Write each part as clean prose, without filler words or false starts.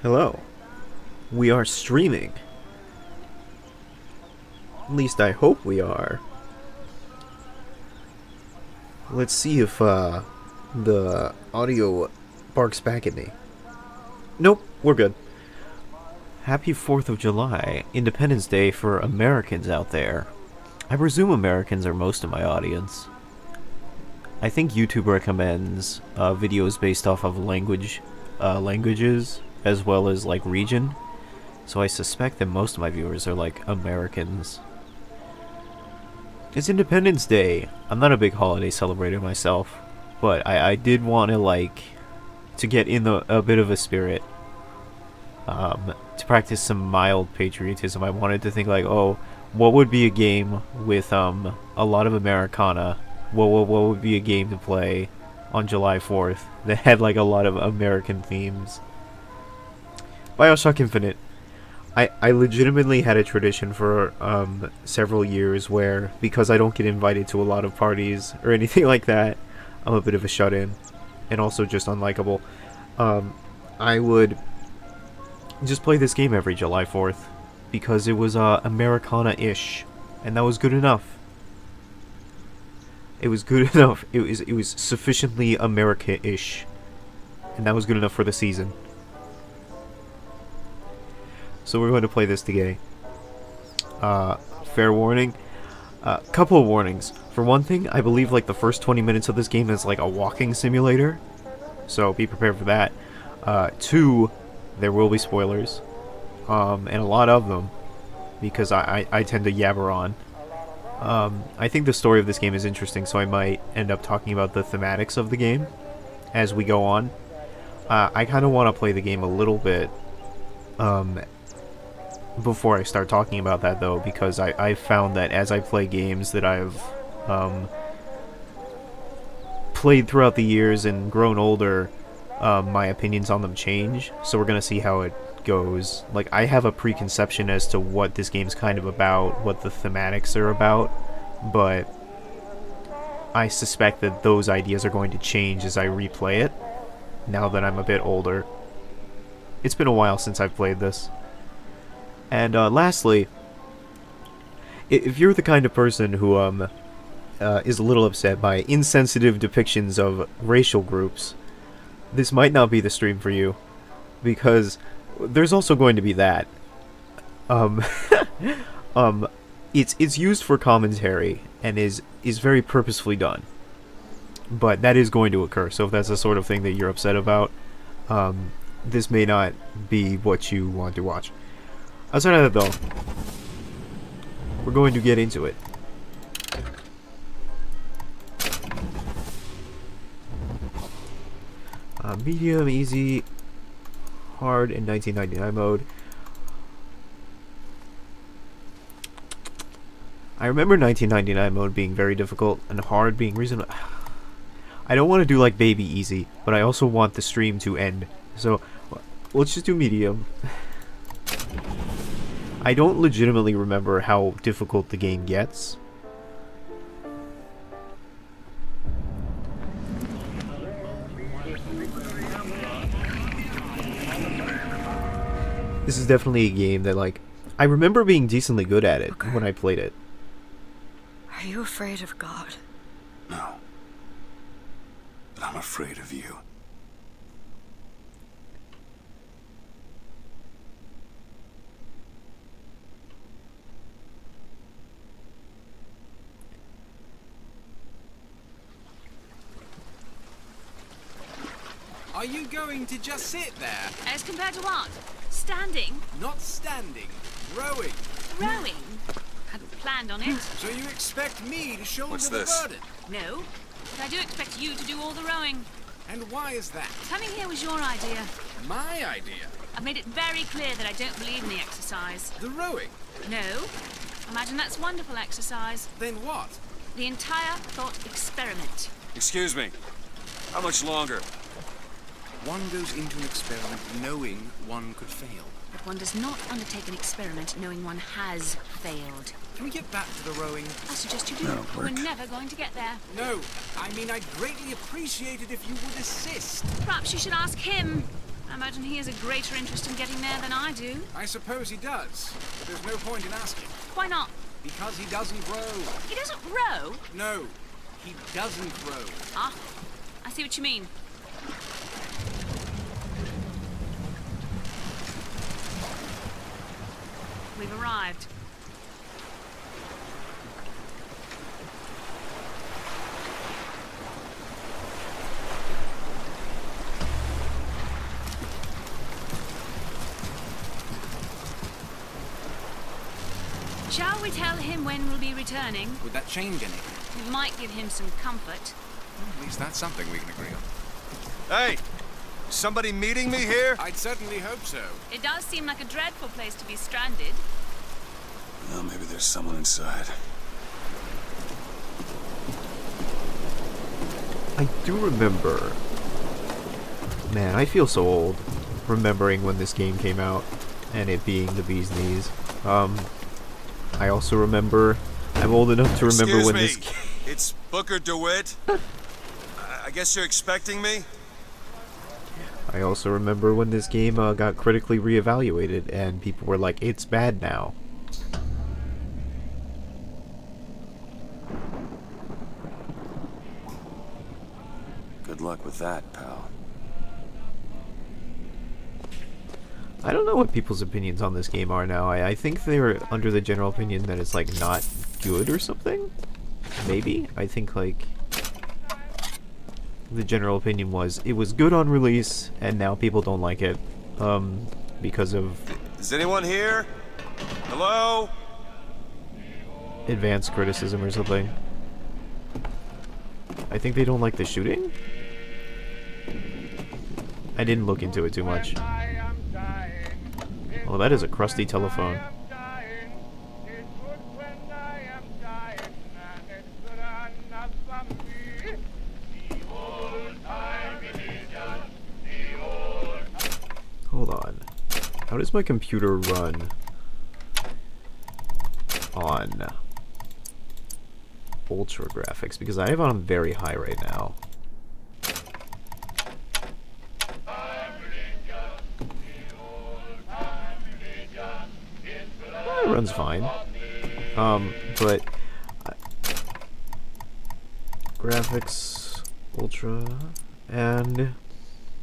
Hello. We are streaming. At least I hope we are. Let's see if the audio barks back at me. Nope, we're good. Happy 4th of July, Independence Day for Americans out there. I presume Americans are most of my audience. I think YouTube recommends videos based off of languages, as well as like region. So I suspect that most of my viewers are like Americans. It's Independence Day. I'm not a big holiday celebrator myself, but I did want to get in a bit of a spirit. To practice some mild patriotism. I wanted to think like, oh, what would be a game with a lot of Americana? What would be a game to play on July 4th that had like a lot of American themes? Bioshock Infinite. I legitimately had a tradition for several years where, because I don't get invited to a lot of parties or anything like that, I'm a bit of a shut-in and also just unlikable. I would just play this game every July 4th because it was Americana-ish, and that was good enough. It was good enough. It was sufficiently America-ish, and that was good enough for the season. So we're going to play this today. Fair warning. Couple of warnings. For one thing, I believe like the first 20 minutes of this game is like a walking simulator, so be prepared for that. Two, there will be spoilers, and a lot of them, because I tend to yabber on. I think the story of this game is interesting, so I might end up talking about the thematics of the game as we go on. I kind of want to play the game a little bit before I start talking about that, though, because I found that as I play games that I've played throughout the years and grown older, my opinions on them change, so we're gonna see how it goes. Like, I have a preconception as to what this game's kind of about, what the thematics are about, but I suspect that those ideas are going to change as I replay it, now that I'm a bit older. It's been a while since I've played this. And lastly, if you're the kind of person who is a little upset by insensitive depictions of racial groups, this might not be the stream for you, because there's also going to be that. It's used for commentary and is very purposefully done, but that is going to occur. So if that's the sort of thing that you're upset about, this may not be what you want to watch. Outside of that, though, we're going to get into it. Medium, easy, hard, and 1999 mode. I remember 1999 mode being very difficult and hard being reasonable. I don't want to do like baby easy, but I also want the stream to end. So let's just do medium. I don't legitimately remember how difficult the game gets. This is definitely a game that, like, I remember being decently good at it when I played it. Are you afraid of God? No. But I'm afraid of you. Are you going to just sit there? As compared to what? Standing? Not standing, rowing. Rowing? Hadn't planned on it. So you expect me to shoulder What's the this? burden? No. But I do expect you to do all the rowing. And why is that? Coming here was your idea. My idea. I've made it very clear that I don't believe in the exercise. The rowing. No. Imagine that's wonderful exercise. Then what? The entire thought experiment. Excuse me. How much longer? One goes into an experiment knowing one could fail. But one does not undertake an experiment knowing one has failed. Can we get back to the rowing? I suggest you do. No, We're work. never going to get there. No, I mean I'd greatly appreciate it if you would assist. Perhaps you should ask him. I imagine he has a greater interest in getting there than I do. I suppose he does. But there's no point in asking. Why not? Because he doesn't row. He doesn't row? No, he doesn't row. Ah, I see what you mean. We've arrived. Shall we tell him when we'll be returning? Would that change anything? It might give him some comfort. Well, at least that's something we can agree on. Hey! Somebody meeting me here? I'd certainly hope so. It does seem like a dreadful place to be stranded. Well, maybe there's someone inside. I do remember. Man, I feel so old remembering when this game came out and it being the bee's knees. I also remember. I'm old enough to remember when this. It's Booker DeWitt. I guess you're expecting me? I also remember when this game got critically reevaluated and people were like, "It's bad now." Good luck with that, pal. I don't know what people's opinions on this game are now. I think they're under the general opinion that it's like not good or something. Maybe. I think like the general opinion was it was good on release and now people don't like it because of Is anyone here? Hello? advanced criticism or something. I think they don't like the shooting. I didn't look into it too much. Oh, that is a crusty telephone. Hold on. How does my computer run on ultra graphics? Because I have it on very high right now. It runs fine. But graphics, ultra, and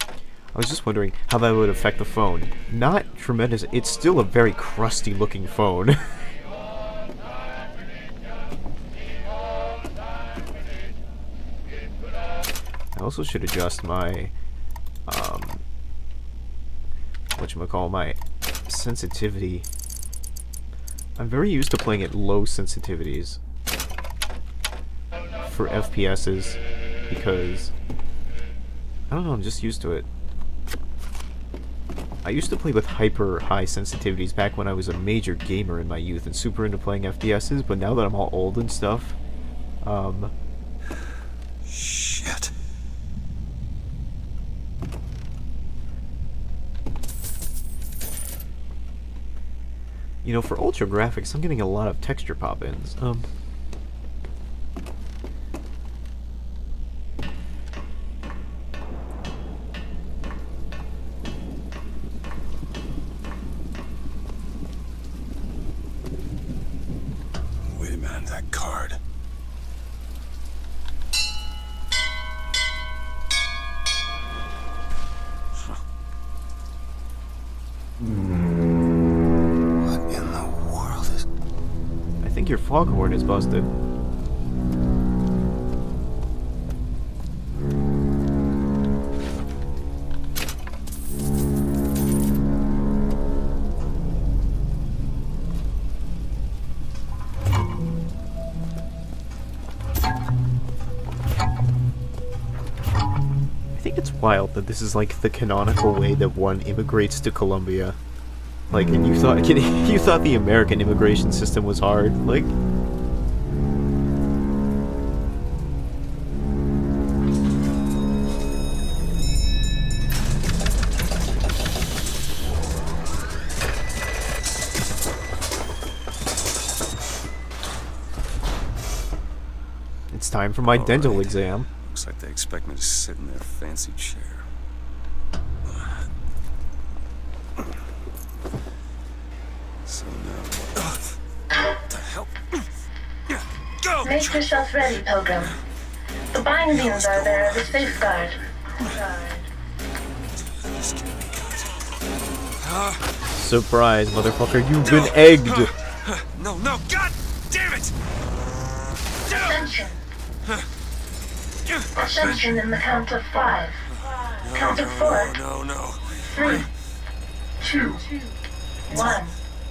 I was just wondering how that would affect the phone. Not tremendous. It's still a very crusty looking phone. I also should adjust my whatchamacall, my sensitivity. I'm very used to playing at low sensitivities for FPSs because I don't know, I'm just used to it. I used to play with hyper high sensitivities back when I was a major gamer in my youth and super into playing FPSs, but now that I'm all old and stuff, Shit. you know, for ultra graphics, I'm getting a lot of texture pop-ins. Wait a minute, that card. What in the world is... I think your foghorn is busted. I think it's wild that this is like the canonical way that one immigrates to Colombia. Like, and you thought you thought the American immigration system was hard. Like, it's time for my dental exam. Looks like they expect me to sit in their fancy chair. So now what the hell? Go! Make yourself ready, Pilgrim. The bindings are there as a safeguard. This can't be good. Surprise, motherfucker, you've been egged! No, no, god damn it! Ascension. Ascension in the count of 5. Count of 4. No. 3, 2, 1.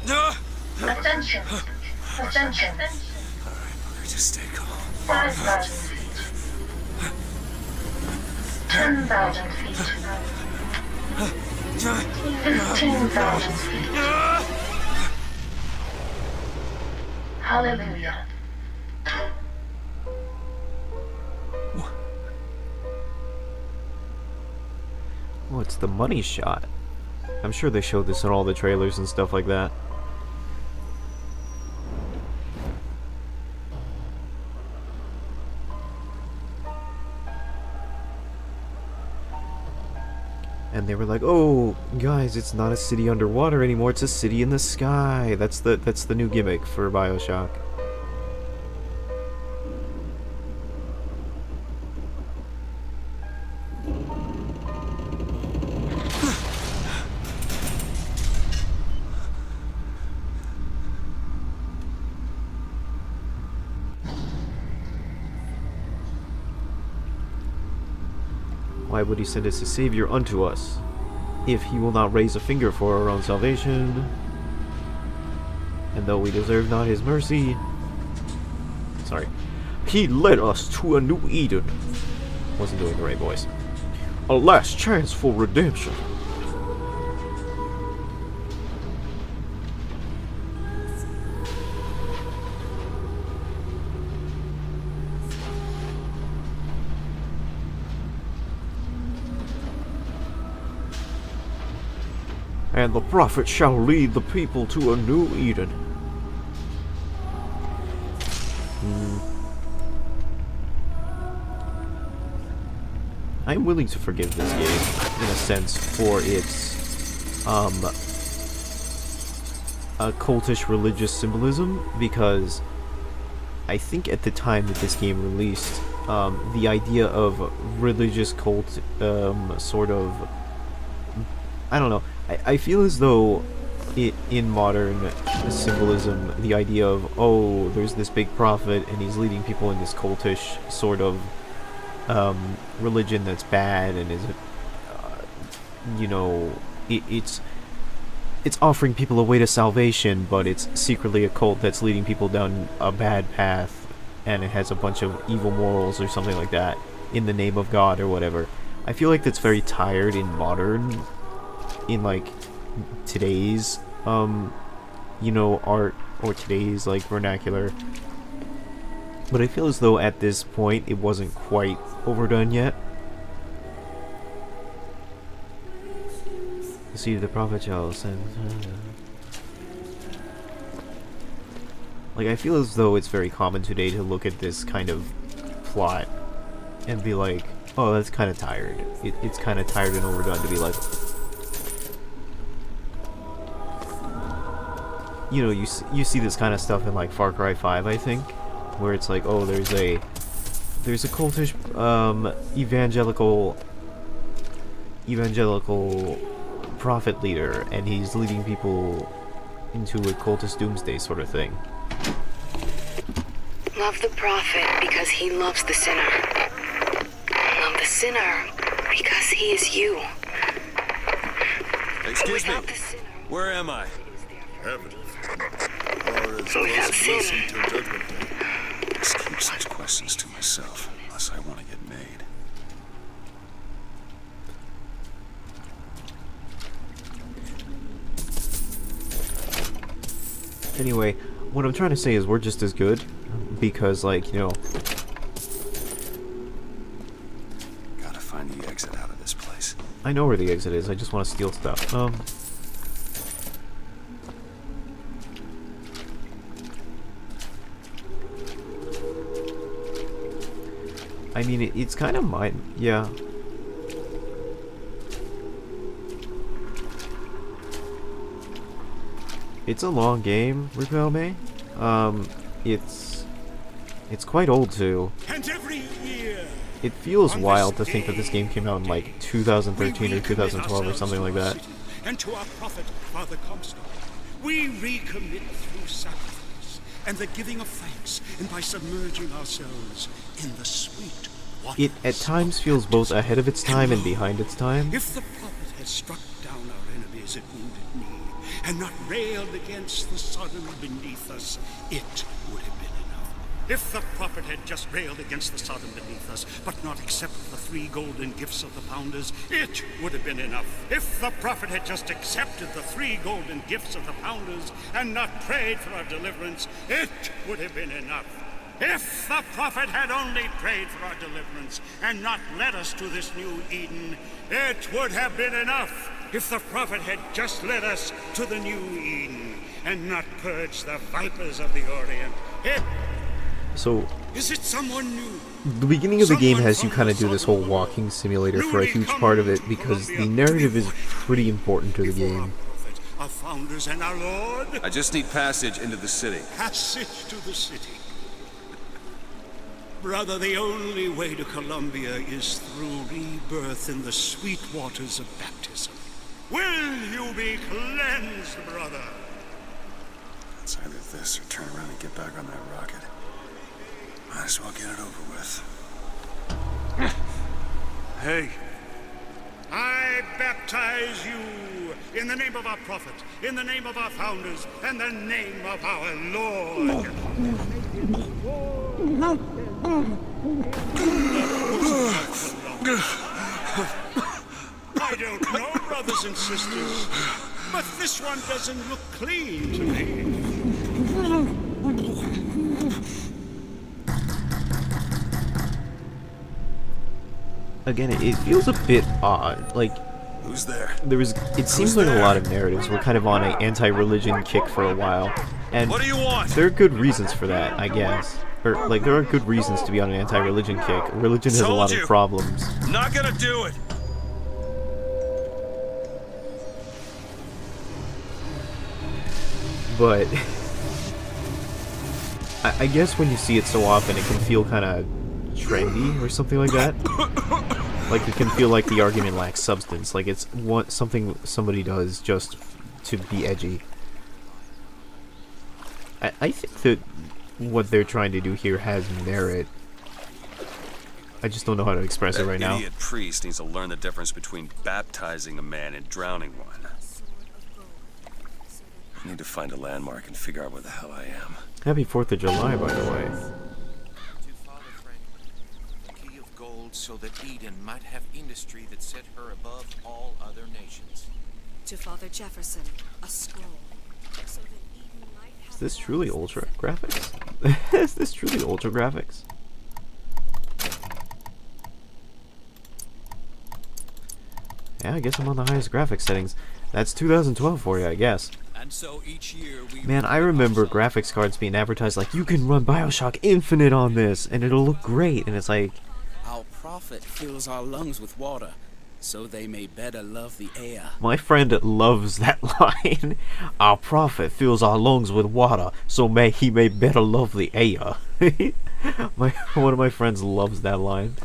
No! Ascension. Ascension. Just stay calm. 5,000 feet. 10,000 feet. 15,000 feet. Hallelujah. Oh, it's the money shot. I'm sure they showed this in all the trailers and stuff like that. And they were like, "Oh, guys, it's not a city underwater anymore. It's a city in the sky." That's the new gimmick for Bioshock. Why would he send us a savior unto us, if he will not raise a finger for our own salvation? And though we deserve not his mercy, sorry, he led us to a new Eden. Wasn't doing the right voice. A last chance for redemption. And the prophet shall lead the people to a new Eden. I'm willing to forgive this game, in a sense, for its, occultish religious symbolism, because I think at the time that this game released, the idea of religious cult, sort of, I don't know, I feel as though in modern symbolism, the idea of, oh, there's this big prophet and he's leading people in this cultish sort of religion that's bad and is, you know, it's offering people a way to salvation, but it's secretly a cult that's leading people down a bad path, and it has a bunch of evil morals or something like that in the name of God or whatever. I feel like that's very tired in modern, in like today's you know, art, or today's like vernacular. But I feel as though at this point it wasn't quite overdone yet. See, the prophet shall send. Like, I feel as though it's very common today to look at this kind of plot and be like, oh, that's kind of tired. It's kind of tired and overdone to be like, you know, you see this kind of stuff in like Far Cry 5, I think, where it's like, oh, there's a cultish evangelical prophet leader, and he's leading people into a cultist doomsday sort of thing. Love the prophet because he loves the sinner. Love the sinner because he is you. Excuse me. Without the sinner, Where am I? Heaven. Or as Without close as sin. listening to Judgment Day. Just keep such questions to myself, unless I want to get made. Anyway, what I'm trying to say is we're just as good, because, like, you know, Gotta find the exit out of this place. I know where the exit is, I just want to steal stuff. I mean, it's kind of mine, yeah. It's a long game, Rikuelme. It's quite old too. And every year, It feels wild to think that this game came out in like 2013 or 2012 or something like that. And to our prophet, Father Comstock, we recommit through sacrifice and the giving of thanks, and by submerging ourselves in the sweet waters. It at times feels both ahead of its time and behind its time. If the prophet had struck down our enemies at wounded knee, and not railed against the Sodom beneath us, it would have been enough. If the prophet had just railed against the Sodom beneath us, but not accepted the 3 golden gifts of the pounders, it would have been enough. If the prophet had just accepted the 3 golden gifts of the pounders, and not prayed for our deliverance, it would have been enough. If the prophet had only prayed for our deliverance, and not led us to this new Eden, it would have been enough. If the prophet had just led us to the new Eden, and not purged the vipers of the Orient, So is it someone new? the beginning of the game has you kind of do this whole walking simulator for a huge part of it because the narrative is pretty important to the game. Our founders and our Lord. I just need passage into the city. Passage to the city. Brother, the only way to Columbia is through rebirth in the sweet waters of baptism. Will you be cleansed, brother? It's either this or turn around and get back on that rocket. Might as well get it over with. Hey. I baptize you in the name of our prophet, in the name of our founders, and the name of our Lord. I don't know, brothers and sisters, but this one doesn't look clean to me. Again, it feels a bit odd. Like, Who's there? it seems like a lot of narratives were kind of on an anti-religion kick for a while, and What do you want? there are good reasons for that, I guess. Or, like, there are good reasons to be on an anti-religion kick. Religion has a Told lot you. of problems. Not gonna do it. But I guess when you see it so often, it can feel kind of trendy or something like that. Like, it can feel like the argument lacks substance. Like, it's something somebody does just to be edgy. I think that what they're trying to do here has merit. I just don't know how to express it right now. Idiot priest needs to learn the difference between baptizing a man and drowning one. I need to find a landmark and figure out where the hell I am. Happy 4th of July, by the way. To Father Frank, the key of gold so that Eden might have industry that set her above all other nations. To Father Jefferson, a scroll. So that Eden might have Is this truly ultra graphics? Is this truly ultra graphics? Yeah, I guess I'm on the highest graphics settings. That's 2012 for you, I guess. And so each year we Man, I remember graphics cards being advertised like, you can run Bioshock Infinite on this, and it'll look great, and it's like, Our prophet fills our lungs with water, so they may better love the air. my friend loves that line. Our prophet fills our lungs with water, so he may better love the air. One of my friends loves that line.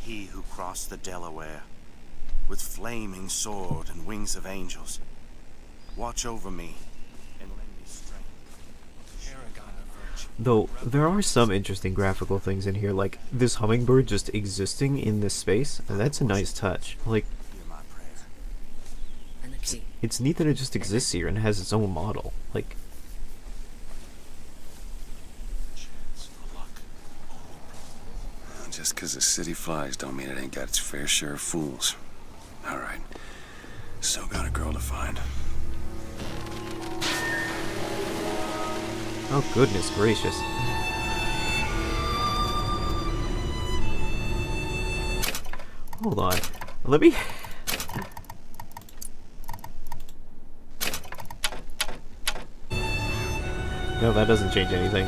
He who crossed the Delaware with flaming sword and wings of angels, watch over me and lend me strength. Paragon of virtue. Though, there are some interesting graphical things in here, like this hummingbird just existing in this space, and that's a nice touch. Like, Hear my prayer. and the key. it's neat that it just exists here and has its own model. Like, Chance for luck. Just 'cause the city flies don't mean it ain't got its fair share of fools. Alright. Still got a girl to find. oh goodness gracious. Hold on. Let me... No, that doesn't change anything.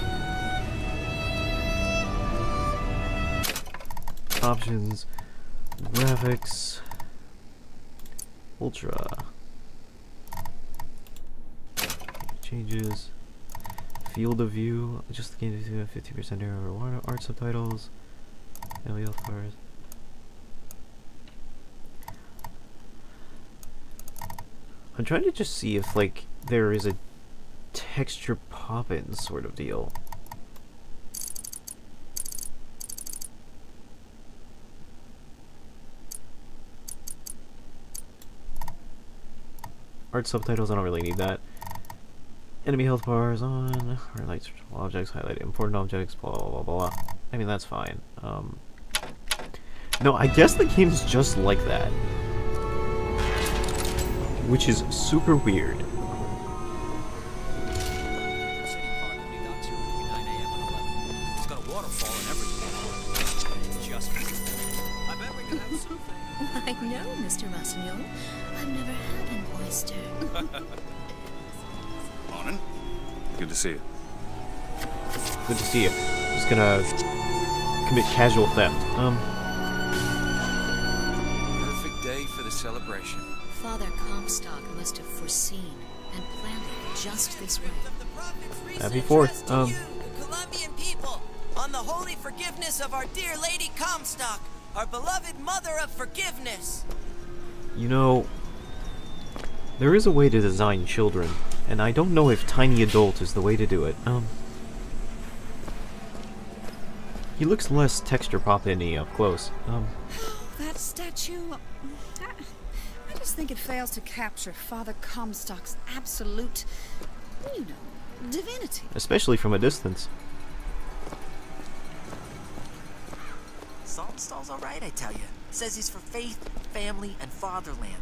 Options, graphics. Ultra. Changes. Field of view. Just gain 50% error over art subtitles. Enemy health bars. I'm trying to just see if like there is a texture pop-in sort of deal. Art subtitles, I don't really need that. Enemy health bars on. Highlights objects, highlight important objects, blah blah blah blah. I mean that's fine. No, I guess the game's just like that. Which is super weird. City park that we got to between 9 a.m. and 11. It's got a waterfall and everything. Just I bet we can have something. I know, Mr. Rossignol. I've never had an oyster. Morning. Good to see you. Good to see you. Just gonna commit casual theft. Perfect day for the celebration. Father Comstock must have foreseen and planned it just this way. Happy 4th. Colombian people, on the holy forgiveness of our dear Lady Comstock, our beloved mother of forgiveness. You know, there is a way to design children, and I don't know if Tiny Adult is the way to do it. He looks less texture pop-in-y up close. That statue... I just think it fails to capture Father Comstock's absolute, you know, divinity. Especially from a distance. Saltonstall's all right, I tell you. Says he's for faith, family, and fatherland.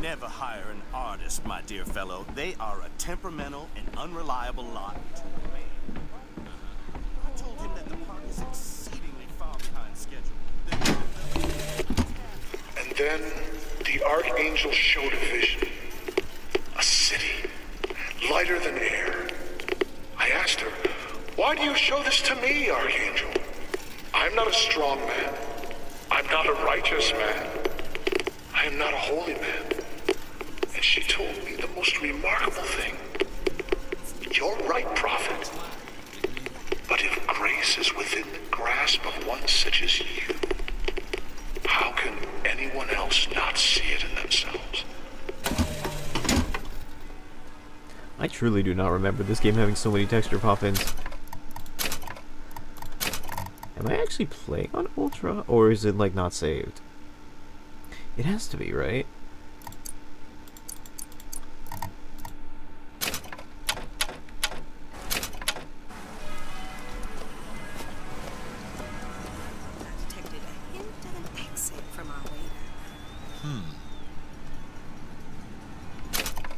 Never hire an artist, my dear fellow. They are a temperamental and unreliable lot. I told him that the park is exceedingly far behind schedule. And then the Archangel showed a vision. A city, lighter than air. I asked her, "Why do you show this to me, Archangel? I'm not a strong man. I'm not a righteous man. I am not a holy man." And she told me the most remarkable thing. "You're right, prophet. But if grace is within the grasp of one such as you, how can anyone else not see it in themselves?" I truly do not remember this game having so many texture pop-ins. Am I actually playing on Ultra, or is it like not saved? It has to be, right? Detected a hint of an exit from our waiter.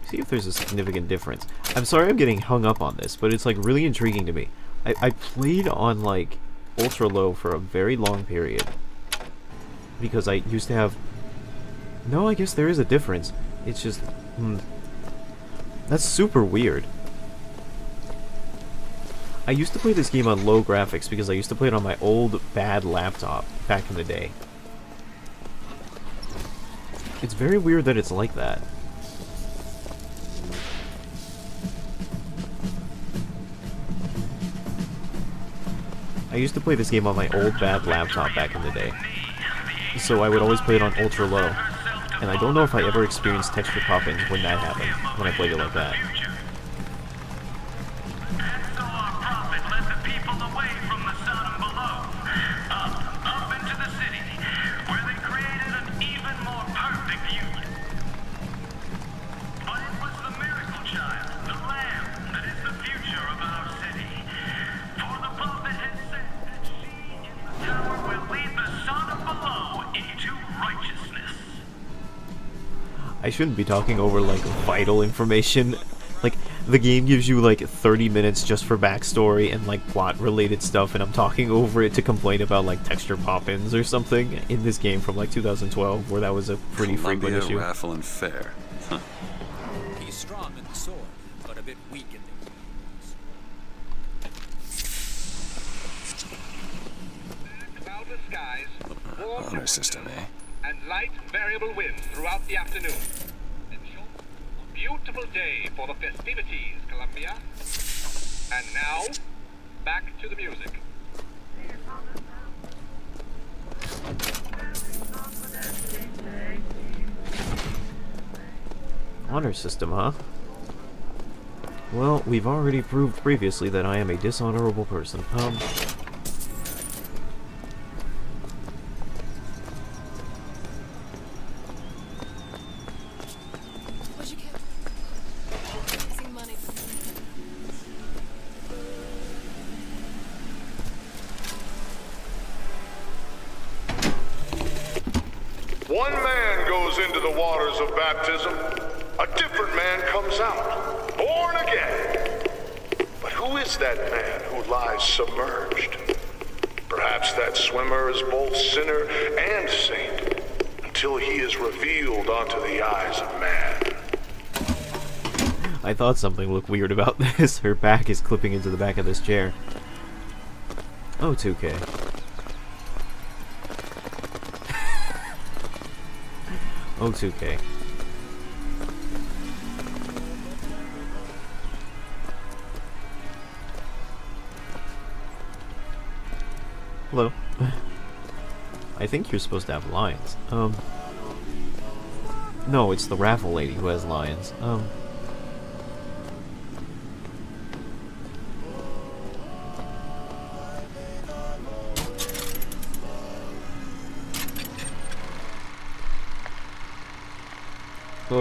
See if there's a significant difference. I'm sorry I'm getting hung up on this, but it's like really intriguing to me. I played on like ultra low for a very long period because I used to have... No, I guess there is a difference. It's just... That's super weird. I used to play this game on low graphics because I used to play it on my old bad laptop back in the day. It's very weird that it's like that. I used to play this game on my old bad laptop back in the day. So I would always play it on ultra low. And I don't know if I ever experienced texture pop-ins when that happened, when I played it like that. I shouldn't be talking over like vital information. Like the game gives you like 30 minutes just for backstory and like plot related stuff, and I'm talking over it to complain about like texture pop-ins or something in this game from like 2012 where that was a pretty frequent issue. Raffle and fair. Huh. He's strong in the sword, but a bit weak in the... cloudless skies, warm Honor system, eh? and light variable winds throughout the afternoon. In short, a beautiful day for the festivities, Columbia. And now, back to the music. Honor system, huh? Well, we've already proved previously that I am a dishonorable person. What'd you get? See money. One man goes into the waters of baptism. A different man comes out, born again. But who is that man who lies submerged? Perhaps that swimmer is both sinner and saint, until he is revealed onto the eyes of man. I thought something looked weird about this. Her back is clipping into the back of this chair. Oh, 2K. Oh, 2K. Hello. I think you're supposed to have lions. No, it's the raffle lady who has lions. Oh,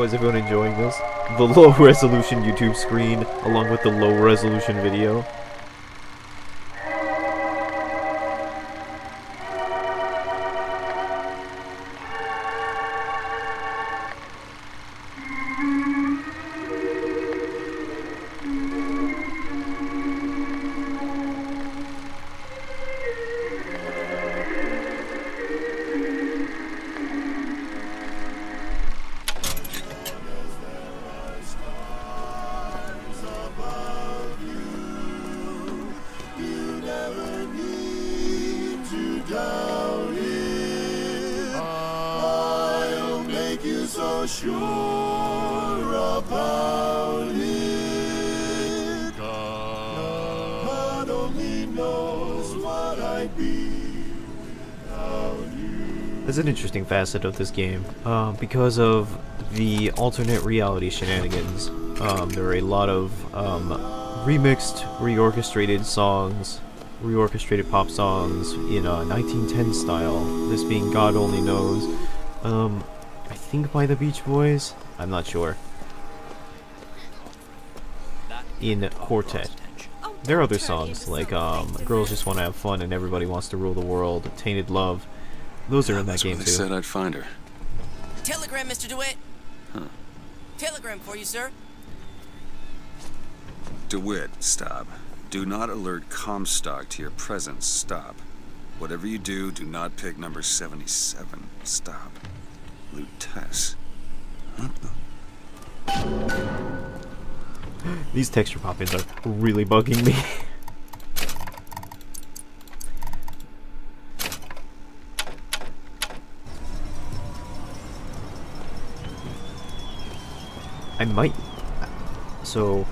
is everyone enjoying this? The low resolution YouTube screen along with the low resolution video. That's an interesting facet of this game, because of the alternate reality shenanigans. There are a lot of remixed, reorchestrated songs, reorchestrated pop songs in 1910 style, this being God Only Knows. I think by the Beach Boys? I'm not sure. In Quartet. There are other songs, like Girls Just Wanna Have Fun and Everybody Wants to Rule the World, Tainted Love. Those are in that game too. They said I'd find her. Telegram, Mr. DeWitt. Huh. Telegram for you, sir. DeWitt, stop. Do not alert Comstock to your presence. Stop. Whatever you do, do not pick number 77. Stop. Lutess. These texture pop-ins are really bugging me. I might... So,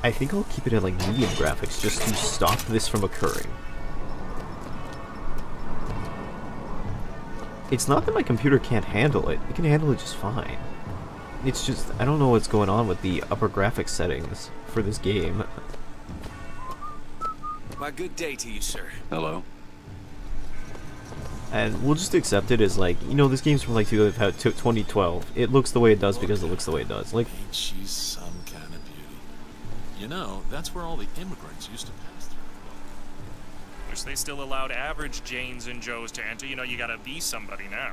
I think I'll keep it at like medium graphics just to stop this from occurring. It's not that my computer can't handle it. It can handle it just fine. It's just, I don't know what's going on with the upper graphics settings for this game. Why, good day to you, sir. Hello. And we'll just accept it as like, you know, this game's from like 2012. It looks the way it does because it looks the way it does. Like, ain't she some kind of beauty? You know, that's where all the immigrants used to pass through. Wish they still allowed average Janes and Joes to enter. You know, you gotta be somebody now.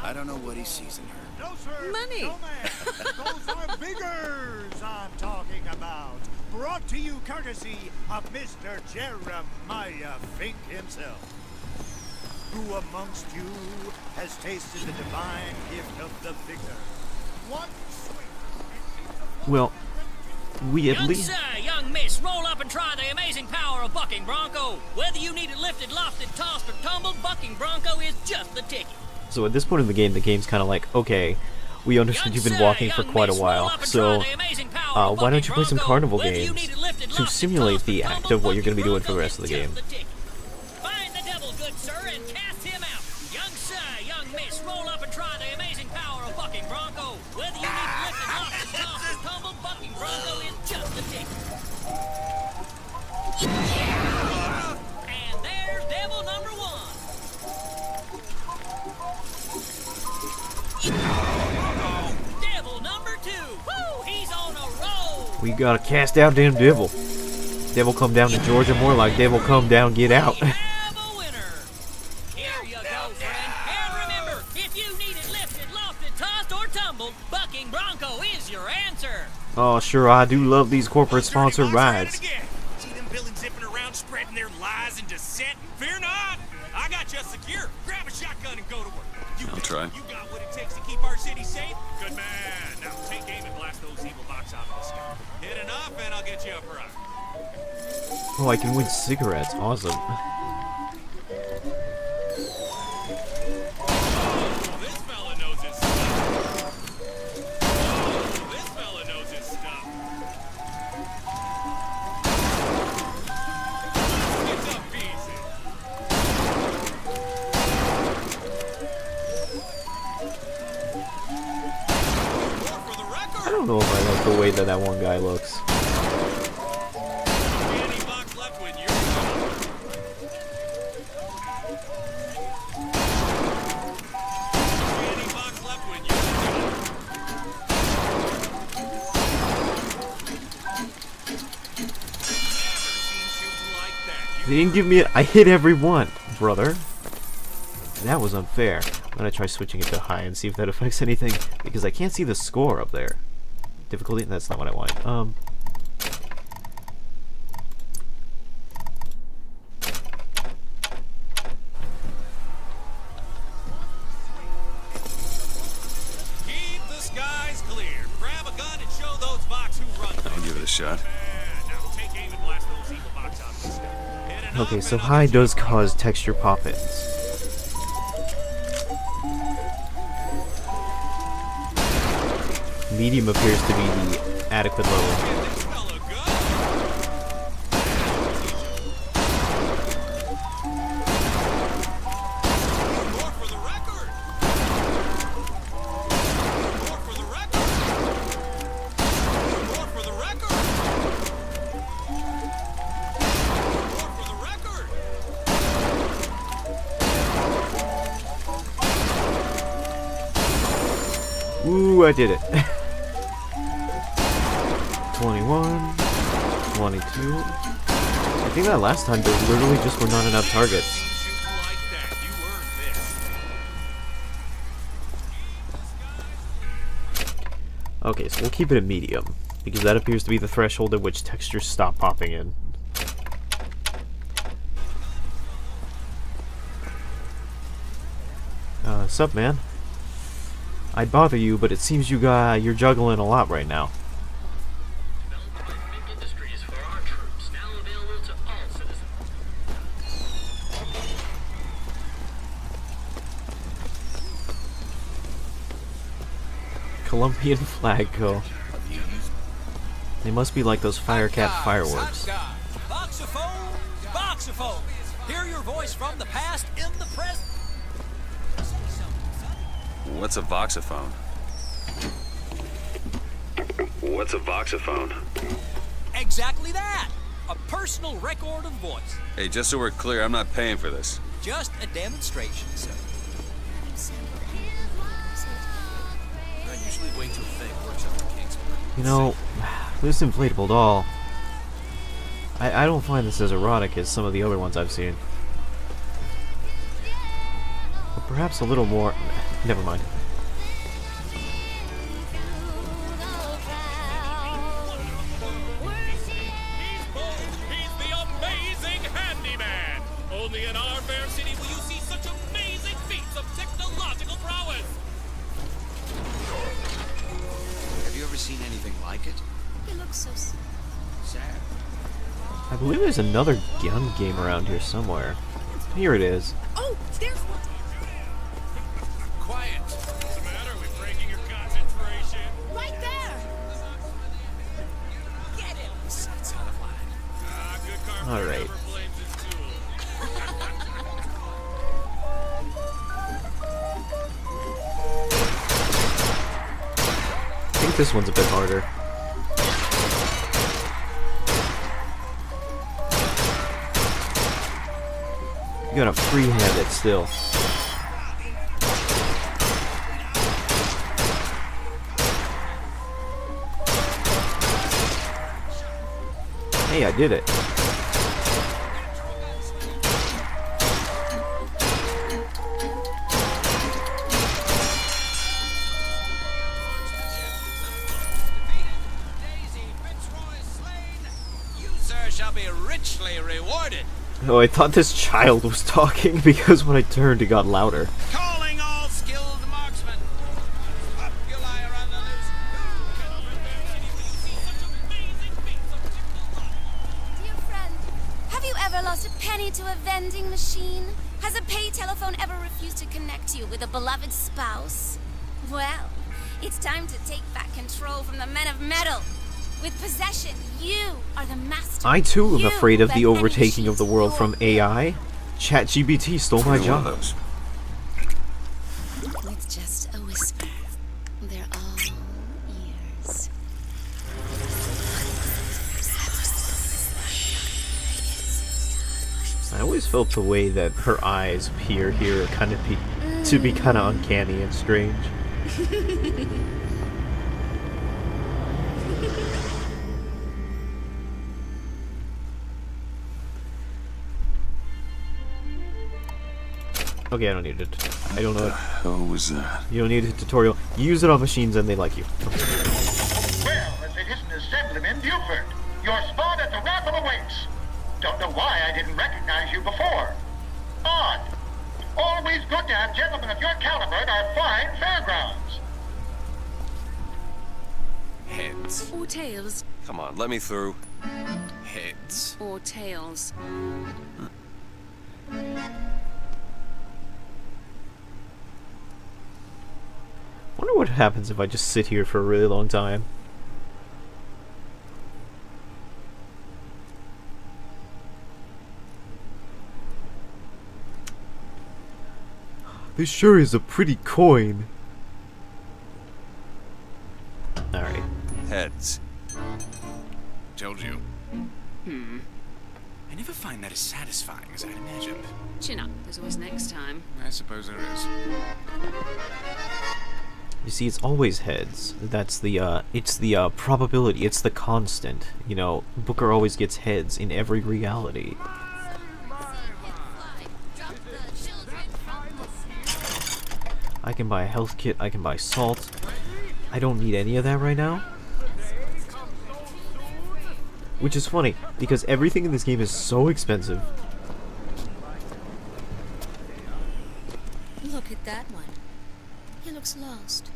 I don't know what he sees in her. No, sir. Money. No, ma'am. Those are biggers I'm talking about. Brought to you courtesy of Mr. Jeremiah Fink himself. Who amongst you has tasted the divine gift of the victor? One sweet. well, we at Young least... sir, young miss, roll up and try the amazing power of bucking bronco. Whether you need it lifted, lofted, tossed, or tumbled, bucking bronco is just the ticket. So at this point in the game's kind of like, okay, we understood you've been walking for quite a while, so why don't you play some carnival games to simulate the act of what you're going to be doing for the rest of the game. Find the devil, good sir, and cast him out. Young sir, young miss, roll up and try the amazing power of bucking bronco. Whether you need it lifted, lofted, tossed, or tumbled, bucking bronco is just the ticket. And there's devil number one. Devil number two. Woo, he's on a roll. We gotta cast out damn devil. Devil come down to Georgia, more like devil come down, get out. Here you go, friend. And remember, if you need it lifted, lofted, tossed, or tumbled, bucking bronco is your answer. Oh, sure, I do love these corporate sponsored rides. See them villains zipping around spreading their lies and dissent? Fear not! I got you secure. Grab a shotgun and go to work. I'll try. You got what it takes to keep our city safe? Good man. Now take aim and blast those evil box out of the sky. Hit enough and I'll get you a prize. Oh, I can win cigarettes. Awesome. Oh, this fella knows his stuff. Oh, this fella knows his stuff. It's up easy. I don't know if I like the way that that one guy looks. They didn't give me it. I hit every one, brother. That was unfair. I'm gonna try switching it to high and see if that affects anything, because I can't see the score up there. Difficulty? That's not what I want. Keep the skies clear. Grab a gun and show those Vox who run. I'll give it a shot. Now take aim and blast those evil Vox out of the sky. Okay, so high does cause texture pop-ins. Medium appears to be the adequate level. Ooh, I did it. 21, 22. I think that last time there literally just were not enough targets. Okay, so we'll keep it at medium, because that appears to be the threshold at which textures stop popping in. Sup, man? I'd bother you, but it seems you're juggling a lot right now. Colombian flag go. They must be like those Firecat fireworks. Voxophone, voxophone. Hear your voice from the past in the present. What's a voxophone? What's a voxophone? Exactly that. A personal record of voice. Hey, just so we're clear, I'm not paying for this. Just a demonstration, sir. I usually wait till Faye works up the kinks. You know, this inflatable doll, I don't find this as erotic as some of the other ones I've seen. But perhaps a little more... Never mind. He's the amazing handyman. Only in our fair city will you see such amazing feats of technological prowess. Have you ever seen anything like it? You look so sad. I believe there's another gun game around here somewhere. Here it is. Oh, there's one. Quiet. What's the matter? We're breaking your concentration. Right there. Get him! It's out of line. Ah, good carpenter All right. never blames his tool. I think this one's a bit harder. You gotta freehand it still. Hey, I did it. You, sir, shall be richly rewarded. Oh, I thought this child was talking because when I turned it got louder. Calling all skilled marksmen. Up you lie around the loose. Dear friend, have you ever lost a penny to a vending machine? Has a pay telephone ever refused to connect you with a beloved spouse? Well, it's time to take back control from the men of metal. With possession, you are the master. I too am You afraid of the let overtaking of the world from AI. ChatGPT stole my job. With just a whisper, they're all ears. I always felt the way that her eyes appear here kind of to be kind of uncanny and strange. Okay, I don't need it. I don't know. What the hell was that? You don't need a tutorial. Use it on machines and they like you. Well, as it isn't Assemblyman Buford, your spot at the raffle awaits. Don't know why I didn't recognize you before. Odd. Always good to have gentlemen of your caliber at our fine fairgrounds. Heads. Or tails. Come on, let me through. Heads. Or tails. Wonder what happens if I just sit here for a really long time. This sure is a pretty coin. Alright. Heads. Told you. I never find that as satisfying as I'd imagined. Chin up. There's always next time. I suppose there is. You see, it's always heads. That's the, it's the, probability. It's the constant. You know, Booker always gets heads in every reality. I can buy a health kit, I can buy salt. I don't need any of that right now. Which is funny, because everything in this game is so expensive. Look at that one. He looks lost.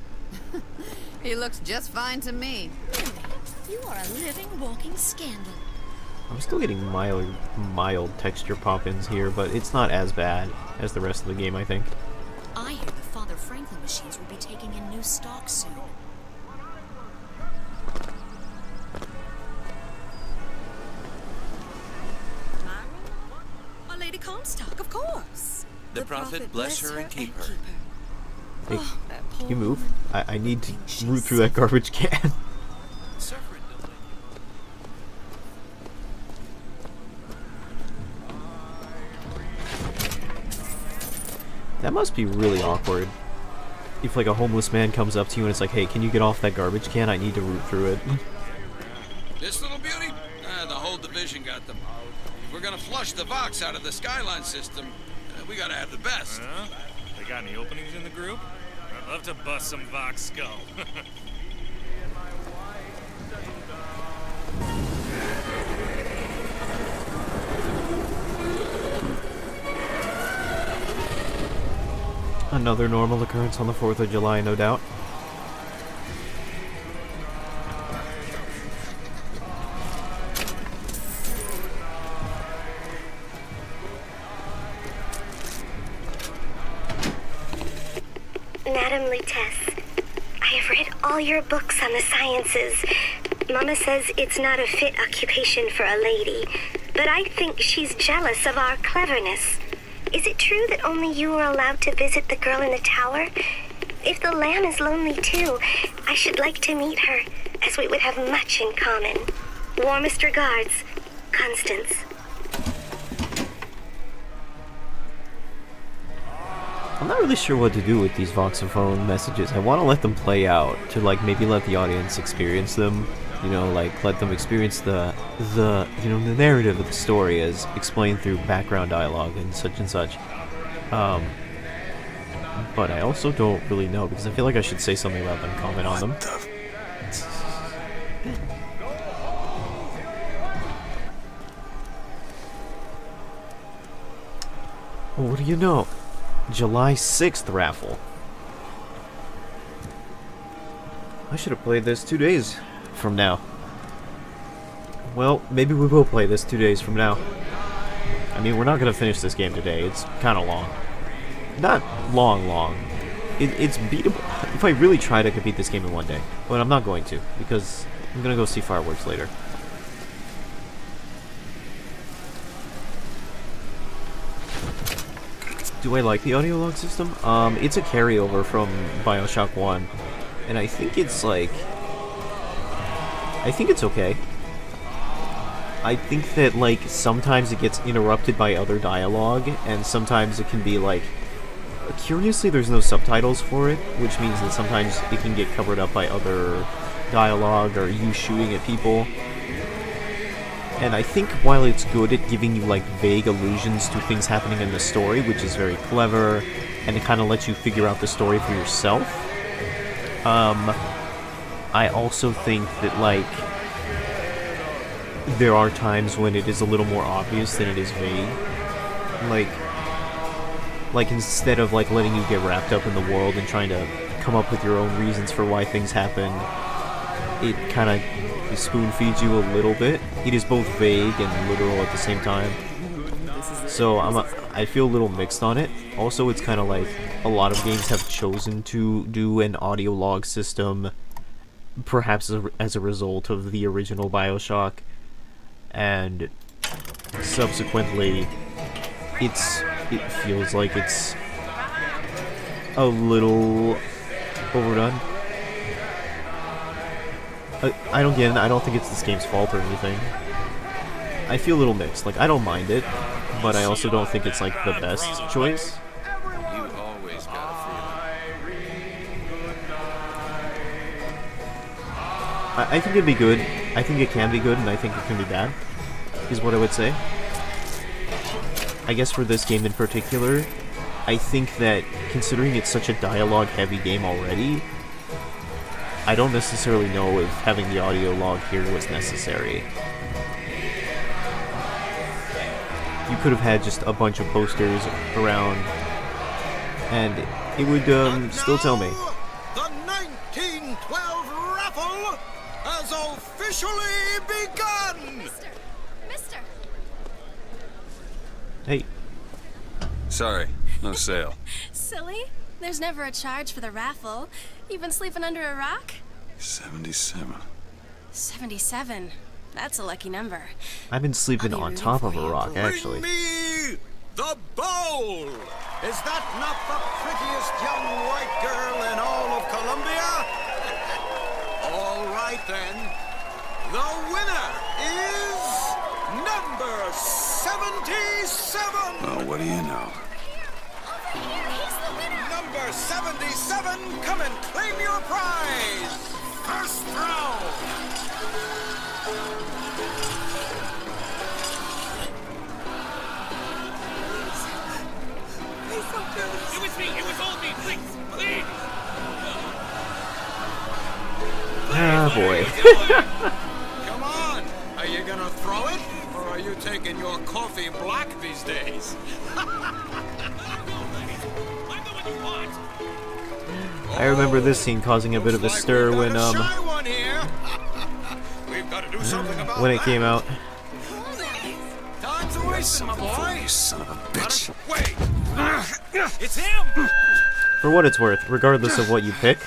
He looks just fine to me. Really? You are a living, walking scandal. I'm still getting mild texture pop-ins here, but it's not as bad as the rest of the game, I think. I hear the Father Franklin machines will be taking in new stock soon. Our Lady Comstock, of course. The prophet bless her and keep her. Hey, can you move? I need to root through that garbage can. That must be really awkward. If like a homeless man comes up to you and it's like, hey, can you get off that garbage can? I need to root through it. This little beauty? The whole division got them. If we're gonna flush the Vox out of the Skyline system, we gotta have the best. They got any openings in the group? I'd love to bust some Vox skull. Another normal occurrence on the 4th of July, no doubt. all your books on the sciences. Mama says it's not a fit occupation for a lady, but I think she's jealous of our cleverness. Is it true that only you are allowed to visit the girl in the tower? If the lamb is lonely too, I should like to meet her, as we would have much in common. Warmest regards, Constance. I'm not really sure what to do with these Voxophone messages. I want to let them play out, to like maybe let the audience experience them. You know, like let them experience the you know, the narrative of the story as explained through background dialogue and such. But I also don't really know, because I feel like I should say something about them, comment on them. Well, what do you know? July 6th raffle. I should have played this 2 days from now. Well, maybe we will play this 2 days from now. I mean, we're not going to finish this game today. It's kind of long. Not long. It's beatable. If I really tried, I could beat this game in 1 day. But I'm not going to, because I'm going to go see fireworks later. Do I like the audio log system? It's a carryover from Bioshock 1. And I think it's like... I think it's okay. I think that, like, sometimes it gets interrupted by other dialogue, and sometimes it can be, like... Curiously, there's no subtitles for it, which means that sometimes it can get covered up by other dialogue, or you shooting at people. And I think while it's good at giving you, like, vague allusions to things happening in the story, which is very clever, and it kind of lets you figure out the story for yourself, I also think that, like, there are times when it is a little more obvious than it is vague. Like instead of, like, letting you get wrapped up in the world and trying to come up with your own reasons for why things happen, it kind of spoon-feeds you a little bit. It is both vague and literal at the same time. So I feel a little mixed on it. Also, it's kind of like a lot of games have chosen to do an audio log system, perhaps as a result of the original Bioshock, and subsequently it feels like it's a little overdone. I don't think it's this game's fault or anything. I feel a little mixed. Like, I don't mind it, but I also don't think it's, like, the best choice. You've always got a feeling. I think it'd be good. I think it can be good, and I think it can be bad, is what I would say. I guess for this game in particular, I think that considering it's such a dialogue-heavy game already, I don't necessarily know if having the audio log here was necessary. You could have had just a bunch of posters around, and it would still tell me. The 1912 raffle has officially begun! Mister! Hey. Sorry, no sale. Silly. There's never a charge for the raffle. You've been sleeping under a rock? 77. 77. That's a lucky number. I've been sleeping on top of a rock, actually. Bring me the bowl! Is that not the prettiest young white girl in all of Columbia? All right, then. The winner is number 77! Well, what do you know? Number 77, come and claim your prize! First round! It was me! It was all me! Please! Please! Ah, boy. Come on! Are you gonna throw it? Or are you taking your coffee black these days? I remember this scene causing a bit of a stir when when it came out. Time's a wasting, my boy. You son of a bitch. Wait! It's him! For what it's worth, regardless of what you pick,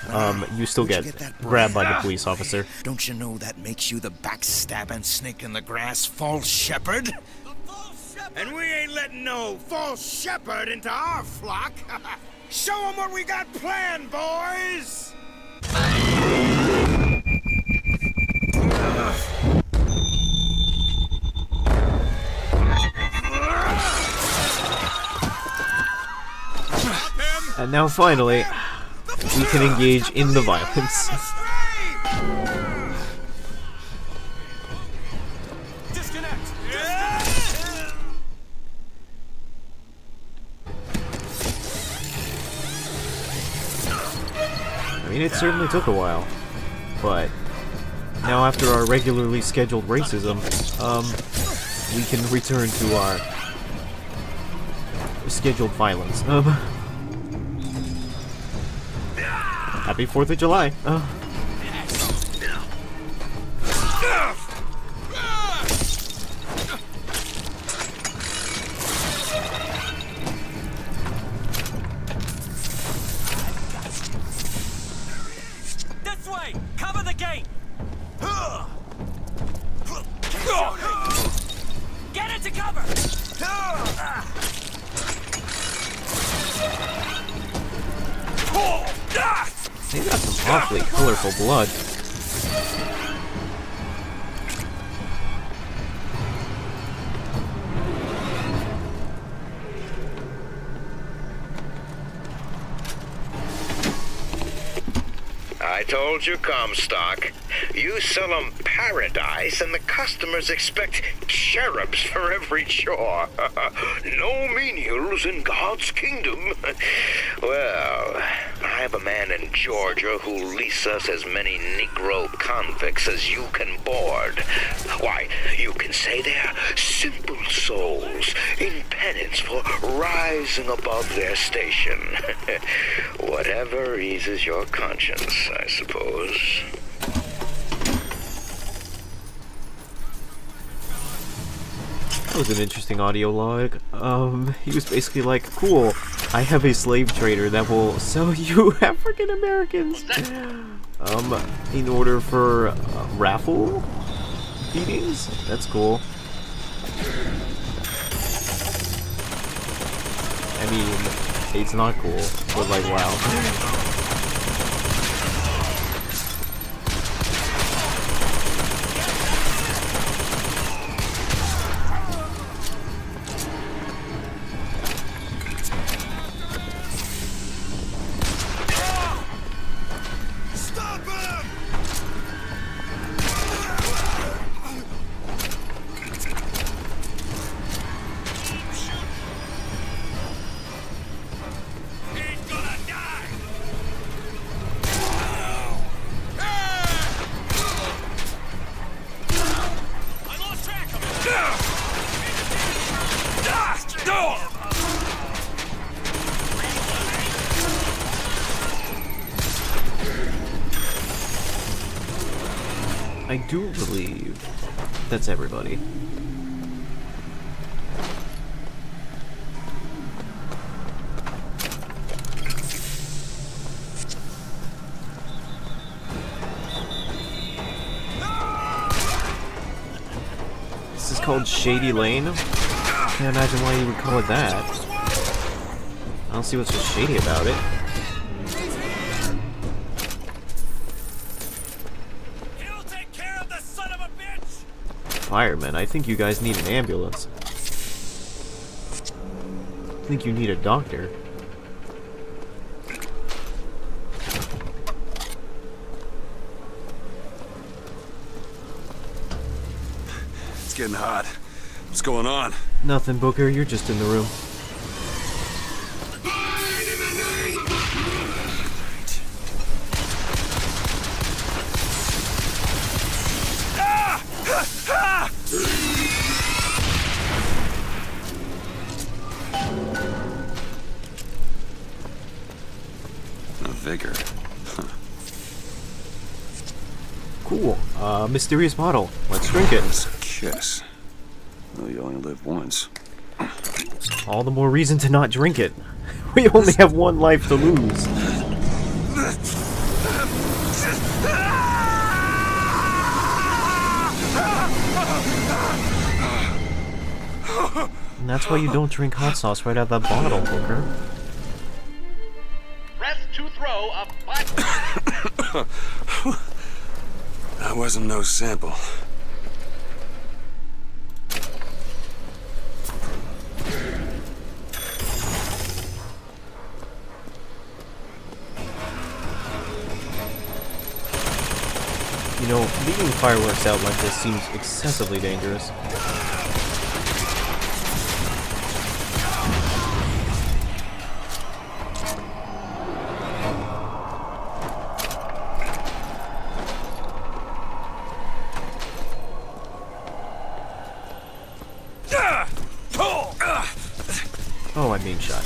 you still get grabbed by the police officer. Don't you know that makes you the backstabbing snake in the grass false shepherd? And we ain't letting no false shepherd into our flock. Show them what we got planned, boys! And now finally, we can engage in the violence. I mean, it certainly took a while, but now after our regularly scheduled racism, we can return to our scheduled violence. Happy 4th of July. This way! Cover the gate! Get into cover! They got some awfully colorful blood. I told you, Comstock. You sell them paradise, and the customers expect cherubs for every chore. No menials in God's kingdom. Well, I have a man in Georgia who'll lease us as many Negro convicts as you can board. Why, you can say they're simple souls in penance for rising above their station. Whatever eases your conscience, I suppose. That was an interesting audio log. He was basically like, cool, I have a slave trader that will sell you African Americans in order for raffle beatings? That's cool. I mean, it's not cool, but like, wow. I do believe that's everybody. This is called Shady Lane? Can't imagine why you would call it that. I don't see what's so shady about it. Firemen, I think you guys need an ambulance. I think you need a doctor. It's getting hot. What's going on? Nothing, Booker. You're just in the room. No vigor. Huh. Cool. Mysterious bottle. Let's drink it. It's a kiss. Well, you only live once. All the more reason to not drink it. We only have one life to lose. And that's why you don't drink hot sauce right out of that bottle, Hooker. Press to throw a 5. That wasn't no sample. You know, leaving fireworks out like this seems excessively dangerous. Oh, I'm being shot.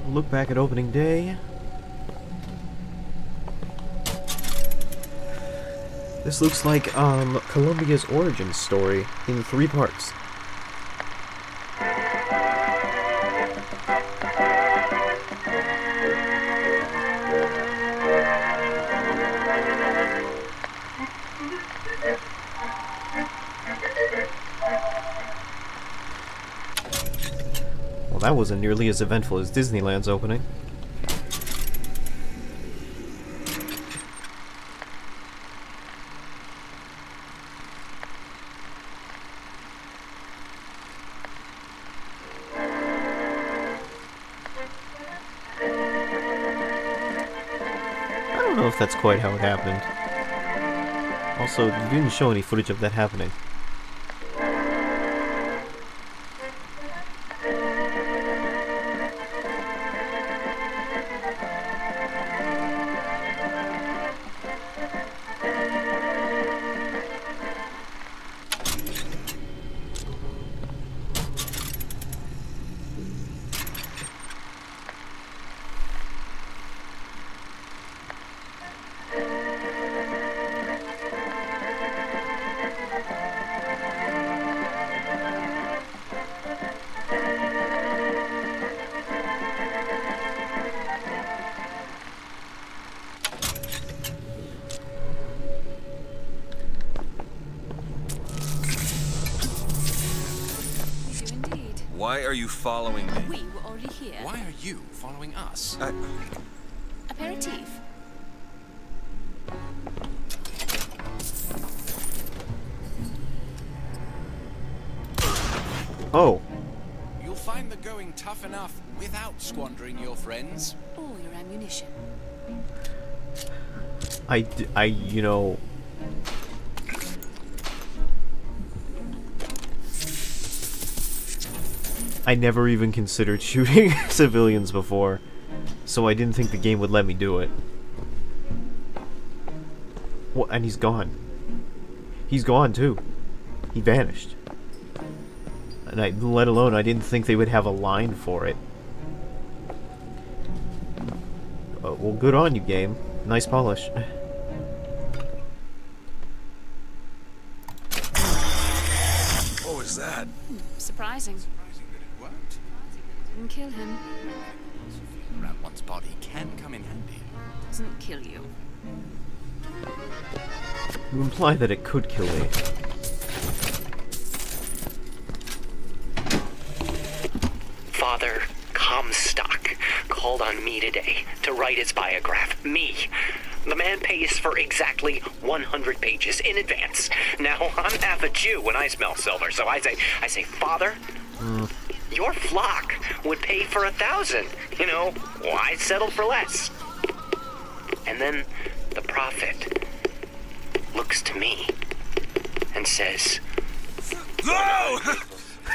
Look back at opening day. This looks like Columbia's origin story in 3 parts. Well, that wasn't nearly as eventful as Disneyland's opening. I don't know if that's quite how it happened. Also, you didn't show any footage of that happening. Why are you following me? We were already here. Why are you following us? Aperitif. Oh. You'll find the going tough enough without squandering your friends. Or your ammunition. you know... I never even considered shooting civilians before, so I didn't think the game would let me do it. Well, and he's gone. He's gone too. He vanished. And let alone, I didn't think they would have a line for it. Well, good on you, game. Nice polish. What was that? Surprising. Didn't kill him. Around one's body can come in handy. Doesn't kill you. You imply that it could kill me. Father Comstock called on me today to write his biograph. Me. The man pays for exactly 100 pages in advance. Now, I'm half a Jew when I smell silver, so I say, Father, your flock would pay for 1,000. You know, why settle for less? And then the prophet looks to me and says, Whoa!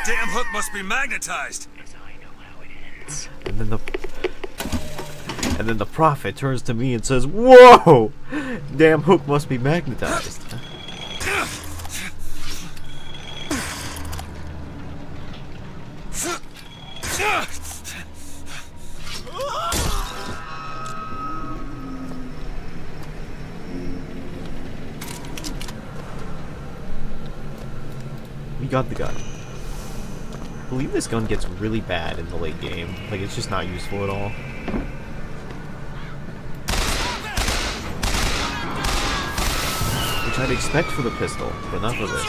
Damn hook must be magnetized. And then the prophet turns to me and says, "Whoa! Damn hook must be magnetized." got the gun. I believe this gun gets really bad in the late game. Like, it's just not useful at all. Which I'd expect for the pistol, but not for this.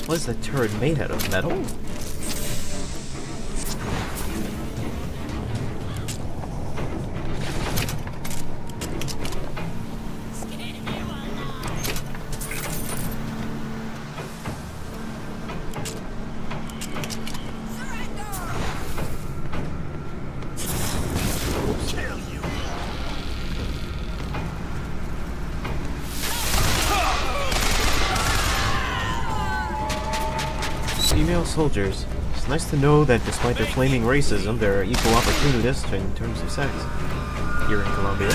What is that turret made out of? Metal? Female soldiers. It's nice to know that despite their flaming racism, there are equal opportunists in terms of sex here in Colombia.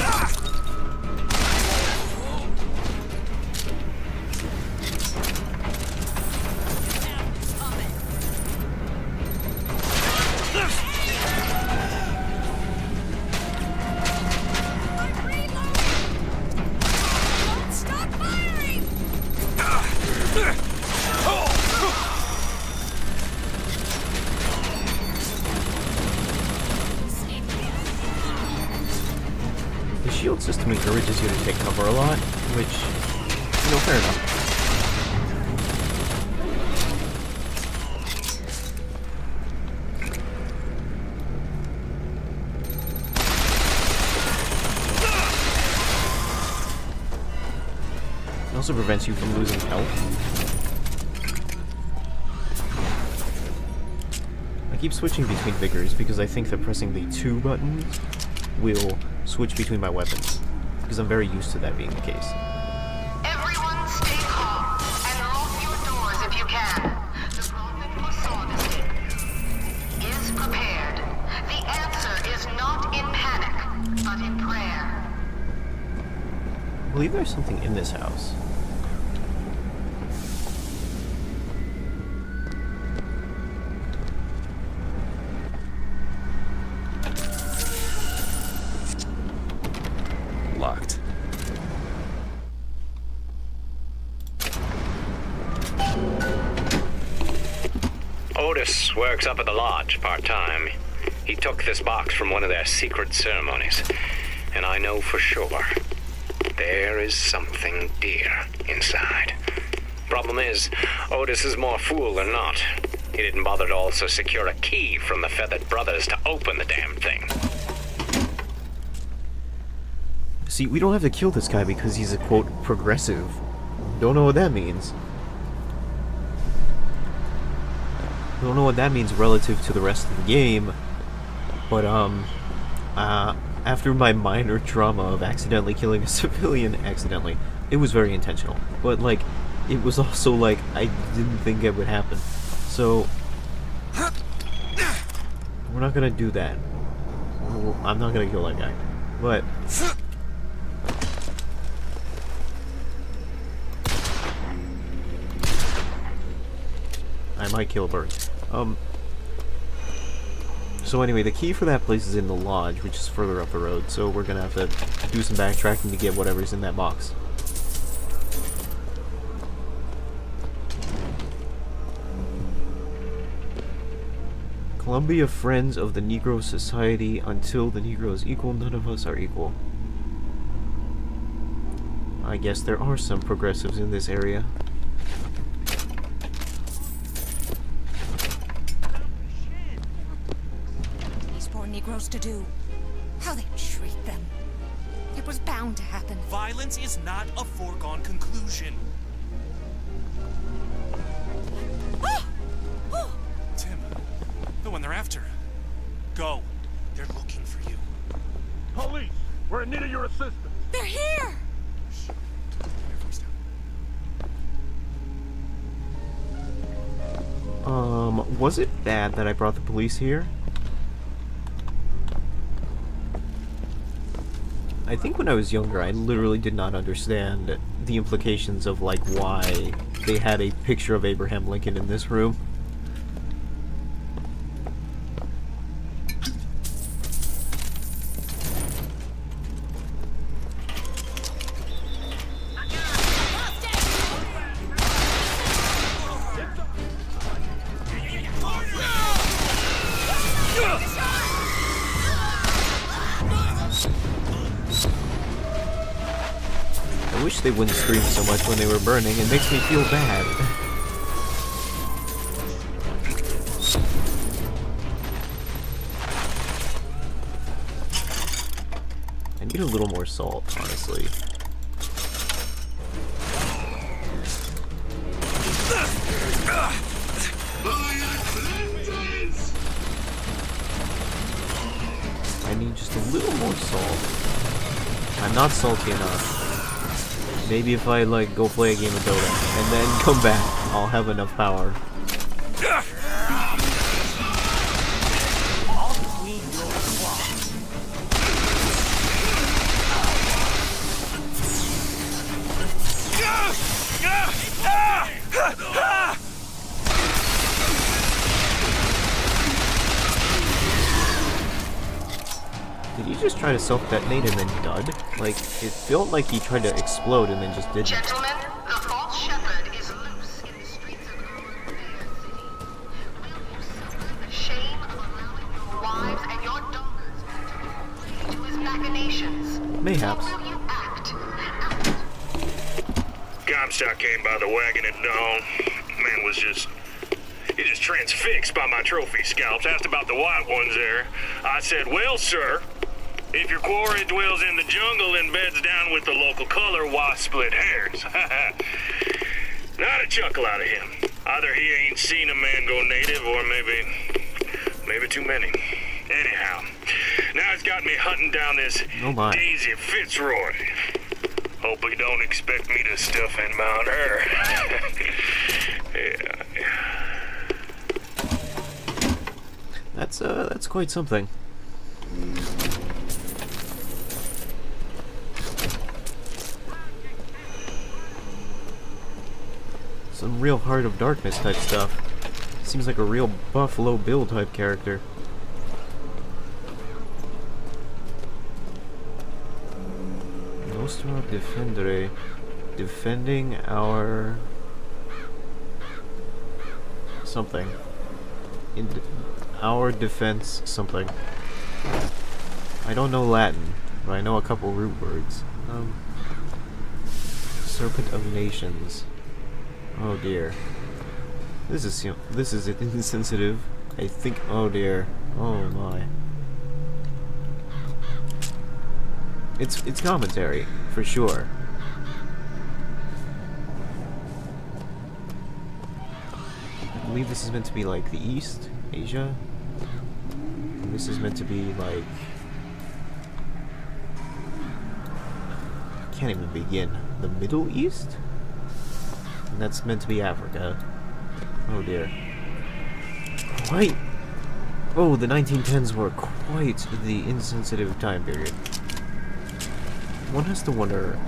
The shield system encourages you to take cover a lot, which, you know, fair enough. It also prevents you from losing health. I keep switching between vigors because I think that pressing the 2 button will switch between my weapons, because I'm very used to that being the case. Everyone stay calm and lock your doors if you can. The prophet foresaw this is prepared. The answer is not in panic, but in prayer. I believe there's something in this house. Locked. Otis works up at the lodge part-time. He took this box from one of their secret ceremonies. And I know for sure there is something dear inside. Problem is, Otis is more fool than not. He didn't bother to also secure a key from the Feathered Brothers to open the damn thing. See, we don't have to kill this guy because he's a, quote, progressive. Don't know what that means. Don't know what that means relative to the rest of the game. But, after my minor trauma of accidentally killing a civilian, it was very intentional. But, like, it was also, like, I didn't think it would happen. So, we're not gonna do that. I'm not gonna kill that guy. But... I might kill a bird. So anyway, the key for that place is in the lodge, which is further up the road, so we're gonna have to do some backtracking to get whatever's in that box. Columbia Friends of the Negro Society. Until the Negro is equal, none of us are equal. I guess there are some progressives in this area. Negroes to do. How they treat them. It was bound to happen. Violence is not a foregone conclusion. Tim, the one they're after. Go. They're looking for you. Police, we're in need of your assistance. They're here! Was it bad that I brought the police here? I think when I was younger, I literally did not understand the implications of, like, why they had a picture of Abraham Lincoln in this room. I wish they wouldn't scream so much when they were burning. It makes me feel bad. I need a little more salt, honestly. I need just a little more salt. I'm not salty enough. Maybe if I, like, go play a game of Dota and then come back, I'll have enough power. Did he just try to self-detonate and then dud? Like, it felt like he tried to explode and then just didn't. Gentlemen, the false shepherd is loose in the streets of Bear City. Will you suffer the shame of allowing your wives and your daughters to his machinations? Mayhaps. Or will you act? Comstock came by the wagon at dawn. Man was just transfixed by my trophy scalps. Asked about the white ones there. I said, well, sir, if your quarry dwells in the jungle and beds down with the local color, why split hairs? Not a chuckle out of him. Either he ain't seen a man go native, or maybe too many. Anyhow, now he's got me hunting down this Daisy Fitzroy. Hope he don't expect me to stuff and mount her. Yeah. That's quite something. Some real Heart of Darkness type stuff. Seems like a real Buffalo Bill type character. Nostra Defendere. Defending our... something. Our defense something. I don't know Latin, but I know a couple root words. Serpent of Nations. Oh dear. This is insensitive. I think. Oh dear. Oh my. It's commentary for sure. I believe this is meant to be like the East, Asia. And this is meant to be like. I can't even begin. The Middle East? And that's meant to be Africa. Oh dear. Quite. Oh, the 1910s were quite the insensitive time period. One has to wonder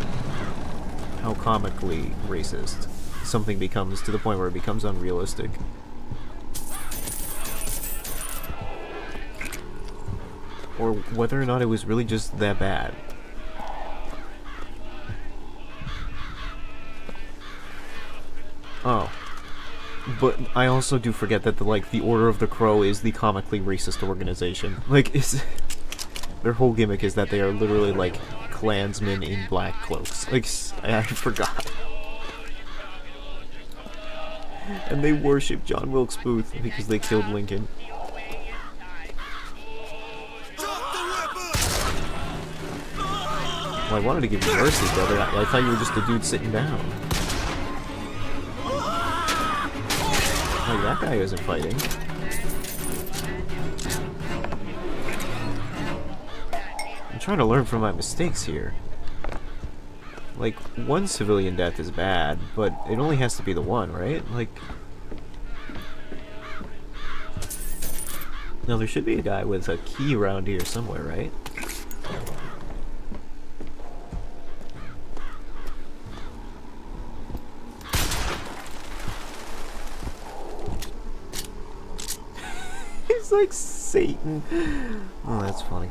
how comically racist something becomes to the point where it becomes unrealistic. Or whether or not it was really just that bad. Oh. But I also do forget that the Order of the Crow is the comically racist organization. Like, their whole gimmick is that they are literally like Klansmen in black cloaks. Like, I forgot. And they worship John Wilkes Booth because they killed Lincoln. Well, I wanted to give you mercy, brother. I thought you were just a dude sitting down. Like, that guy isn't fighting. I'm trying to learn from my mistakes here. Like, one civilian death is bad, but it only has to be the one, right? Like... Now there should be a guy with a key around here somewhere, right? He's like Satan. Oh, that's funny.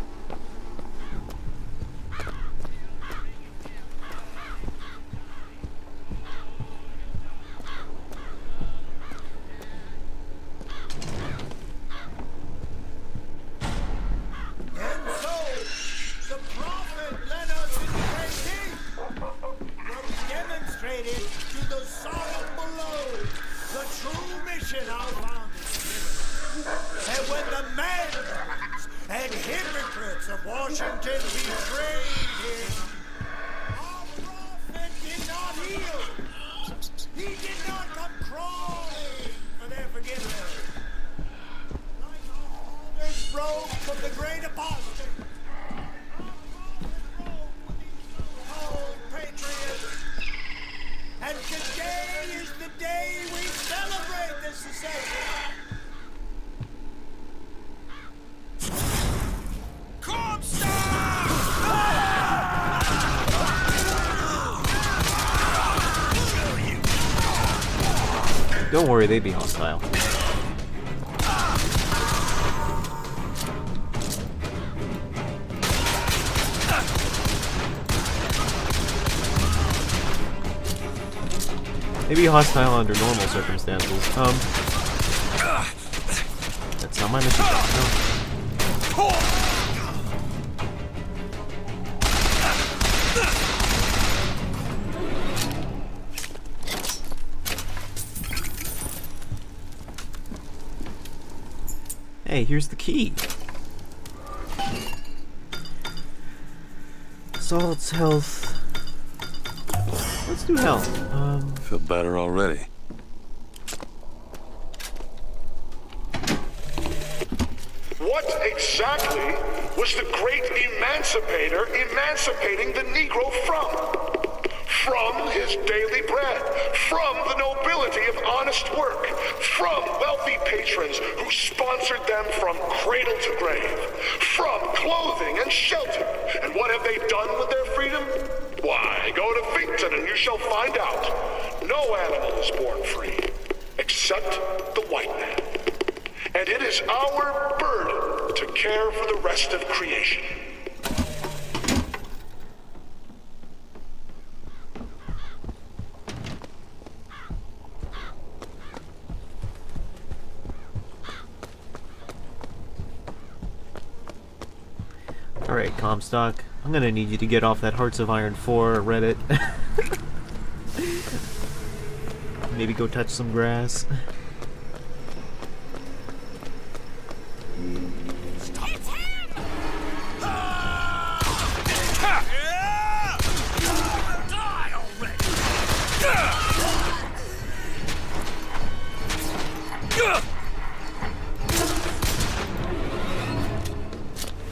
Don't worry, they'd be hostile. Maybe hostile under normal circumstances. That's not my mission. No. Hey, here's the key. Salt's health. Let's do health. Feel better already. What exactly was the great emancipator emancipating the Negro from? From his daily bread, from the nobility of honest work, from wealthy patrons who sponsored them from cradle to grave, from clothing and shelter. And what have they done with their freedom? Why, go to Finkton and you shall find out. No animal is born free, except the white man. And it is our burden to care for the rest of creation. Alright, Comstock. I'm gonna need you to get off that Hearts of Iron 4 Reddit. Maybe go touch some grass.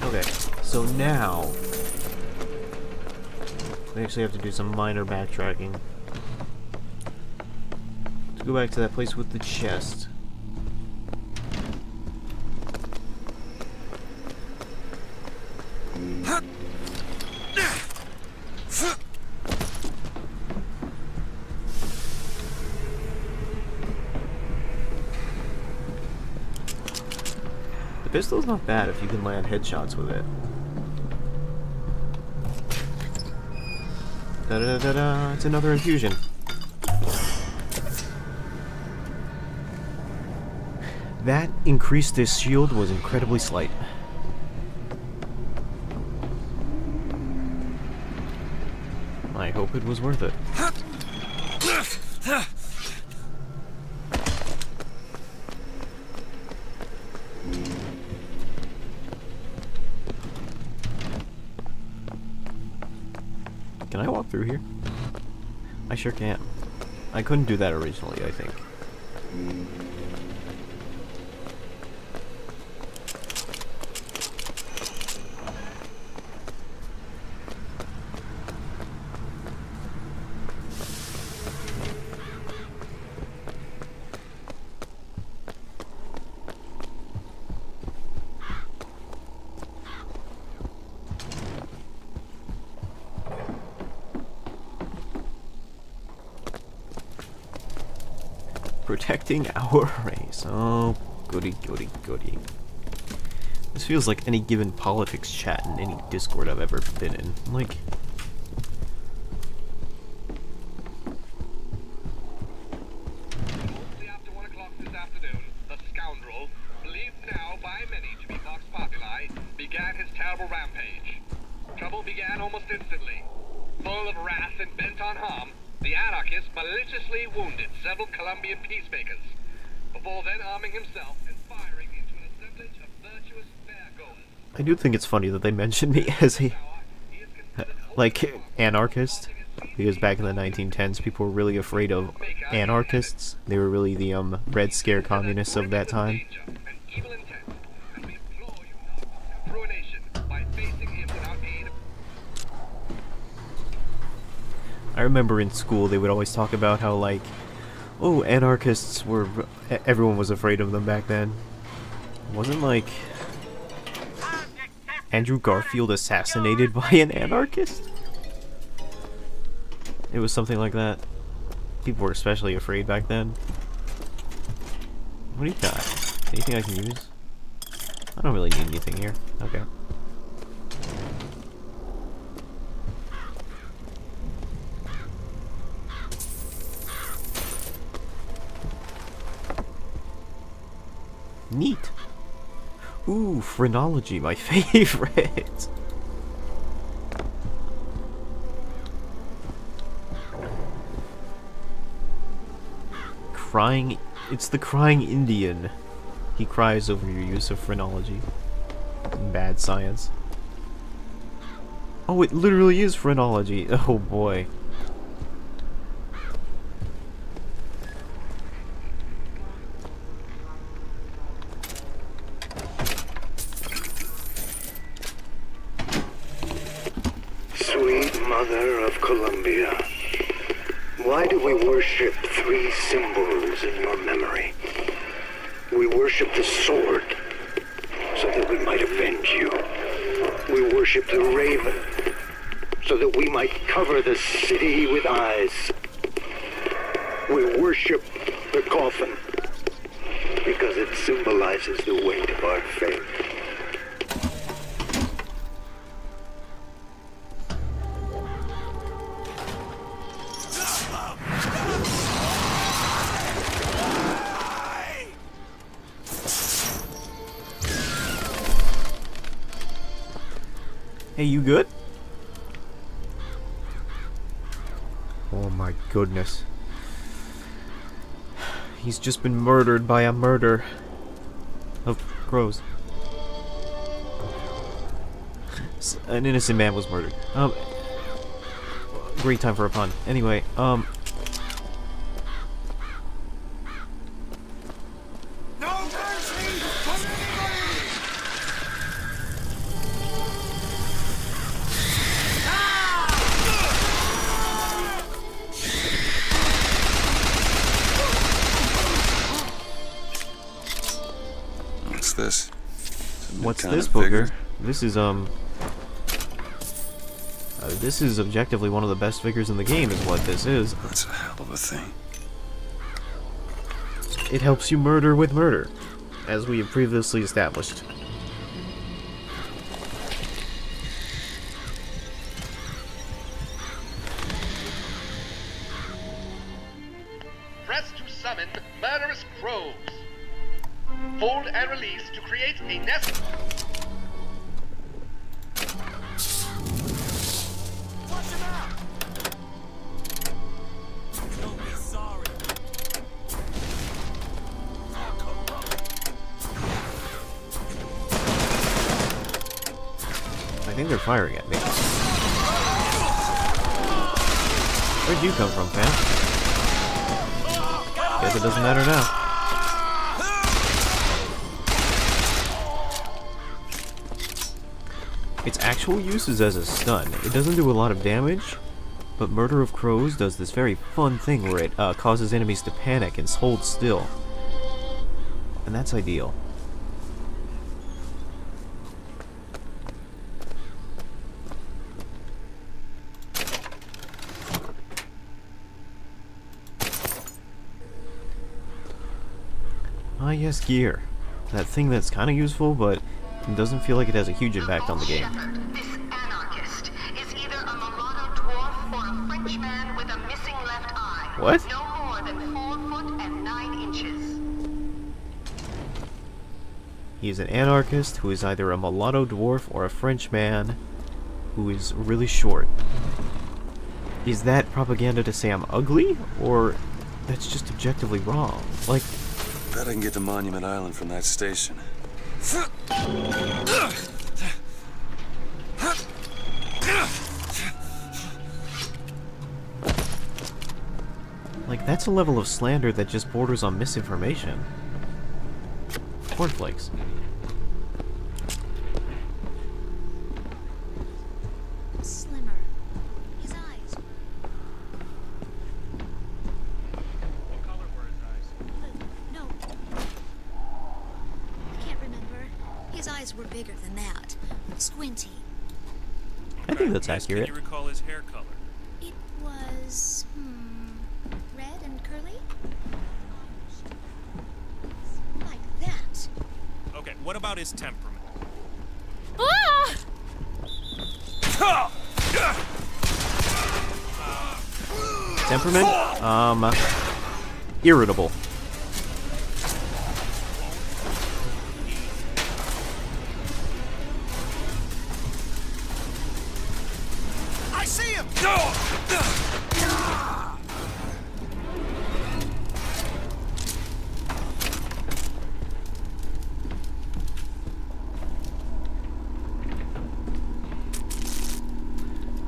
Okay, so now we actually have to do some minor backtracking. Let's go back to that place with the chest. The pistol's not bad if you can land headshots with it. Da-da-da-da-da, it's another infusion. That increased this shield was incredibly slight. I hope it was worth it. Can I walk through here? I sure can. I couldn't do that originally, I think. Protecting our race. Oh, goody, goody, goody. This feels like any given politics chat in any Discord I've ever been in. Like... After 1 o'clock this afternoon, the scoundrel, believed now by many to be Vox Populi, began his terrible rampage. Trouble began almost instantly. Full of wrath and bent on harm, the anarchist maliciously wounded several Colombian peacemakers, before then arming himself and firing into an assemblage of virtuous fairgoers. I do think it's funny that they mentioned me as a... like, anarchist. Because back in the 1910s, people were really afraid of anarchists. They were really the, Red Scare communists of that time. I remember in school they would always talk about how, like, oh, anarchists were... everyone was afraid of them back then. Wasn't, like... Andrew Garfield assassinated by an anarchist? It was something like that. People were especially afraid back then. What do you got? Anything I can use? I don't really need anything here. Okay. Neat. Ooh, phrenology, my favorite. Crying... It's the crying Indian. He cries over your use of phrenology. Bad science. Oh, it literally is phrenology. Oh boy. Sweet Mother of Columbia, why do we worship three symbols in your memory? We worship the sword, so that we might avenge you. We worship the raven, so that we might cover the city with eyes. We worship the coffin, because it symbolizes the weight of our faith. Hey, you good? Oh my goodness. He's just been murdered by a murder of crows. An innocent man was murdered. Great time for a pun. Anyway, What's this? what's Kind this, of vigor? booger? This is objectively one of the best figures in the game, is what this is. That's a hell of a thing. It helps you murder with murder, as we have previously established. Press to summon murderous crows. Hold and release to create a nest. I think they're firing at me. Where'd you come from, fam? Guess it doesn't matter now. Its actual use is as a stun. It doesn't do a lot of damage, but Murder of Crows does this very fun thing where it causes enemies to panic and hold still. And that's ideal. Ah, yes, gear. That thing that's kind of useful, but it doesn't feel like it has a huge impact on the game. This anarchist is either a mulatto dwarf or a French man with a missing left eye. What? No more than 4 foot and 9 inches. He is an anarchist who is either a mulatto dwarf or a French man who is really short. Is that propaganda to say I'm ugly? Or that's just objectively wrong? Like, Bet I can get to Monument Island from that station. like that's a level of slander that just borders on misinformation. Cornflakes. Slimmer. His eyes. What color were his eyes? No. I can't remember. His eyes were bigger than that. Squinty. I think that's Yes, accurate. Can you recall his hair color? It was, red and curly? Like that. Okay, what about his temperament? Temperament? Irritable. I see him!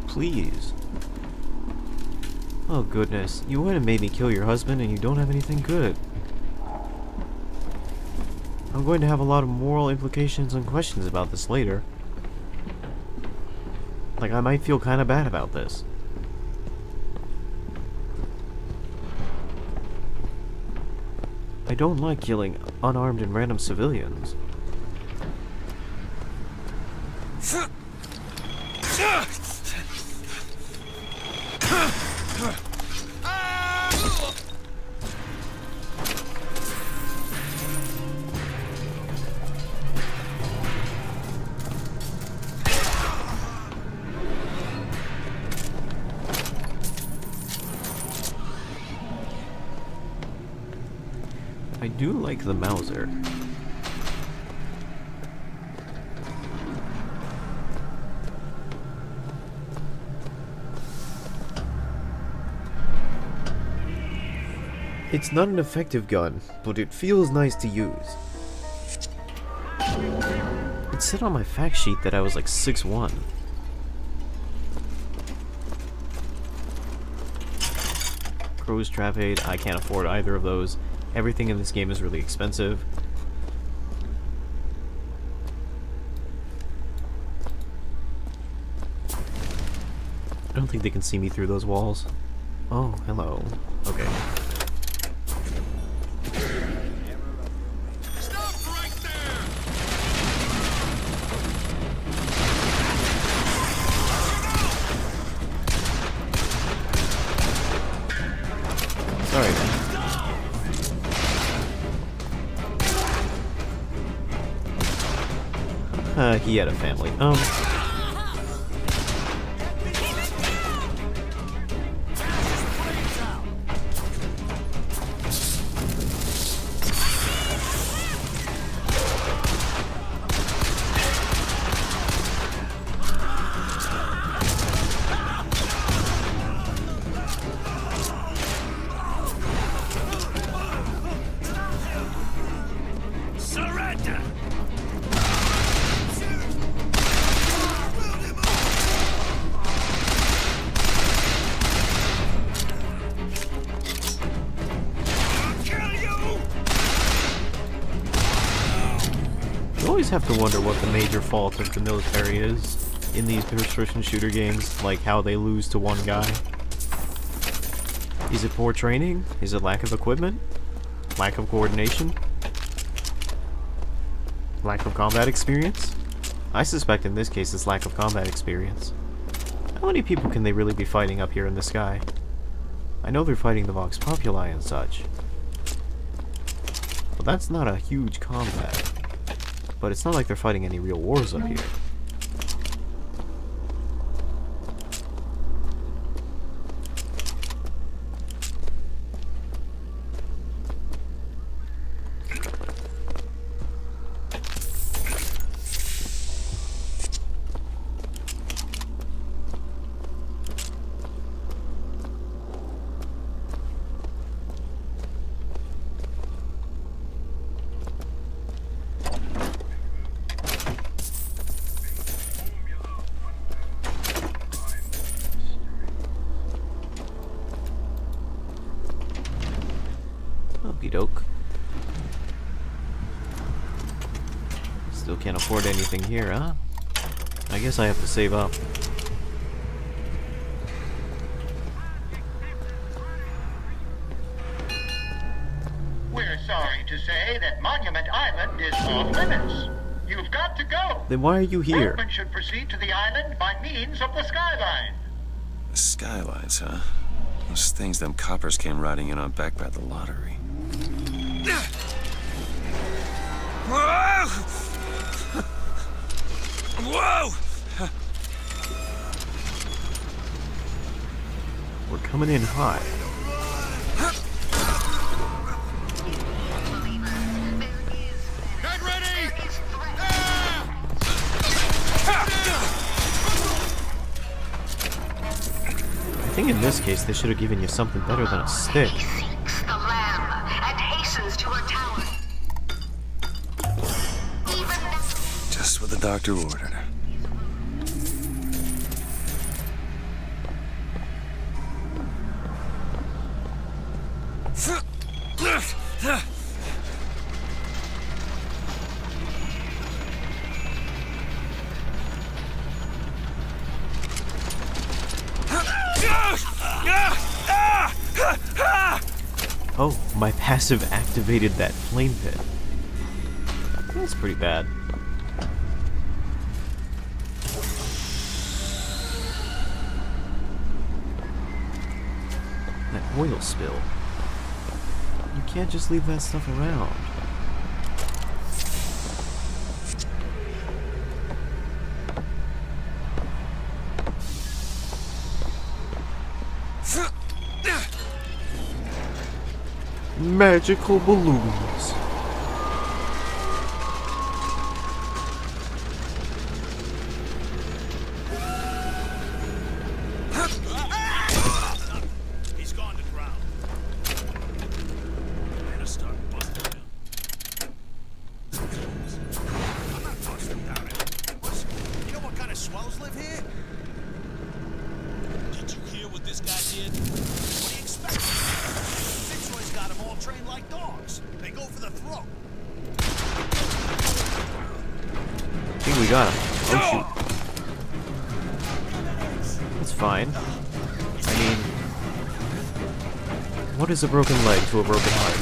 Please. Oh goodness, you went and made me kill your husband and you don't have anything good. I'm going to have a lot of moral implications and questions about this later. Like, I might feel kind of bad about this. I don't like killing unarmed and random civilians. I do like the Mauser. It's not an effective gun, but it feels nice to use. It said on my fact sheet that I was like 6'1". Crow's Trap Aid, I can't afford either of those. Everything in this game is really expensive. I don't think they can see me through those walls. Oh, hello. Okay. Sorry, man. He had a family. Surrender! You always have to wonder what the major fault of the military is in these first-person shooter games, like how they lose to one guy. Is it poor training? Is it lack of equipment? Lack of coordination? Lack of combat experience? I suspect in this case it's lack of combat experience. How many people can they really be fighting up here in the sky? I know they're fighting the Vox Populi and such. Well, that's not a huge combat. But it's not like they're fighting any real wars up here. Okie doke. Still can't afford anything here, huh? I guess I have to save up. We're sorry to say that Monument Island is off limits. You've got to go. Then why are you here? Workmen should proceed to the island by means of the skyline. The skylines, huh? Those things them coppers came riding in on back by the lottery. Whoa! We're coming in hot. Get ready! I think in this case they should have given you something better than a stick. Seeks the lamb and hastens to her tower. Just what the doctor ordered. Oh, my passive activated that flame pit. That's pretty bad. That oil spill. You can't just leave that stuff around. Magical balloons. He's gone to ground. Better start busting him. I'm not busting down it. Listen, you know what kind of swells live here? Did you hear what this guy did? What do you expect? Fitzroy's got them all trained like dogs. They go for the throat. I think we got him. Oh shoot. That's fine. I mean, what is a broken leg to a broken heart?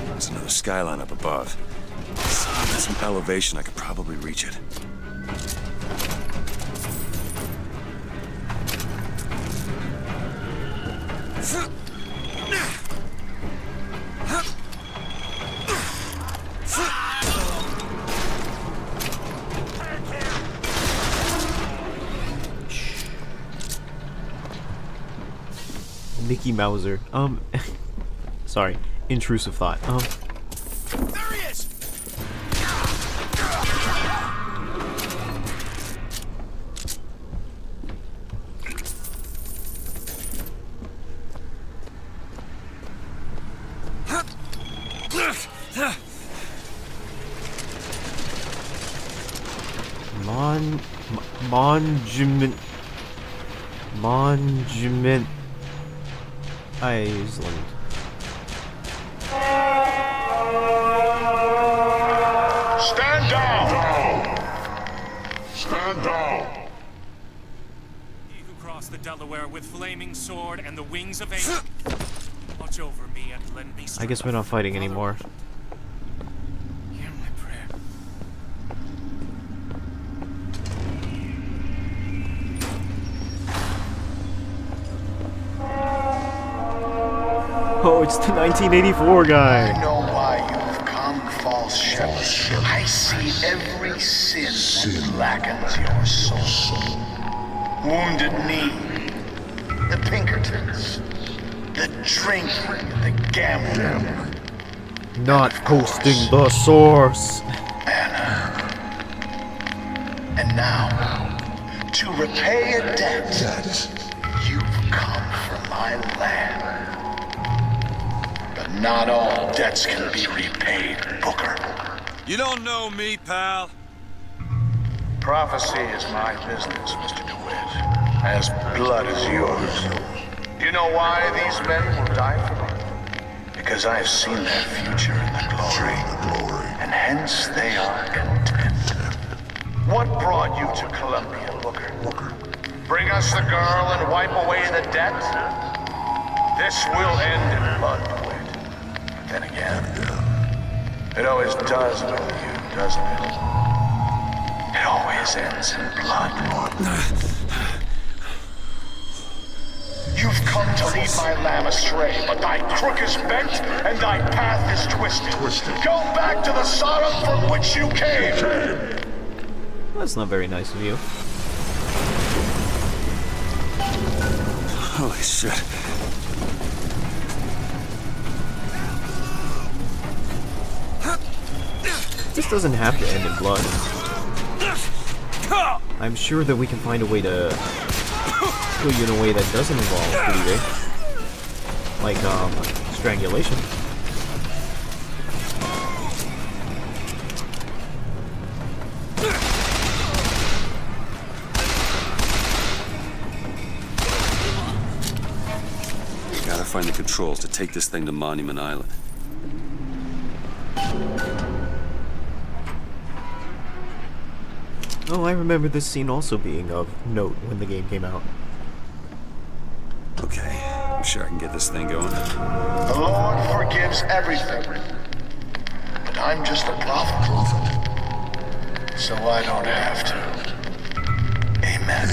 There's another skyline up above. With some elevation, I could probably reach it. Mickey Mouser. Sorry. Intrusive thought. There he is! Monument Island. Stand down! Stand down! He who crossed the Delaware with flaming sword and the wings of angel. Watch over me and lend me strength. I guess we're not fighting anymore. Hear my prayer. Oh, it's the 1984 guy. I know why you've come, false shepherd. I see every sin that blackens your soul. Wounded knee, the Pinkertons, the drinking, the gambling. Not posting the source. And now, to repay a debt, you've come from my land. But not all debts can be repaid, Booker. You don't know me, pal. Prophecy is my business, Mr. DeWitt. As blood is yours. Do you know why these men will die for me? Because I have seen their future in the glory, and hence they are content. What brought you to Columbia, Booker? Bring us the girl and wipe away the debt? This will end in blood, DeWitt. But then again, it always does with you, doesn't it? It always ends in blood. You've come to lead my lamb astray, but thy crook is bent and thy path is twisted. Go back to the Sodom from which you came. That's not very nice of you. Holy shit. This doesn't have to end in blood. I'm sure that we can find a way to kill you in a way that doesn't involve bleeding. Like, strangulation. Gotta find the controls to take this thing to Monument Island. Oh, I remember this scene also being of note when the game came out. Okay, I'm sure I can get this thing going. The Lord forgives everything. But I'm just a prophet. So I don't have to. Amen.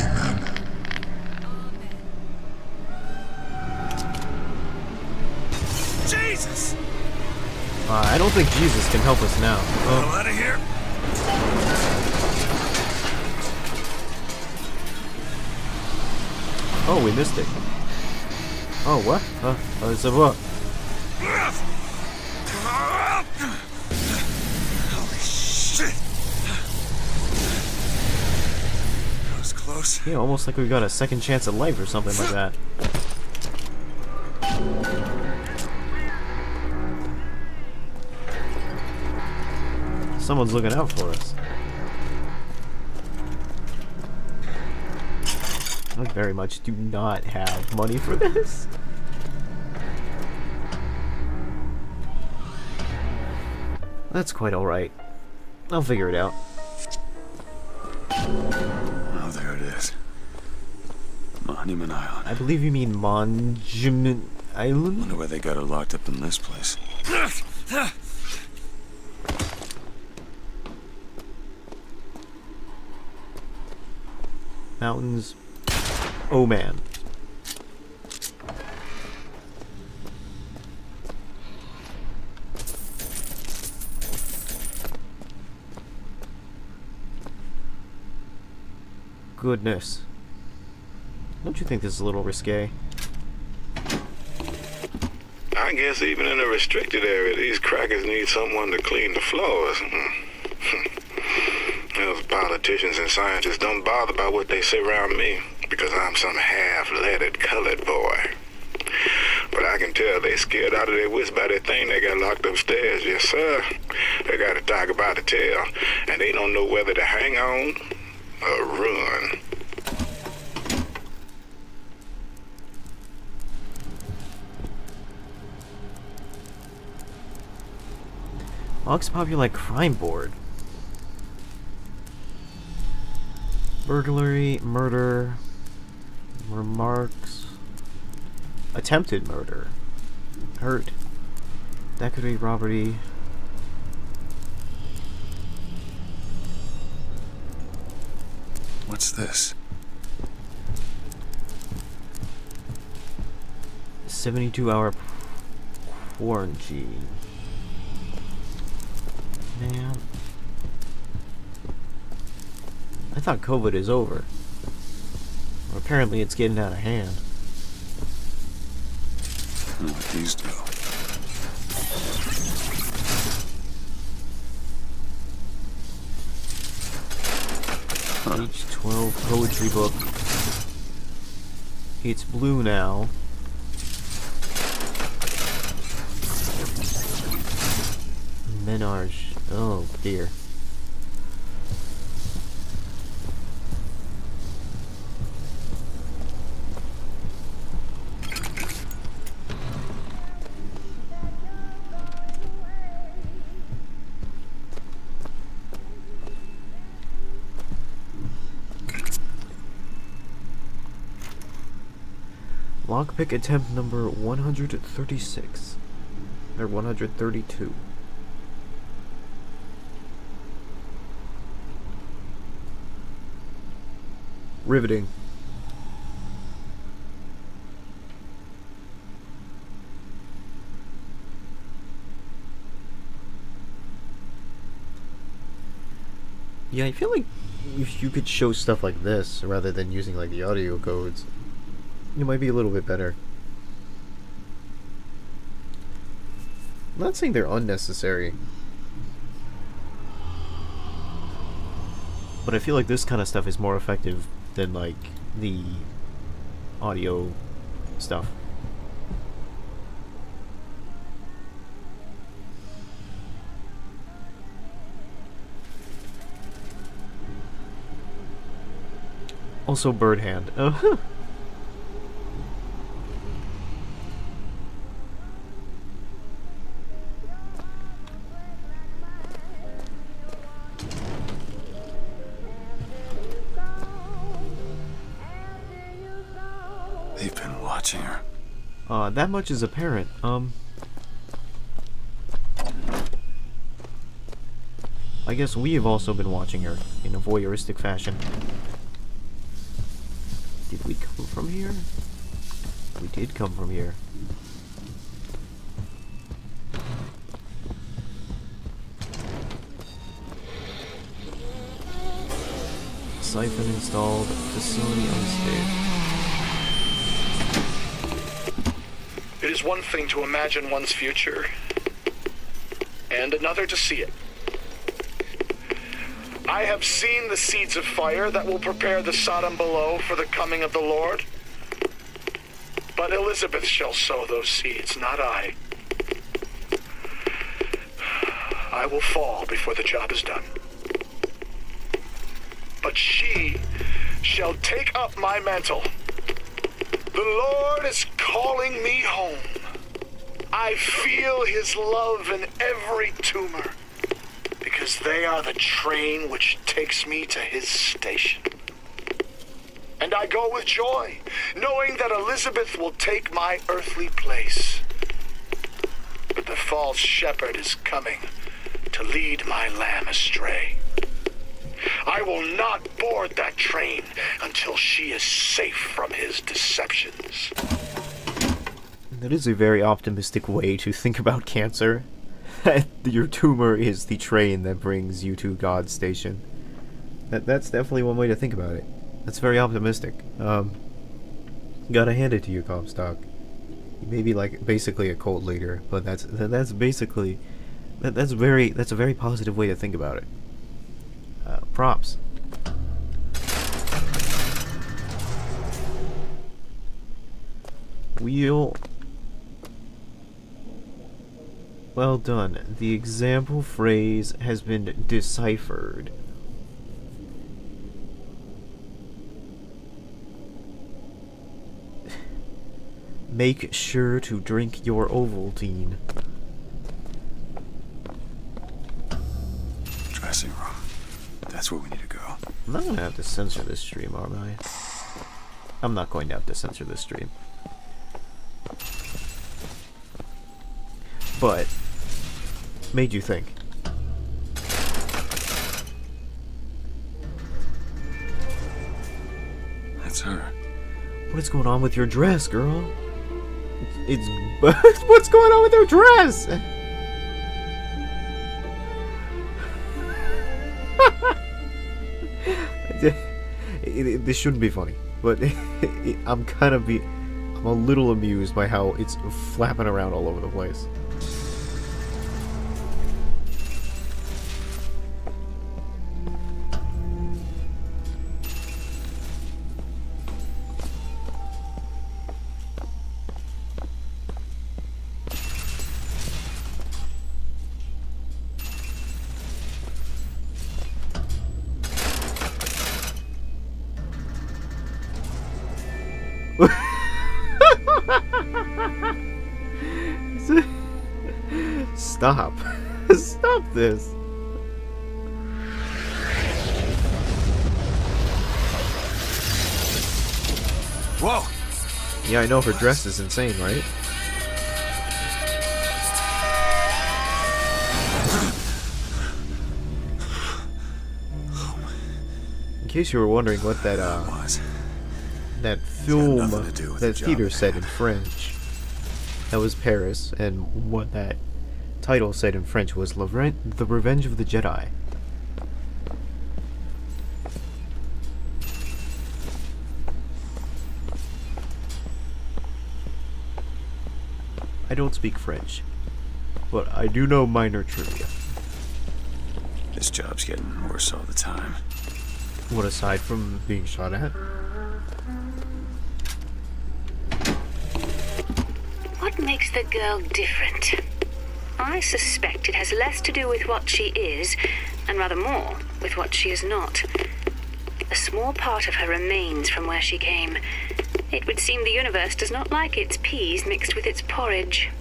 Jesus! I don't think Jesus can help us now. Get out of here. Oh, we missed it. Oh, what? It's a what? Holy shit! That was close. Yeah, almost like we got a second chance at life or something like that. Someone's looking out for us. I very much do not have money for this. That's quite alright. I'll figure it out. Oh, there it is. Monument Island. I believe you mean Monument Island? Wonder why they got her locked up in this place. Mountains. Oh man. Goodness. Don't you think this is a little risque? I guess even in a restricted area, these crackers need someone to clean the floors. Those politicians and scientists don't bother about what they say around me because I'm some half-leaded colored boy. But I can tell they scared out of their wits by that thing they got locked upstairs. Yes, sir. They got a tiger by the tail, and they don't know whether to hang on or run. Vox Populi Crime Board. Burglary, murder, remarks, attempted murder, hurt, decorative robbery. What's this? 72-hour quarantine. Man. I thought COVID is over. Well, apparently it's getting out of hand. What these do? Page 12 poetry book. It's blue now. Menage. Oh dear. Lockpick attempt number 136. Or 132. Riveting. Yeah, I feel like if you could show stuff like this rather than using like the audio codes, it might be a little bit better. I'm not saying they're unnecessary, but I feel like this kind of stuff is more effective than like the audio stuff. Also bird hand. Oh. They've been watching her. That much is apparent. I guess we have also been watching her in a voyeuristic fashion. Did we come from here? We did come from here. Siphon installed, facility unstable. It is one thing to imagine one's future, and another to see it. I have seen the seeds of fire that will prepare the Sodom below for the coming of the Lord. But Elizabeth shall sow those seeds, not I. I will fall before the job is done. But she shall take up my mantle. The Lord is calling me home. I feel his love in every tumor, because they are the train which takes me to his station. And I go with joy, knowing that Elizabeth will take my earthly place. But the false shepherd is coming to lead my lamb astray. I will not board that train until she is safe from his deceptions. That is a very optimistic way to think about cancer. Your tumor is the train that brings you to God's station. That's definitely one way to think about it. That's very optimistic. Gotta hand it to you, Comstock. Maybe like basically a cult leader, but that's basically that's a very positive way to think about it. Props. Wheel. Well done. The example phrase has been deciphered. Make sure to drink your Ovaltine. Dressing room. That's where we need to go. I'm not gonna have to censor this stream, am I? I'm not going to have to censor this stream. But made you think. That's her. What is going on with your dress, girl? it's what's going on with her dress? This shouldn't be funny, but I'm a little amused by how it's flapping around all over the place. Stop. Stop this. Whoa! Yeah, I know her dress is insane, right? In case you were wondering what that film, that theater said in French, that was Paris, and what that title said in French was The Revenge of the Jedi. I don't speak French, but I do know minor trivia. This job's getting worse all the time. What, aside from being shot at? What makes the girl different? I suspect it has less to do with what she is, and rather more with what she is not. A small part of her remains from where she came. It would seem the universe does not like its peas mixed with its porridge.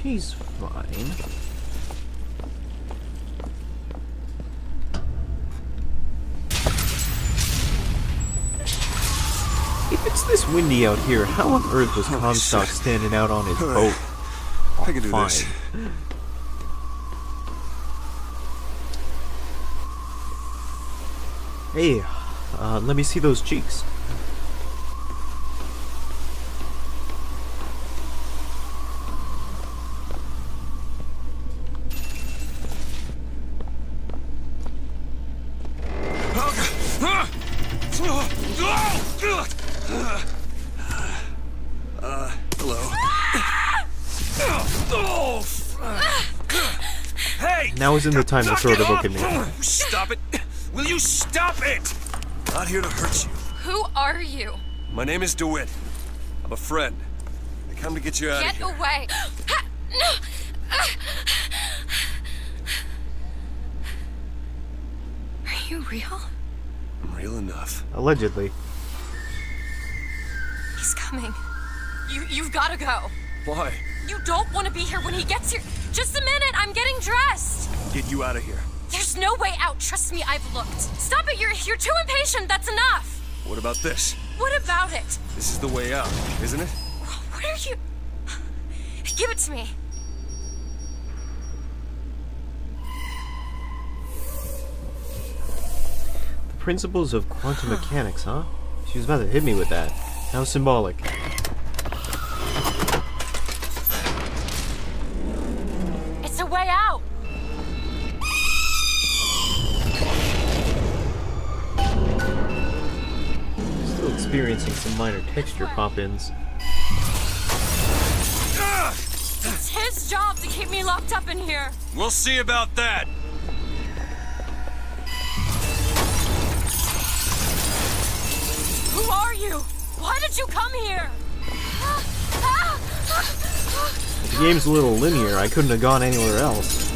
She's fine. If it's this windy out here, how on earth was Comstock standing out on his boat? I can do this. Hey, let me see those cheeks. Now isn't the time to throw the book at me. Stop it! Will you stop it? Not here to hurt you. Who are you? My name is DeWitt. I'm a friend. I come to get you out of Get here. away! Are you real? I'm real enough. Allegedly. He's coming. You've got to go. Why? You don't want to be here when he gets here. Just a minute, I'm getting dressed. Get you out of here. There's no way out. Trust me, I've looked. Stop it, you're too impatient. That's enough. What about this? What about it? This is the way out, isn't it? What are you... Give it to me. The principles of quantum mechanics, huh? She was about to hit me with that. How symbolic. It's a way out. Still experiencing some minor texture pop-ins. It's his job to keep me locked up in here. We'll see about that. Who are you? Why did you come here? The game's a little linear. I couldn't have gone anywhere else.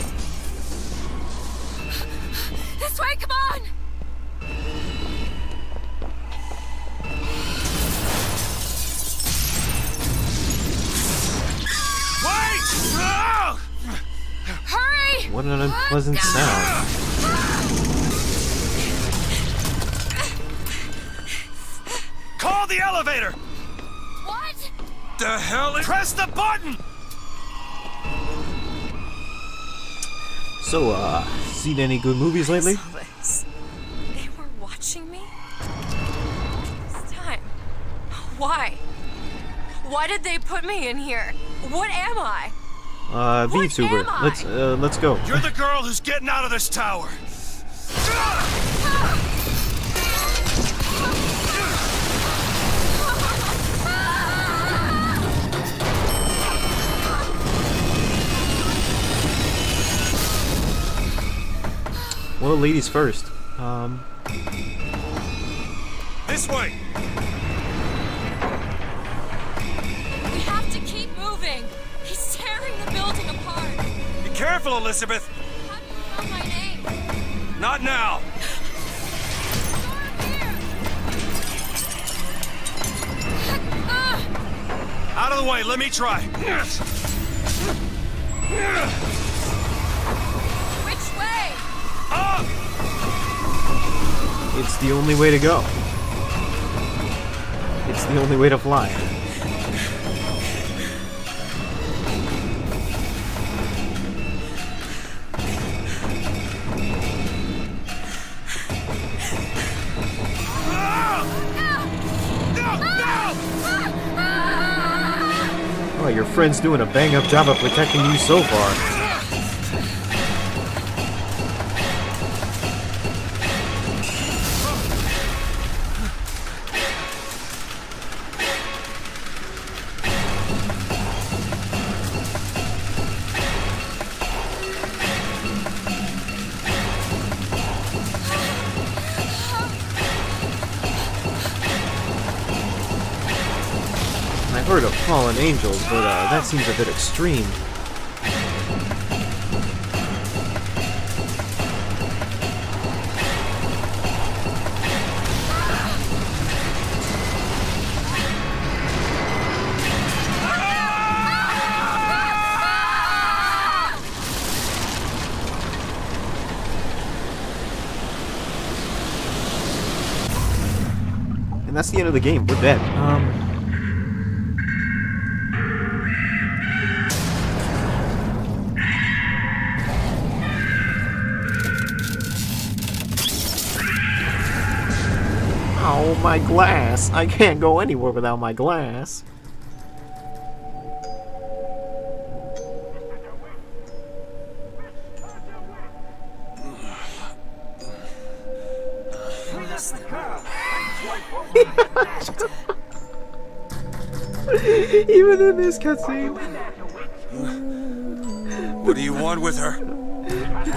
This way, come on! Wait! Hurry! What an unpleasant sound. Call the elevator! What? The hell is... Press the button! So, seen any good movies lately? They were watching me? This time. Why? Why did they put me in here? What am I? VTuber. Let's go. You're the girl who's getting out of this tower. Well, ladies first. This way. We have to keep moving. He's tearing the building apart. Be careful, Elizabeth. How do you know my name? Not now. Out of the way. Let me try. Which way? Up! It's the only way to go. It's the only way to fly. Oh, your friend's doing a bang-up job of protecting you so far. I've heard of fallen angels, but that seems a bit extreme. And that's the end of the game. We're dead. Oh, my glass. I can't go anywhere without my glass. Even in this cutscene. What do you want with her?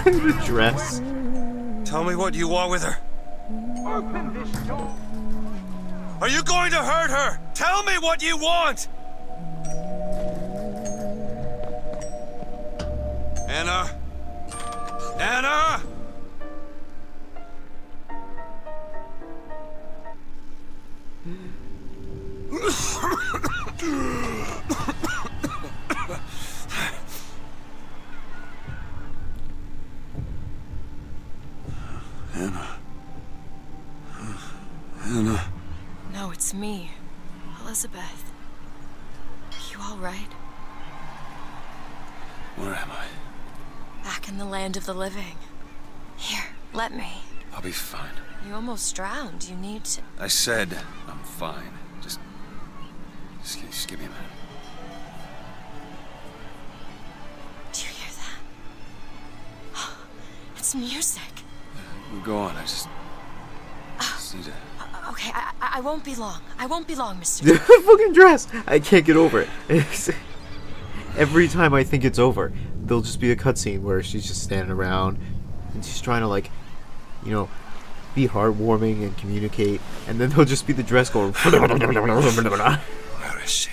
The dress. Tell me what you want with her. Open this door. Are you going to hurt her? Tell me what you want! Anna? Anna? Anna. Anna. No, it's me. Elizabeth. Are you alright? Where am I? Back in the land of the living. Here, let me. I'll be fine. You almost drowned. You need to... I said I'm fine. Just give me a minute. Do you hear that? It's music. Go on, I just need to... Okay, I won't be long. I won't be long, Mr. The fucking dress! I can't get over it. Every time I think it's over, there'll just be a cutscene where she's just standing around and she's trying to, like, you know, be heartwarming and communicate, and then there'll just be the dress going. Where is she?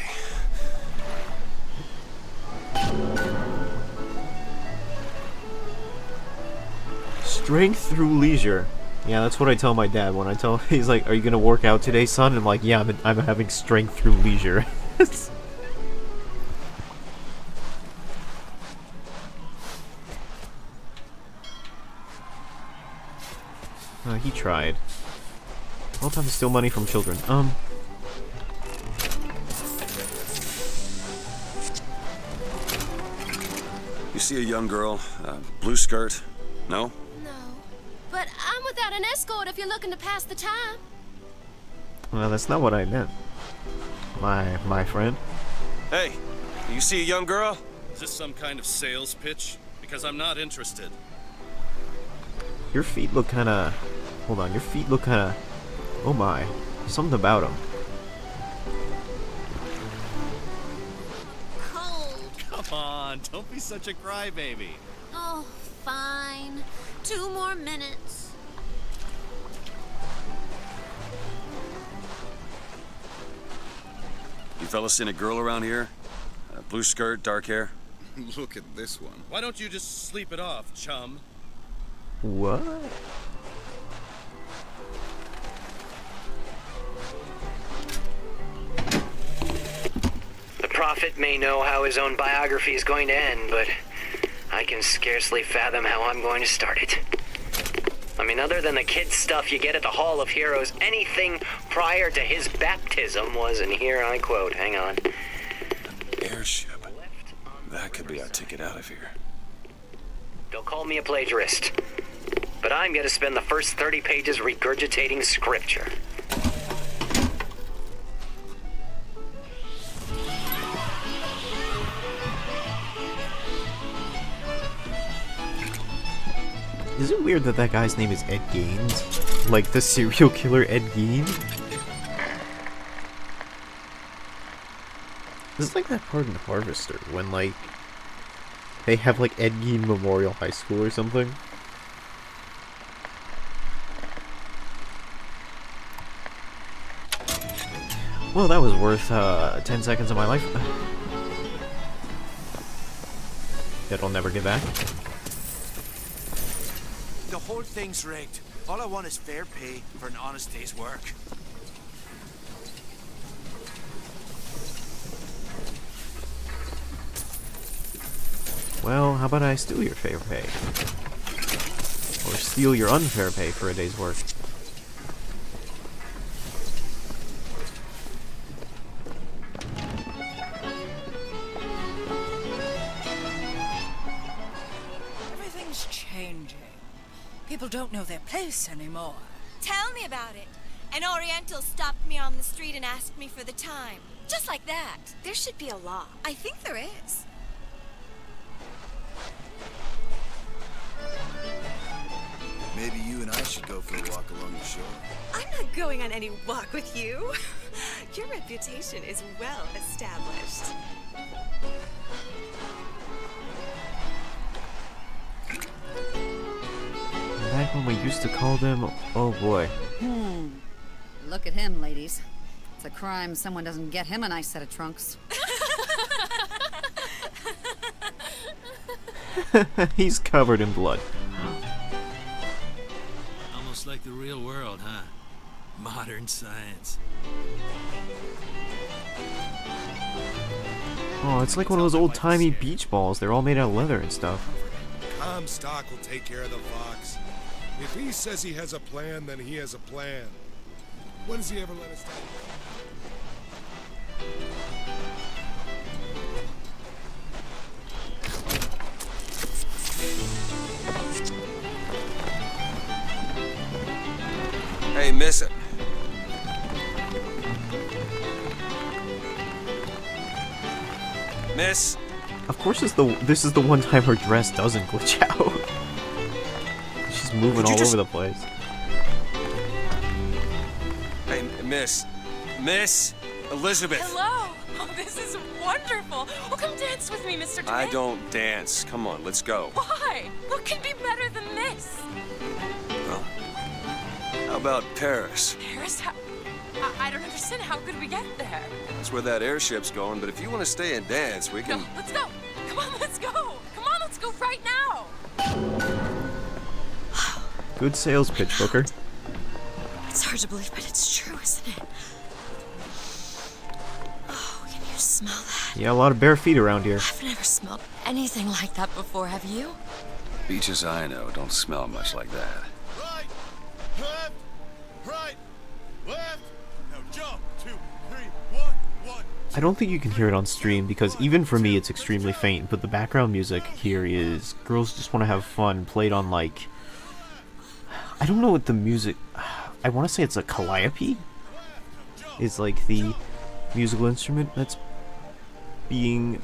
Strength through leisure. Yeah, that's what I tell my dad when I tell him. He's like, "Are you gonna work out today, son?" I'm like, "Yeah, I'm having strength through leisure." He tried. All time to steal money from children. You You see a young girl, blue skirt? No? No. But I'm without an escort if you're looking to pass the time. Well, that's not what I meant. My friend. Hey, you see a young girl? Is this some kind of sales pitch? Because I'm not interested. Your feet look kinda... Hold on, your feet look kinda... Oh my. There's something about them. Cold. Come on, don't be such a crybaby. Oh, fine. 2 more minutes. You fellas seen a girl around here? Blue skirt, dark hair? Look at this one. Why don't you just sleep it off, chum? What? The prophet may know how his own biography is going to end, but I can scarcely fathom how I'm going to start it. I mean, other than the kid stuff you get at the Hall of Heroes, anything prior to his baptism was, and here I quote, hang on. Airship. That could be our ticket out of here. They'll call me a plagiarist, but I'm going to spend the first 30 pages regurgitating scripture. Is it weird that that guy's name is Ed Gaines? Like the serial killer Ed Gein? This is like that part in Harvester when like they have like Ed Gein Memorial High School or something. Well, that was worth 10 seconds of my life. That I'll never get back. The whole thing's rigged. All I want is fair pay for an honest day's work. Well, how about I steal your fair pay? Or steal your unfair pay for a day's work? Everything's changing. People don't know their place anymore. Tell me about it. An Oriental stopped me on the street and asked me for the time. Just like that. There should be a law. I think there is. Maybe you and I should go for a walk along the shore. I'm not going on any walk with you. Your reputation is well established. Back when we used to call them... Oh boy. Look at him, ladies. It's a crime someone doesn't get him a nice set of trunks. He's covered in blood. Almost like the real world, huh? Modern science. Oh, it's like one of those old-timey beach balls. They're all made out of leather and stuff. Comstock will take care of the Vox. If he says he has a plan, then he has a plan. When does he ever let us down? Hey, miss it. Miss? Of course this is the one time her dress doesn't glitch out. She's moving all over the place. Hey, miss. Miss Elizabeth. Hello. Oh, this is wonderful. Well, come dance with me, Mr. I Twin. don't dance. Come on, let's go. Why? What can be better than this? Well, how about Paris? Paris? I don't understand. How could we get there? That's where that airship's going, but if you want to stay and dance, we can... No, let's go. Come on, let's go. Come on, let's go right now. Good sales pitch, Booker. It's hard to believe, but it's true, isn't it? Oh, can you smell that? Yeah, a lot of bare feet around here. I've never smelled anything like that before, have you? Beaches I know don't smell much like that. Right, left, right, left. Now jump. 2, 3, 1, 1, I don't think you can hear it on stream because even for me it's extremely faint, but the background music here is Girls Just Want to Have Fun played on like, I don't know what the music, I want to say it's a calliope? Is like the musical instrument that's being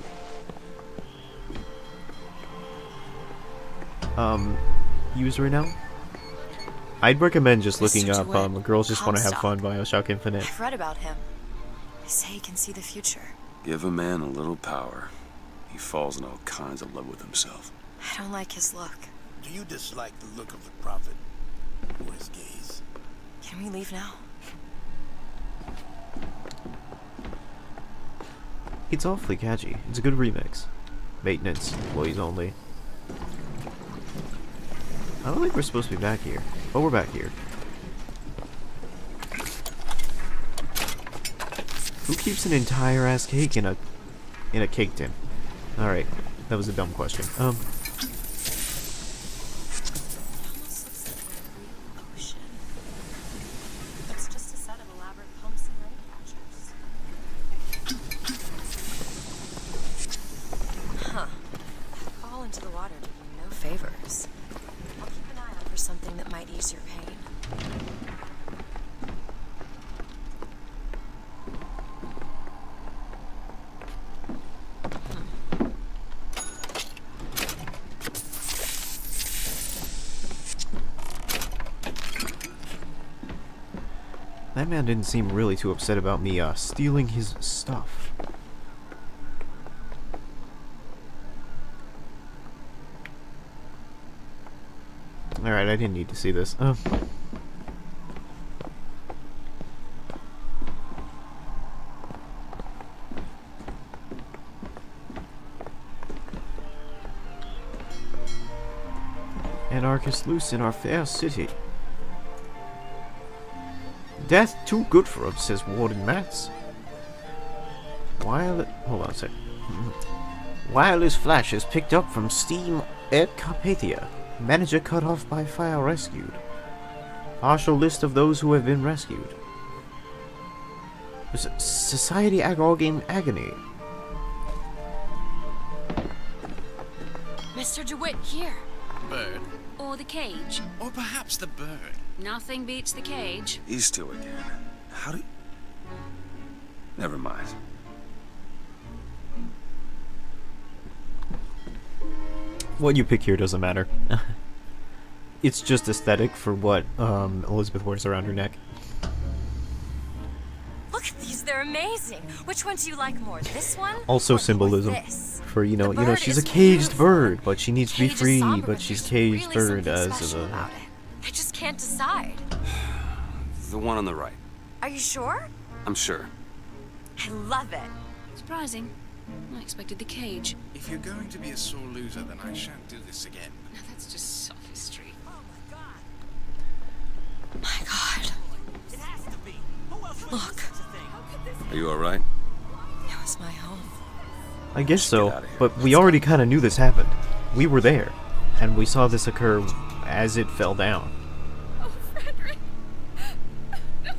used right now. I'd recommend just looking up Girls Just Want to Have Fun Bioshock Infinite. I've read about him. They say he can see the future. Give a man a little power, he falls in all kinds of love with himself. I don't like his look. Do you dislike the look of the prophet or his gaze? Can we leave now? It's awfully catchy. It's a good remix. Maintenance, employees only. I don't think we're supposed to be back here. Oh, we're back here. Who keeps an entire ass cake in a cake tin? All right, that was a dumb question. It's just a set of elaborate pumps and rain catchers. Huh. Fall into the water did you no favors. I'll keep an eye out for something that might ease your pain. That man didn't seem really too upset about me stealing his stuff. Alright, I didn't need to see this. Anarchist loose in our fair city. Death too good for him, says Warden Mats. Hold on a sec. Wireless flashes picked up from Steam Air Carpathia. Manager cut off by fire rescued. Partial list of those who have been rescued. Society Agog Agony. Mr. DeWitt, here. Bird. Or the cage. Or perhaps the bird. Nothing beats the cage. These two again. How do... Never mind. What you pick here doesn't matter. It's just aesthetic for what Elizabeth wears around her neck. Look at these, they're amazing. Which one do you like more, this one? Also symbolism for you know she's a caged bird, but she needs to be free, but she's caged bird as a. I just can't decide. The one on the right. Are you sure? I'm sure. I love it. Surprising. I expected the cage. If you're going to be a sore loser, then I shan't do this again. Now that's just sophistry. My God. Look. Are you alright? It was my home. I guess so, but we already kind of knew this happened. We were there, and we saw this occur as it fell down. Oh, Frederick. No.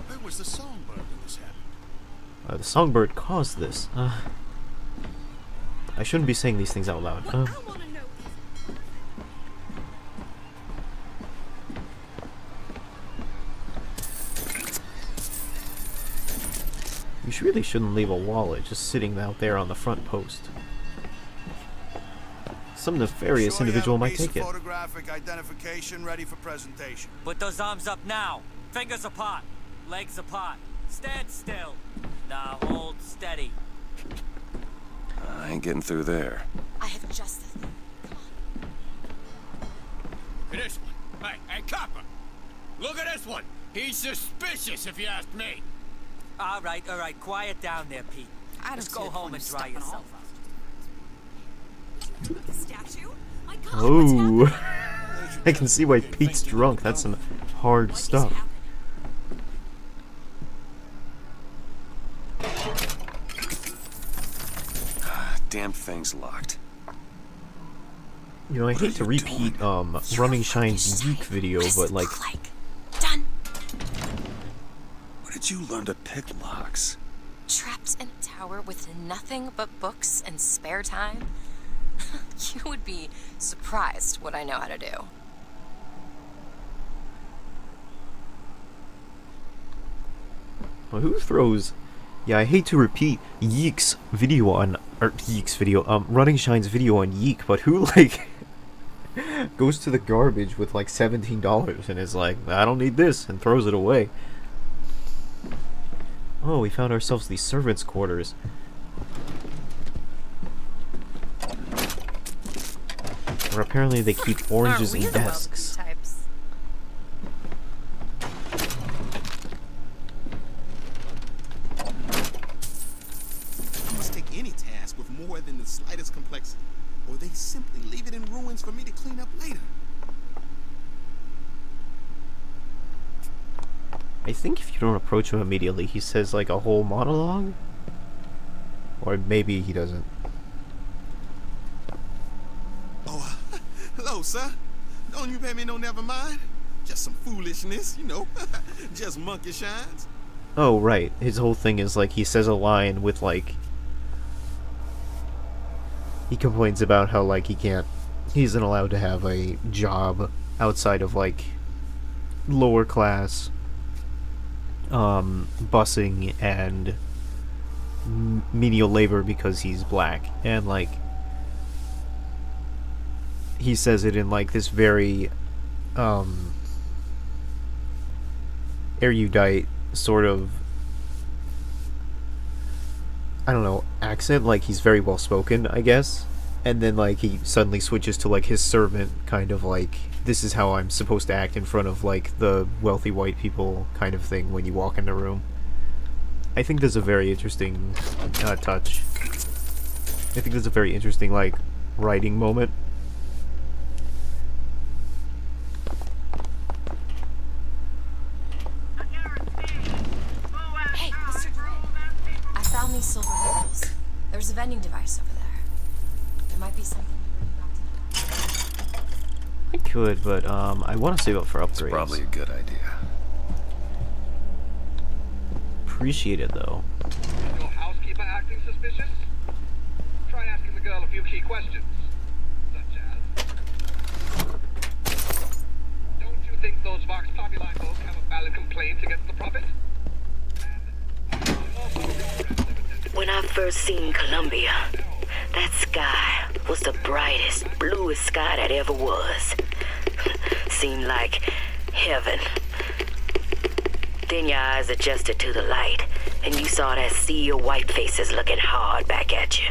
Where was the songbird when this happened? The songbird caused this. I shouldn't be saying these things out loud. You really shouldn't leave a wallet just sitting out there on the front post. Some nefarious individual might take it. Photographic identification ready for presentation. Put those arms up now. Fingers apart. Legs apart. Stand still. Now hold steady. I ain't getting through there. I have just the thing. This one. Hey, copper. Look at this one. He's suspicious, if you ask me. All right. Quiet down there, Pete. Let's go home and dry yourself out. The statue? My God, Oh, I can see why Pete's drunk. That's some hard stuff. Damn thing's locked. You know, I hate to repeat Running Shine's Yeek video, but like Done. Where did you learn to pick locks? Trapped in a tower with nothing but books and spare time? You would be surprised what I know how to do. Well, who throws? Yeah, I hate to repeat Yeek's video on, or Yeek's video, Running Shine's video on Yeek, but who like goes to the garbage with like $17 and is like, I don't need this, and throws it away. Oh, we found ourselves these servants' quarters. Where apparently they keep oranges in desks. You must take any task with more than the slightest complexity, or they simply leave it in ruins for me to clean up later. I think if you don't approach him immediately, he says like a whole monologue? Or maybe he doesn't. Oh, hello, sir. Don't you pay me no never mind? Just some foolishness, you know. Just monkey shines. Oh, right. His whole thing is like he says a line with like... He complains about how like he isn't allowed to have a job outside of like lower class busing and menial labor because he's black, and like he says it in like this very erudite sort of, I don't know, accent, like he's very well spoken, I guess, and then like he suddenly switches to like his servant kind of like, this is how I'm supposed to act in front of like the wealthy white people kind of thing when you walk in the room. I think there's a very interesting touch. I think there's a very interesting like writing moment. Hey, Mr. Green. I found these silver labels. There's a vending device over there. There might be something you really got to know. I could, but I want to save up for upgrades. It's probably a good idea. Appreciate it though. Is your housekeeper acting suspicious? Try asking the girl a few key questions. Such as... Don't you think those Vox Populi folk have a valid complaint against the Prophet? When I first seen Columbia, that sky was the brightest, bluest sky that ever was. Seemed like heaven. Then your eyes adjusted to the light, and you saw that sea of white faces looking hard back at you.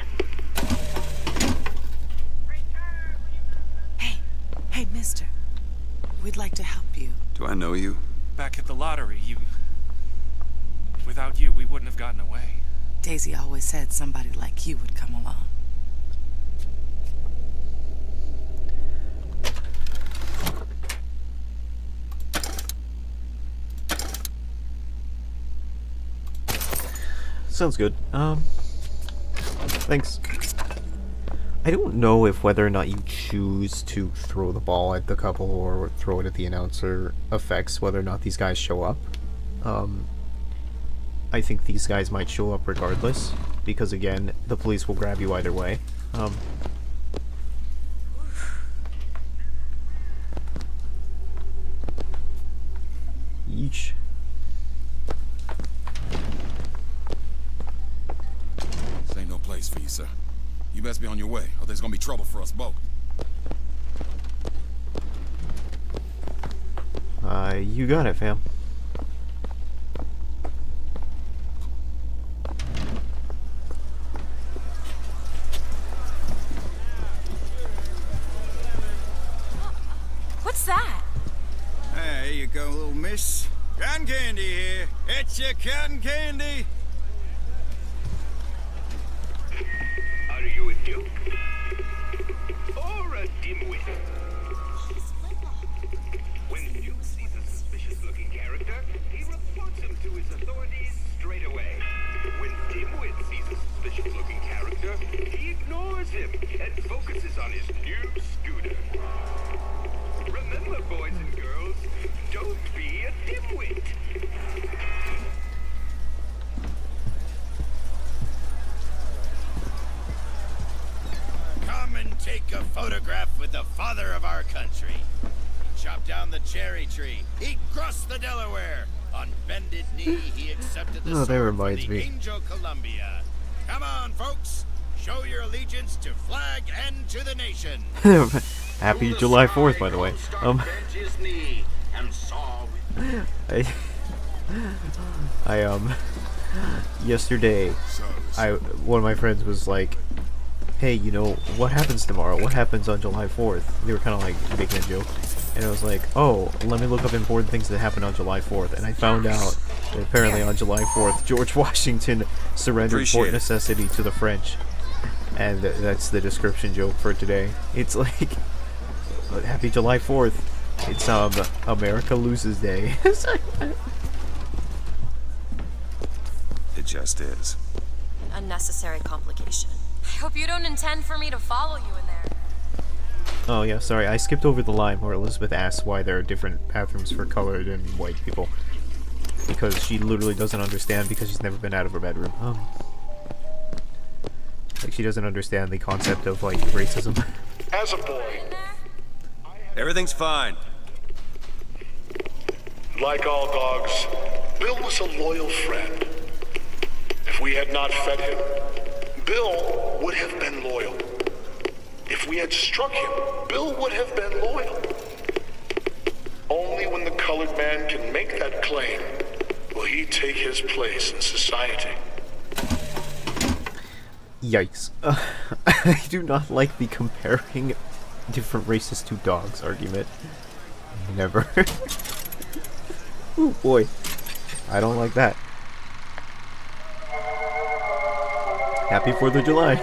Hey, mister. We'd like to help you. Do I know you? Back at the lottery, without you, we wouldn't have gotten away. Daisy always said somebody like you would come along. Sounds good. Thanks. I don't know if whether or not you choose to throw the ball at the couple or throw it at the announcer affects whether or not these guys show up. I think these guys might show up regardless, because again, the police will grab you either way. Yeesh. This ain't no place for you, sir. You best be on your way, or there's gonna be trouble for us both. You got it, fam. What's that? There you go, little miss. Cotton candy here. It's your cotton candy. Are you a duke? Or a dimwit? When the duke sees a suspicious-looking character, he reports him to his authorities straight away. When dimwit sees a suspicious-looking character, he ignores him and focuses on his new scooter. with the father of our country. He chopped down the cherry tree. He crossed the Delaware. On bended knee, he accepted the Oh, that sword reminds for the me. Angel Columbia. Come on, folks. Show your allegiance to flag and to the nation. Happy July 4th, by the way. Yesterday, one of my friends was like, hey, you know, what happens tomorrow? What happens on July 4th? They were kind of like making a joke. And I was like, oh, let me look up important things that happen on July 4th. And I found out that apparently on July 4th, George Washington surrendered Fort Necessity to the French. And that's the description joke for today. It's like, happy July 4th. It's America Loses Day. It just is. Unnecessary complication. I hope you don't intend for me to follow you in there. Oh yeah, sorry, I skipped over the line where Elizabeth asks why there are different bathrooms for colored and white people. Because she literally doesn't understand because she's never been out of her bedroom. Like, she doesn't understand the concept of, like, racism. As a boy, Everything's fine. like all dogs, Bill was a loyal friend. If we had not fed him, Bill would have been loyal. If we had struck him, Bill would have been loyal. Only when the colored man can make that claim will he take his place in society. Yikes. I do not like the comparing different races to dogs argument. Never. Oh boy. I don't like that. Happy 4th of July.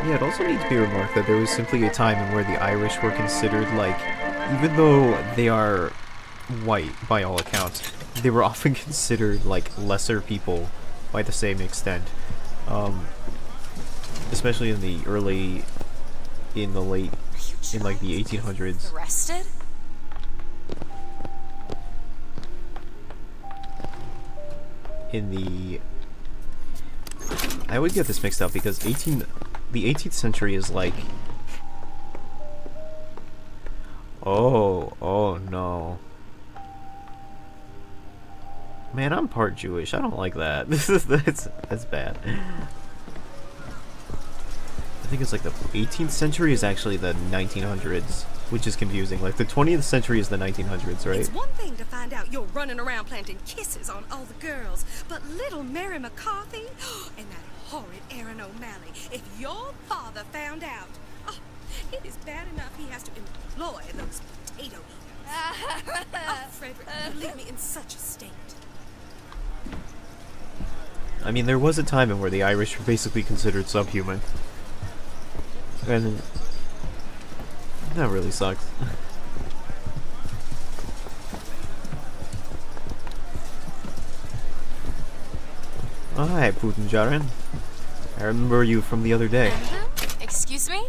Yeah, it also needs to be remarked that there was simply a time in where the Irish were considered, like, even though they are white by all accounts, they were often considered, like, lesser people by the same extent. Especially in the late, in like the 1800s. Arrested? I always get this mixed up because the 18th century is like, oh no. Man, I'm part Jewish. I don't like that. That's bad. I think it's like the 18th century is actually the 1900s, which is confusing. Like the 20th century is the 1900s, right? It's one thing to find out you're running around planting kisses on all the girls, but little Mary McCarthy and that horrid Aaron O'Malley, if your father found out, oh, it is bad enough he has to employ those potato eaters. Oh, Frederick, you leave me in such a state. I mean, there was a time in where the Irish were basically considered subhuman. And that really sucks. Oh, hi, Putin Jaren. I remember you from the other day. Excuse me?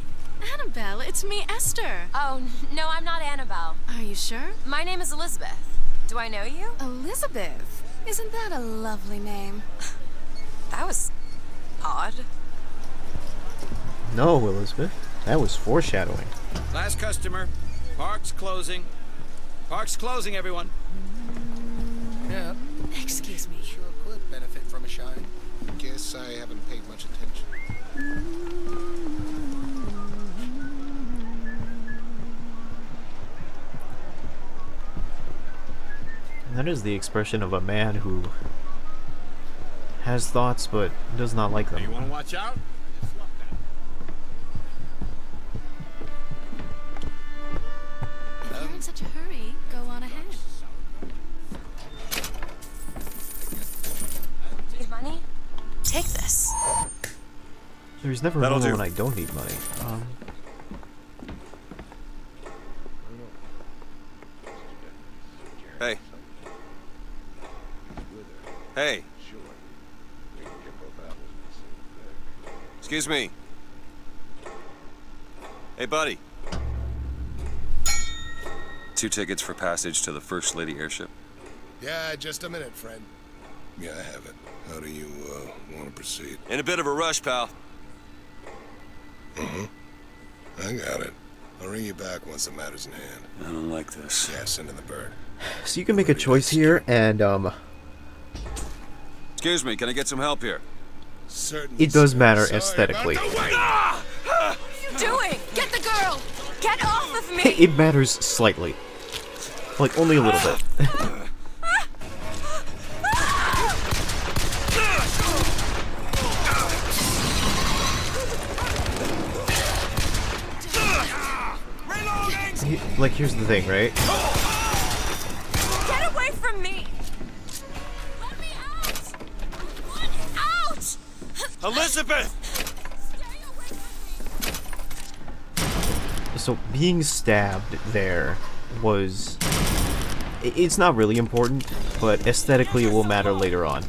Annabelle, it's me, Esther. Oh, no, I'm not Annabelle. Are you sure? My name is Elizabeth. Do I know you? Elizabeth. Isn't that a lovely name? That was odd. No, Elizabeth. That was foreshadowing. Last customer. Park's closing. Park's closing, everyone. Yeah. Excuse me. Sure could benefit from a shine. Guess I haven't paid much attention. That is the expression of a man who has thoughts but does not like them. You want to watch out? If you're in such a hurry, go on ahead. Need money? Take this. There's never a That'll moment do. when I don't need money. Hey. Hey. Excuse me. Hey, buddy. 2 tickets for passage to the First Lady airship. Yeah, just a minute, friend. Yeah, I have it. How do you, want to proceed? In a bit of a rush, pal. Mm-hmm. I got it. I'll ring you back once the matter's in hand. I don't like this. Yeah, send in the bird. So you can make a choice here, and Excuse me, can I get some help here? Certainly. it does matter Sorry aesthetically. about the wait. What are you doing? Get the girl! Get off of me! It matters slightly. Like, only a little bit. Like, here's the thing, right? Get away from me! Let me out! Out! Elizabeth! So, being stabbed there was... It's not really important, but aesthetically it will matter later on.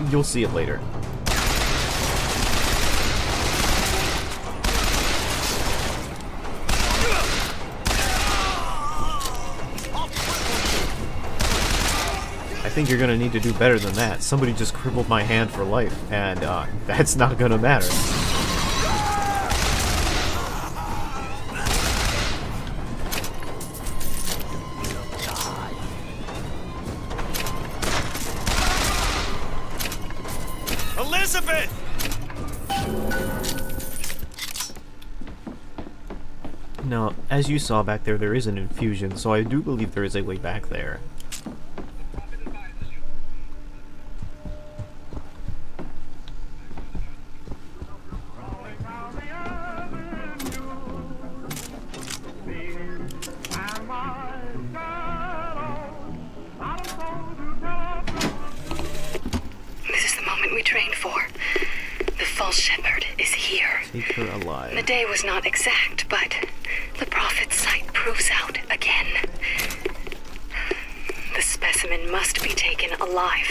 You'll see it later. I think you're gonna need to do better than that. Somebody just crippled my hand for life, and that's not gonna matter. Elizabeth! Now, as you saw back there, there is an infusion, so I do believe there is a way back there. This is the moment we trained for. The false shepherd is here. Take her alive. The day was not exact, but the prophet's sight proves out again. The specimen must be taken alive.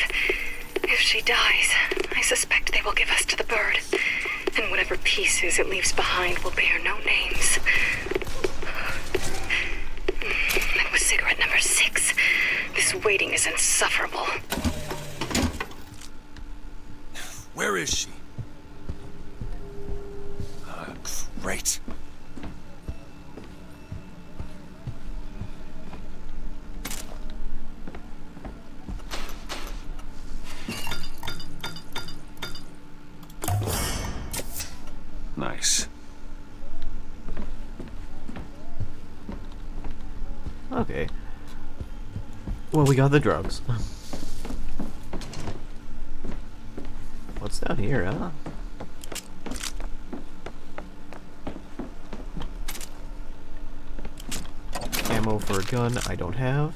If she dies, I suspect they will give us to the bird, and whatever pieces it leaves behind will bear no names. That was cigarette number 6. This waiting is insufferable. Where is she? Great. Nice. Okay. Well, we got the drugs. What's down here, huh? Ammo for a gun I don't have.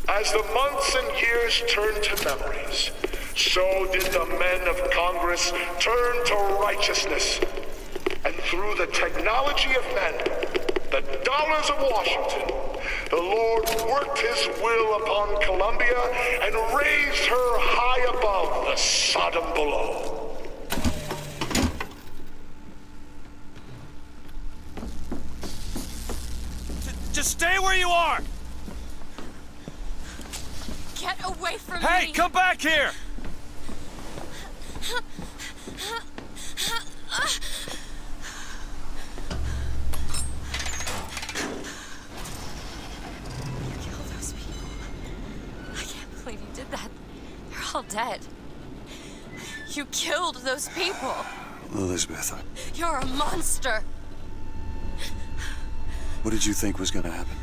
As the months and years turned to memories, so did the men of Congress turn to righteousness. And through the technology of men, the dollars of Washington, the Lord worked his will upon Columbia and raised her high above the Sodom below. Just stay where you are! Get away from me! Hey, come back here! Kill those people. I can't believe you did that. They're all dead. You killed those people. Elizabeth, You're a monster. what did you think was gonna happen?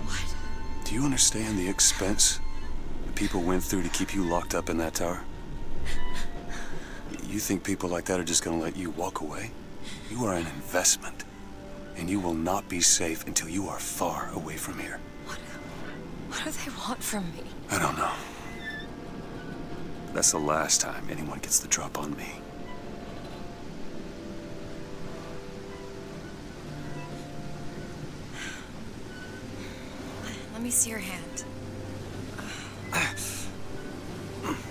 What? Do you understand the expense the people went through to keep you locked up in that tower? You think people like that are just gonna let you walk away? You are an investment, and you will not be safe until you are far away from here. What do they want from me? I don't know. That's the last time anyone gets the drop on me. see your hand.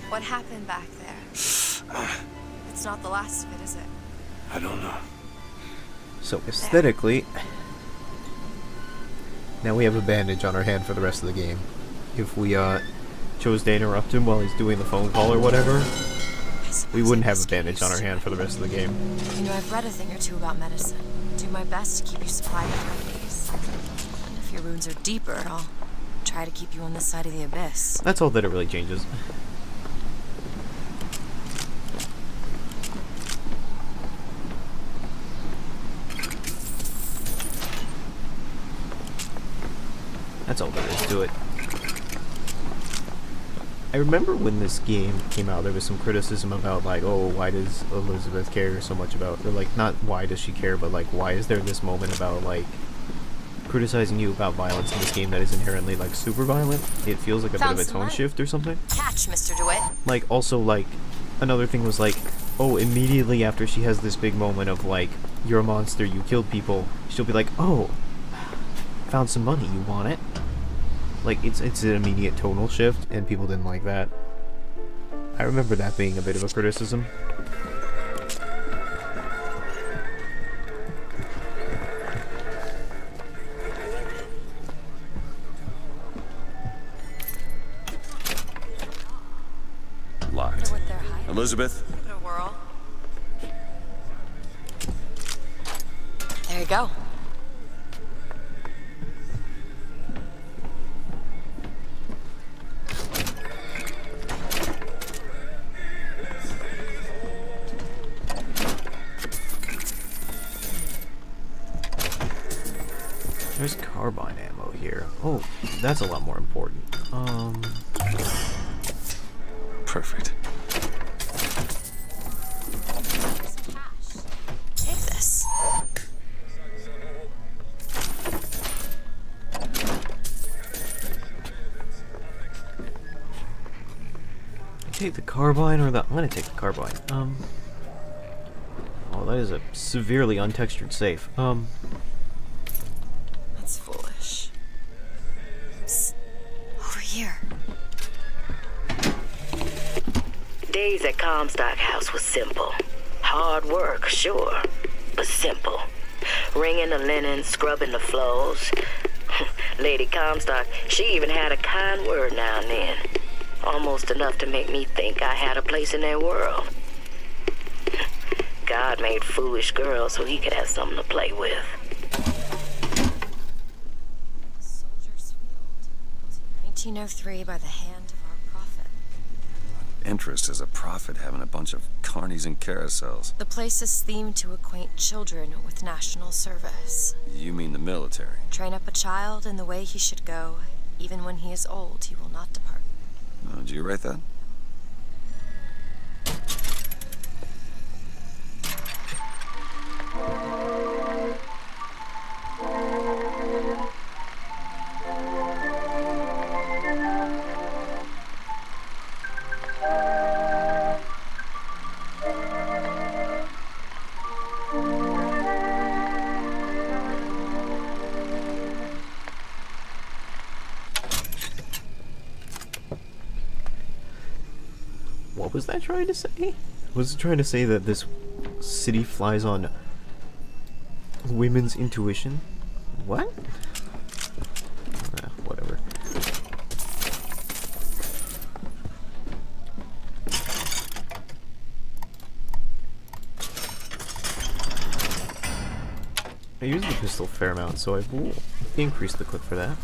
What happened back there? It's not the last of it, is it? I don't know. So aesthetically, now we have a bandage on our hand for the rest of the game. If we chose to interrupt him while he's doing the phone call or whatever, we wouldn't have a bandage on our hand for the rest of the game. You know, I've read a thing or two about medicine. Do my best to keep you supplied with remedies. And if your wounds are deeper, I'll try to keep you on this side of the abyss. That's all that it really changes. That's all there is to it. I remember when this game came out, there was some criticism about, like, oh, why does Elizabeth care so much about, or, like, not why does she care, but, like, why is there this moment about, like, criticizing you about violence in this game that is inherently, like, super violent? It feels like a bit of a tone shift or something. Catch, Mr. DeWitt. Like, also, like, another thing was, like, oh, immediately after she has this big moment of, like, you're a monster, you killed people, she'll be like, oh, found some money, you want it? Like, it's an immediate tonal shift, and people didn't like that. I remember that being a bit of a criticism. Locked. Elizabeth? Give it a whirl. There you go. There's carbine ammo here. Oh, that's a lot more important. Perfect. Take this. Take the carbine or the... I'm gonna take the carbine. Oh, that is a severely untextured safe. That's foolish. Psst. Over here. Days at Comstock House was simple. Hard work, sure, but simple. Wringing the linen, scrubbing the floors. Lady Comstock, she even had a kind word now and then. Almost enough to make me think I had a place in their world. God made foolish girls so he could have something to play with. Soldier's Field, built in 1903 by the hand of our prophet. Interest as a prophet having a bunch of carnies and carousels. The place is themed to acquaint children with national service. You mean the military? Train up a child in the way he should go. Even when he is old, he will not depart. Oh, did you write that? What was that trying to say? Was it trying to say that this city flies on women's intuition? What? Whatever. I use the pistol a fair amount, so I will increase the clip for that.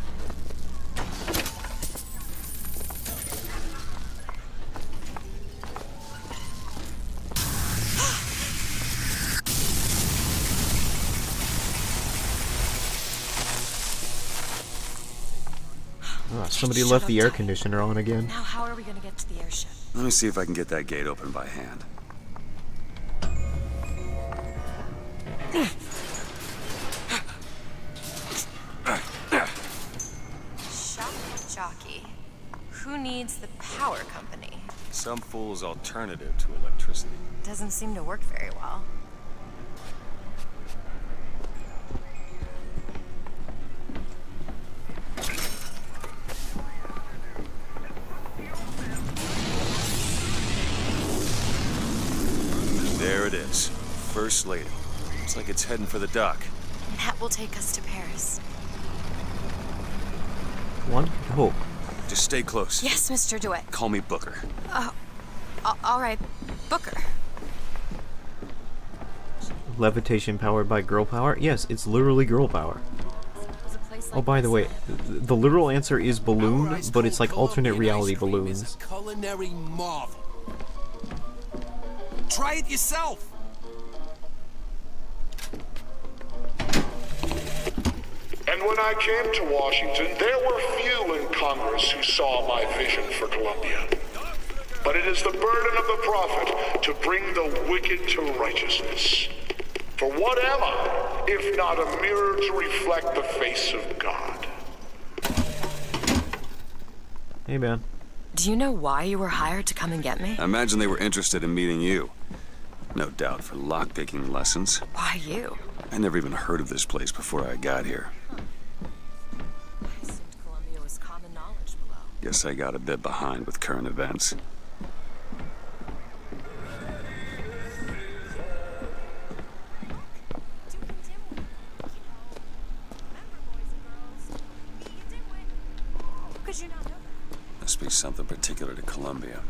Somebody left the air conditioner on again. Now how are we gonna get to the airship? Let me see if I can get that gate open by hand. Shock jockey. Who needs the power company? Some fool's alternative to electricity. Doesn't seem to work very well. There it is. First Lady. Looks like it's heading for the dock. That will take us to Paris. One could hope. Just stay close. Yes, Mr. DeWitt. Call me Booker. All right, Booker. Levitation powered by girl power? Yes, it's literally girl power. Oh, by the way, the literal answer is balloon, but it's like alternate reality balloons. Culinary marvel. Try it yourself. And when I came to Washington, there were few in Congress who saw my vision for Columbia. But it is the burden of the prophet to bring the wicked to righteousness. For what am I, if not a mirror to reflect the face of God? Hey, man. Do you know why you were hired to come and get me? I imagine they were interested in meeting you. No doubt for lockpicking lessons. Why you? I never even heard of this place before I got here. I assumed Columbia was common knowledge below. Guess I got a bit behind with current events. Could you not know that? Must be something particular to Columbia.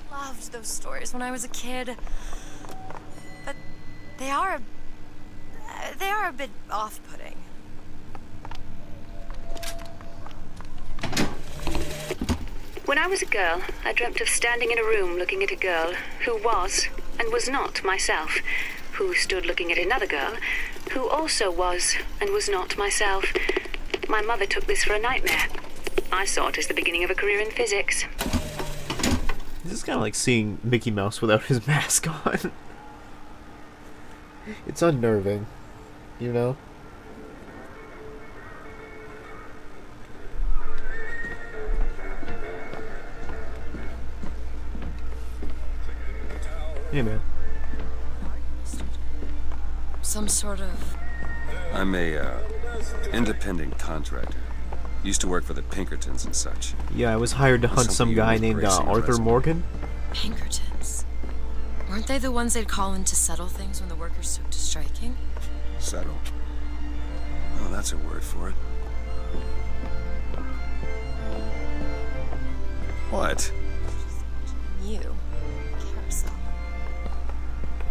Loved those stories when I was a kid. But they are a bit off-putting. When I was a girl, I dreamt of standing in a room looking at a girl who was and was not myself, who stood looking at another girl who also was and was not myself. My mother took this for a nightmare. I saw it as the beginning of a career in physics. This is kind of like seeing Mickey Mouse without his mask on. It's unnerving, you know? Hey, man. Some sort of... I'm a, independent contractor. Used to work for the Pinkertons and such. Yeah, I was hired to hunt some guy named Arthur Morgan. Pinkertons. Weren't they the ones they'd call in to settle things when the workers took to striking? Settle. Oh, that's a word for it. What? You. Carousel.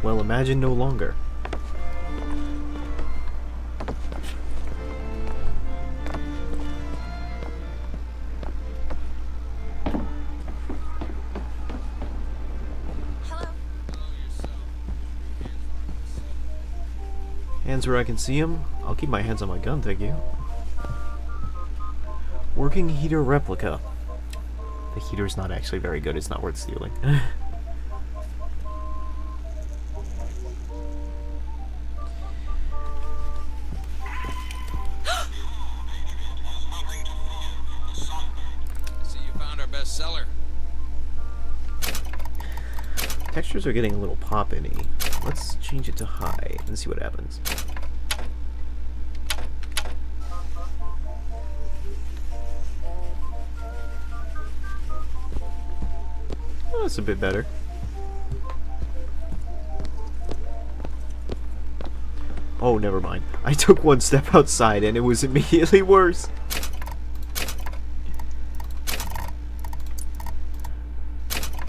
Well, imagine no longer. Hands where I can see them. I'll keep my hands on my gun, thank you. Working heater replica. The heater's not actually very good, it's not worth stealing. See, you found our bestseller. Textures are getting a little poppin-y. Let's change it to high and see what happens. Oh, that's a bit better. Oh, never mind. I took one step outside and it was immediately worse.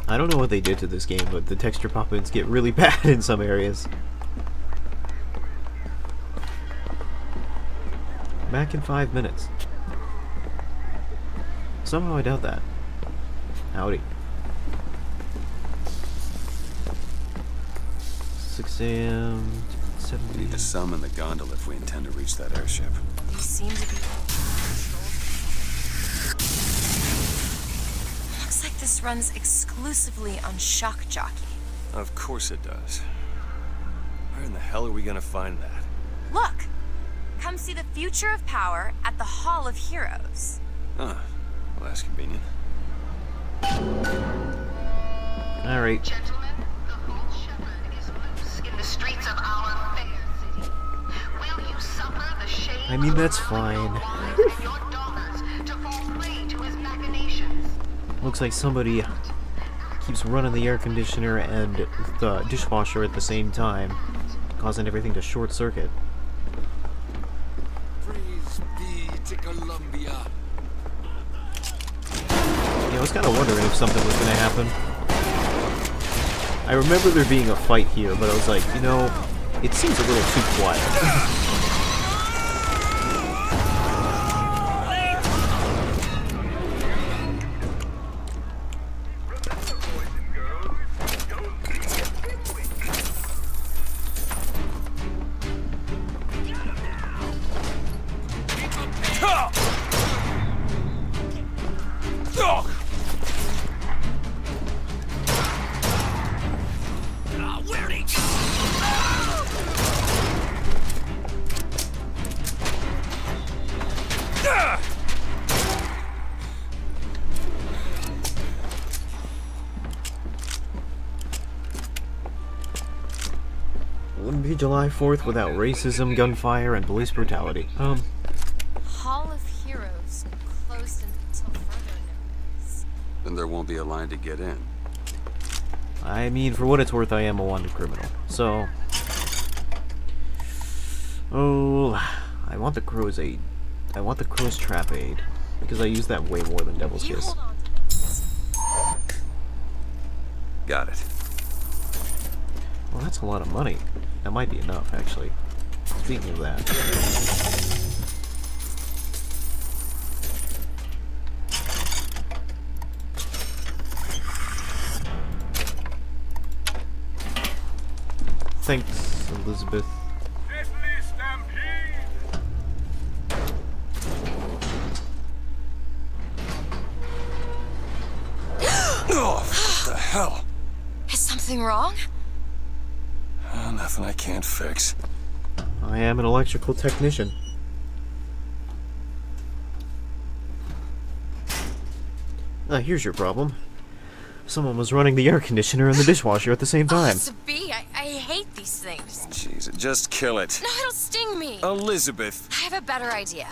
I don't know what they did to this game, but the texture pop-ins get really bad in some areas. Back in 5 minutes. Somehow I doubt that. Howdy. 6 a.m. 7 We need to summon the gondola if we intend to reach that airship. You seem to be... Looks like this runs exclusively on shock jockey. Of course it does. Where in the hell are we gonna find that? Look! Come see the future of power at the Hall of Heroes. Well, that's convenient. Alright. Gentlemen, the false shepherd is loose in the streets of our fair city. Will you suffer the shame I mean, that's fine. of your daughters to fall prey to his machinations? Looks like somebody keeps running the air conditioner and the dishwasher at the same time, causing everything to short circuit. Praise be to Columbia. Yeah, I was kind of wondering if something was going to happen. I remember there being a fight here, but I was like, you know, it seems a little too quiet. Wouldn't be July 4th without racism, gunfire, and police brutality. Hall of Heroes closed until further notice. Then there won't be a line to get in. I mean, for what it's worth, I am a wanted criminal. So... Oh... I want the crow's aid. I want the crow's trap aid. Because I use that way more than Devil's Kiss. Got it. Well, that's a lot of money. That might be enough, actually. Speaking of that. Thanks, Elizabeth. Oh, what the hell? Is something wrong? Nothing I can't fix. I am an electrical technician. Here's your problem. Someone was running the air conditioner and the dishwasher at the same time. Oh, Sabine, I hate these things. Jeez, just kill it. No, it'll sting me. Elizabeth. I have a better idea.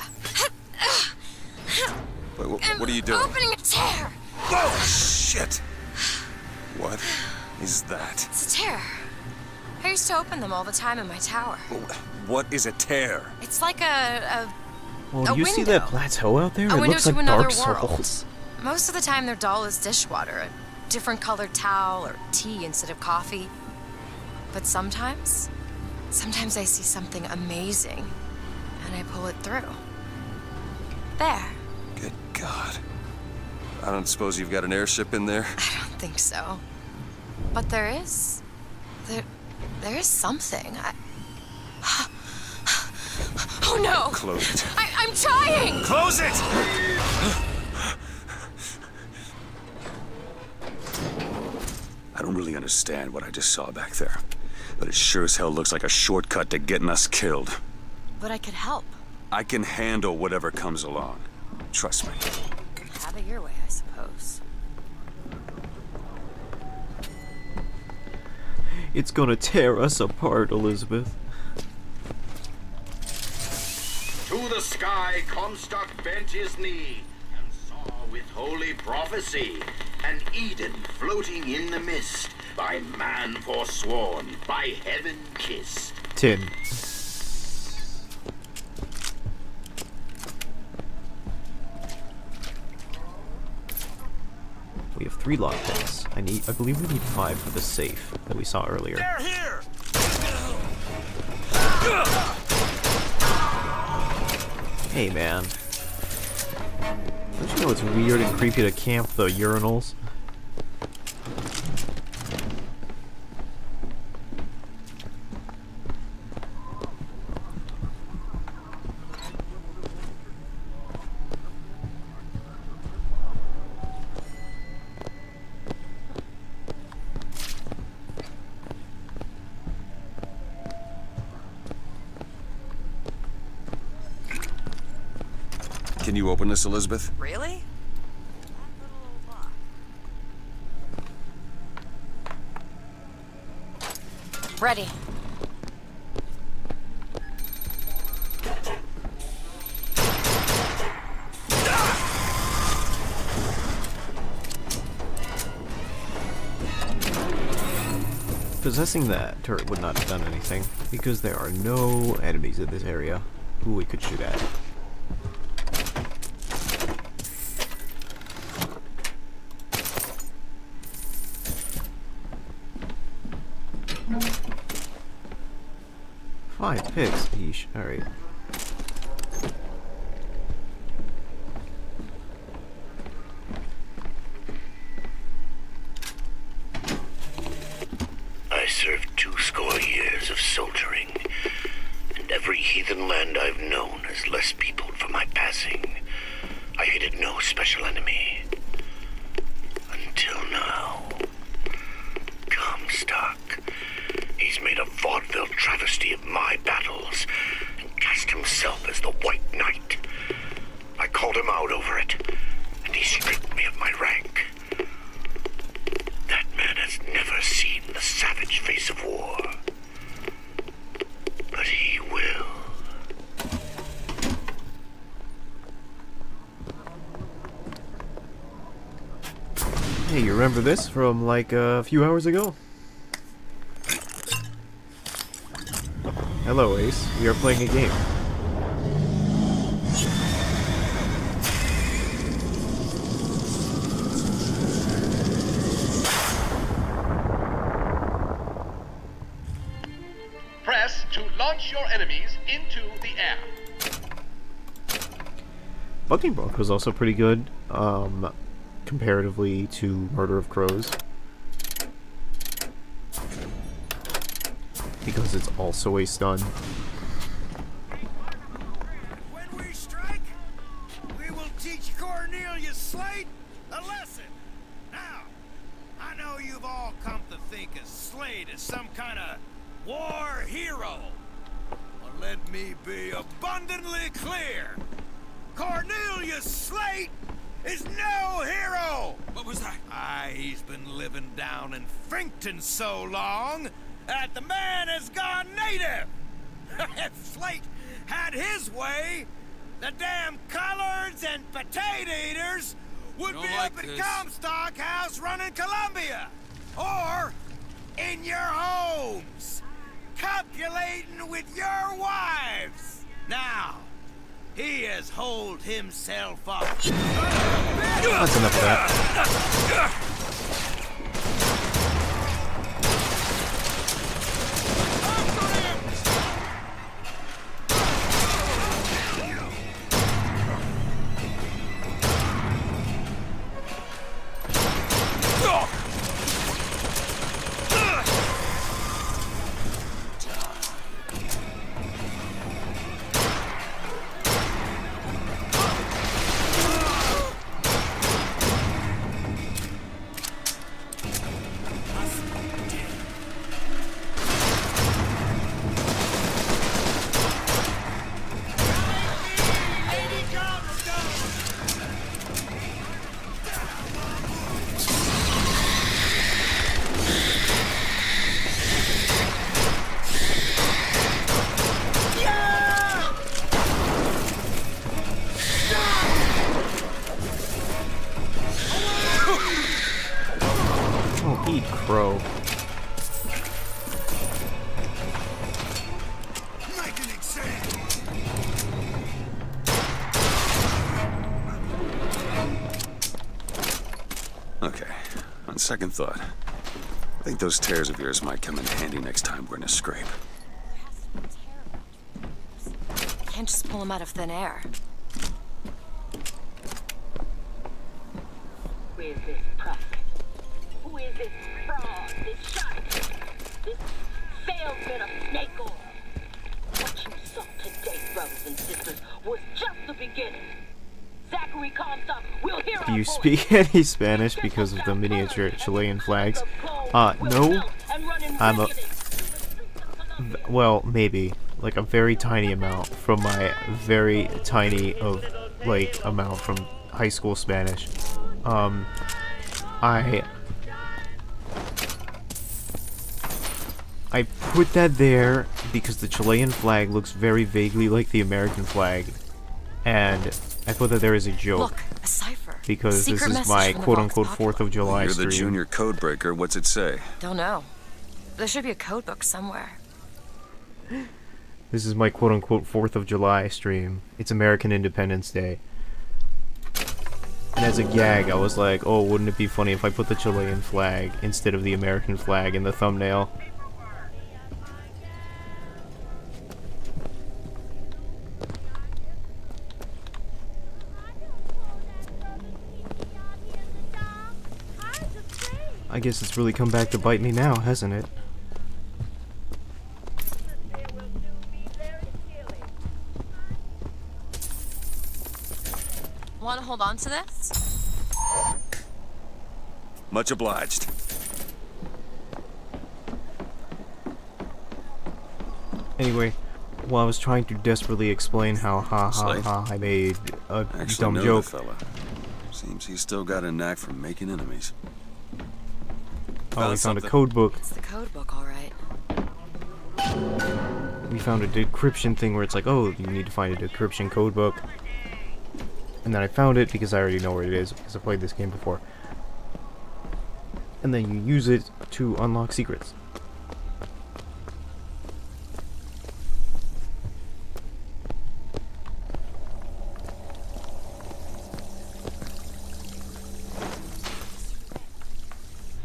Wait, what are you doing? Opening a tear. Oh, shit. What is that? It's a tear. I used to open them all the time in my tower. What is a tear? It's like a Well, do you see that plateau out there? A It window looks to like another Dark world. Souls. Most of the time, they're dull as dishwater, a different colored towel or tea instead of coffee. But sometimes I see something amazing, and I pull it through. There. Good God. I don't suppose you've got an airship in there? I don't think so. But there is. There is something. Oh no! Close it. I'm trying! Close it! I don't really understand what I just saw back there, but it sure as hell looks like a shortcut to getting us killed. But I could help. I can handle whatever comes along. Trust me. Have it your way, I suppose. It's gonna tear us apart, Elizabeth. To the sky Comstock bent his knee, and saw with holy prophecy an Eden floating in the mist, by man forsworn, by heaven kissed. 10. We have 3 lockpicks. I believe we need 5 for the safe that we saw earlier. They're here! Hey, man. Don't you know it's weird and creepy to camp the urinals? Can you open this, Elizabeth? Really? Ready. Possessing that turret would not have done anything, because there are no enemies in this area who we could shoot at. Five pigs, yeesh, alright. I served 20 years of soldiering, and every heathen land I've known has less peopled for my passing. I hated no special enemy. Until now. Comstock. He's made a vaudeville travesty of my battles, and cast himself as the White Knight. I called him out over it, and he stripped me of my rank. That man has never seen the savage face of war. But he will. Hey, you remember this from like a few hours ago? Hello, Ace. We are playing a game. Press to launch your enemies into the air. Bucking Buck was also pretty good, comparatively to Murder of Crows. Because it's also a stun. When we strike, we will teach Cornelius Slate a lesson. Now, I know you've all come to think of Slate as some kind of war hero. But let me be abundantly clear. Cornelius Slate is no hero! What was that? He's been living down in Frankton so long that the man has gone native! If Slate had his way, the damn collards and potato eaters would be like up at this. Comstock House running Columbia! Or in your homes, copulating with your wives! Now, he has holed himself up. That's enough of that. Eat crow. Okay, on second thought, I think those tears of yours might come in handy next time we're in a scrape. Can't just pull him out of thin air. Who is this prophet? Who is this fraud, this shot, this salesman of snake oil? What you saw today, brothers and sisters, was just the beginning. Zachary Comstock will hear Do you speak any Spanish because of the miniature Chilean flags? No. I'm a... Well, maybe. Like a very tiny amount from my very tiny amount from high school Spanish. I put that there because the Chilean flag looks very vaguely like the American flag, and I put that there as a joke. Look, a cipher. Because Secret this is message my from the quote-unquote Vox 4th of July You're stream. the junior codebreaker. What's it say? Don't know. There should be a code book somewhere. This is my quote-unquote 4th of July stream. It's American Independence Day. And as a gag, I was like, oh, wouldn't it be funny if I put the Chilean flag instead of the American flag in the thumbnail? I guess it's really come back to bite me now, hasn't it? Want to hold on to this? Much obliged. Anyway, while I was trying to desperately explain how I made a Actually dumb know joke. the fella. Seems he's still got a knack for making enemies. Oh, we found a code book. It's the code book, all right. We found a decryption thing where it's like, oh, you need to find a decryption code book. And then I found it because I already know where it is because I played this game before. And then you use it to unlock secrets.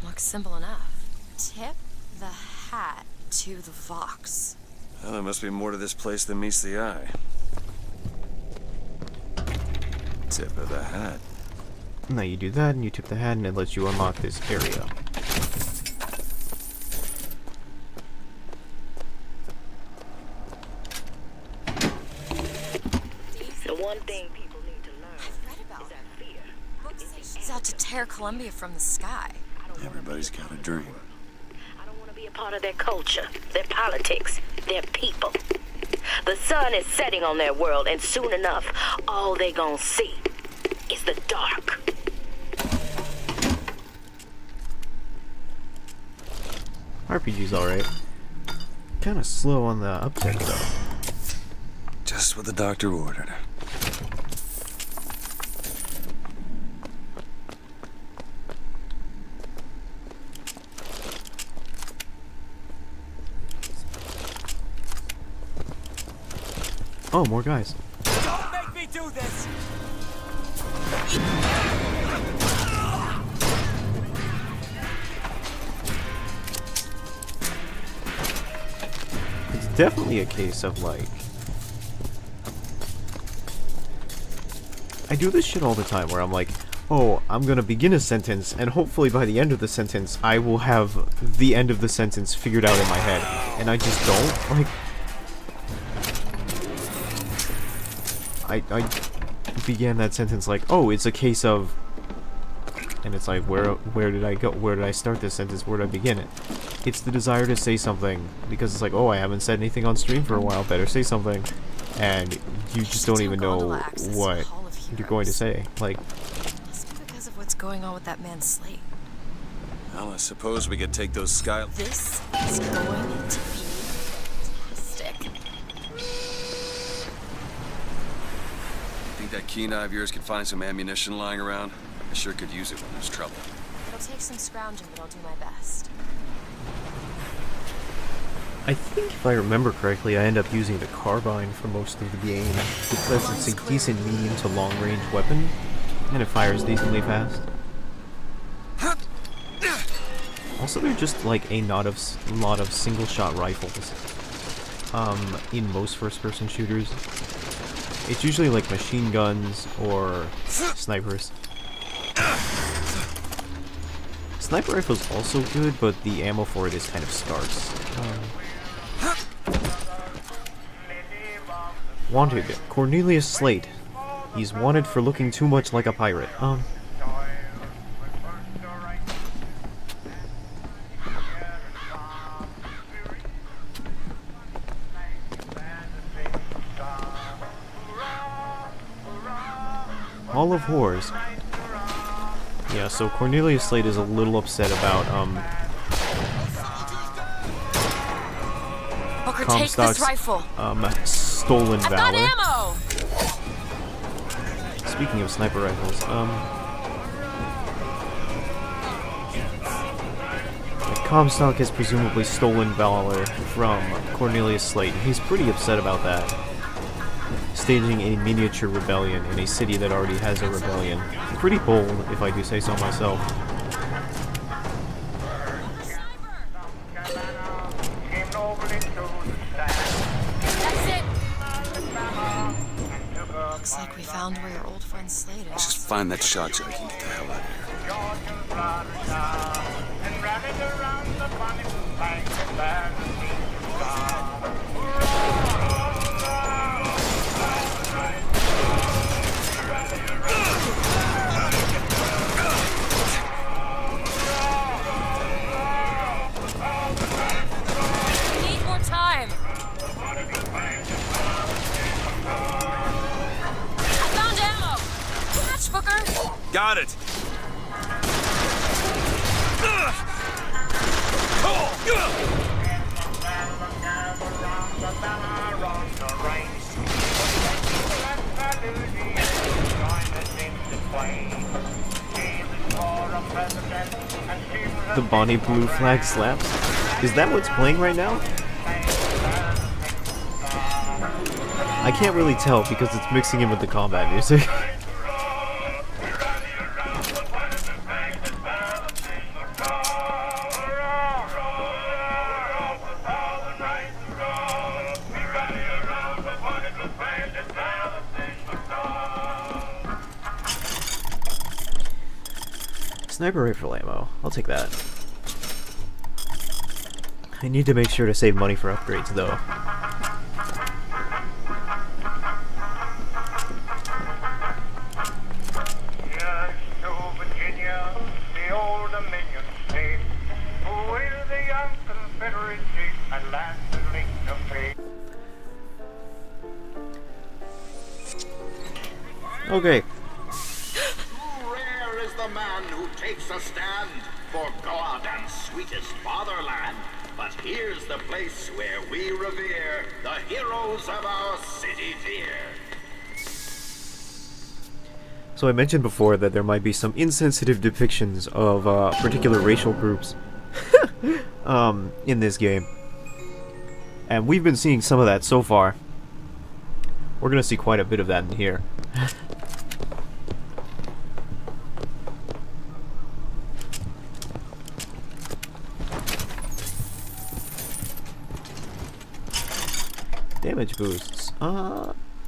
Looks simple enough. Tip the hat to the Vox. Well, there must be more to this place than meets the eye. Tip of the hat. Now you do that, and you tip the hat, and it lets you unlock this area. The one thing people need to learn is that fear. He's out to tear Columbia from the sky. Everybody's got a dream. I don't want to be a part of their culture, their politics, their people. The sun is setting on their world, and soon enough, all they gonna see is the dark. RPG's alright. Kinda slow on the uptake though. Just what the doctor ordered. Oh, more guys. Don't make me do this! It's definitely a case of like... I do this shit all the time where I'm like, oh, I'm gonna begin a sentence, and hopefully by the end of the sentence, I will have the end of the sentence figured out in my head. And I just don't. Like... I began that sentence like, oh, it's a case of... And it's like, where did I go? Where did I start this sentence? Where did I begin it? It's the desire to say something, because it's like, oh, I haven't said anything on stream for a while, better say something. And you just don't even know what you're going to say. Like... Must be because of what's going on with that man's slate. Well, I suppose we could take those sky... This is going to be fantastic. Think that keen eye of yours could find some ammunition lying around? I sure could use it when there's trouble. It'll take some scrounging, but I'll do my best. I think if I remember correctly, I end up using the carbine for most of the game because it's a decent medium to long range weapon and it fires decently fast. Also, they're just like a lot of single shot rifles. In most first person shooters, it's usually like machine guns or snipers. Sniper rifle's also good, but the ammo for it is kind of scarce. Wanted, Cornelius Slate. He's wanted for looking too much like a pirate. Hall of Whores. Yeah, so Cornelius Slate is a little upset about, Booker, take this rifle. Stolen I've valor. got ammo. Speaking of sniper rifles, like Comstock has presumably stolen Valor from Cornelius Slate. He's pretty upset about that. Staging a miniature rebellion in a city that already has a rebellion. Pretty bold, if I do say so myself. That's it! Looks like we found where your old friend Slade is. Just find that shock jockey and get the hell out of here. We need more time! I found ammo! Catch, Booker! Got it. The Bonnie Blue Flag slaps? Is that what's playing right now? I can't really tell because it's mixing in with the combat music. Sniper rifle ammo. I'll take that. I need to make sure to save money for upgrades, though. Okay. Rare is the man who takes a stand for God and sweetest fatherland. But here's the place where we revere the heroes of our city dear. So I mentioned before that there might be some insensitive depictions of particular racial groups in this game. And we've been seeing some of that so far. We're gonna see quite a bit of that in here. Damage boosts.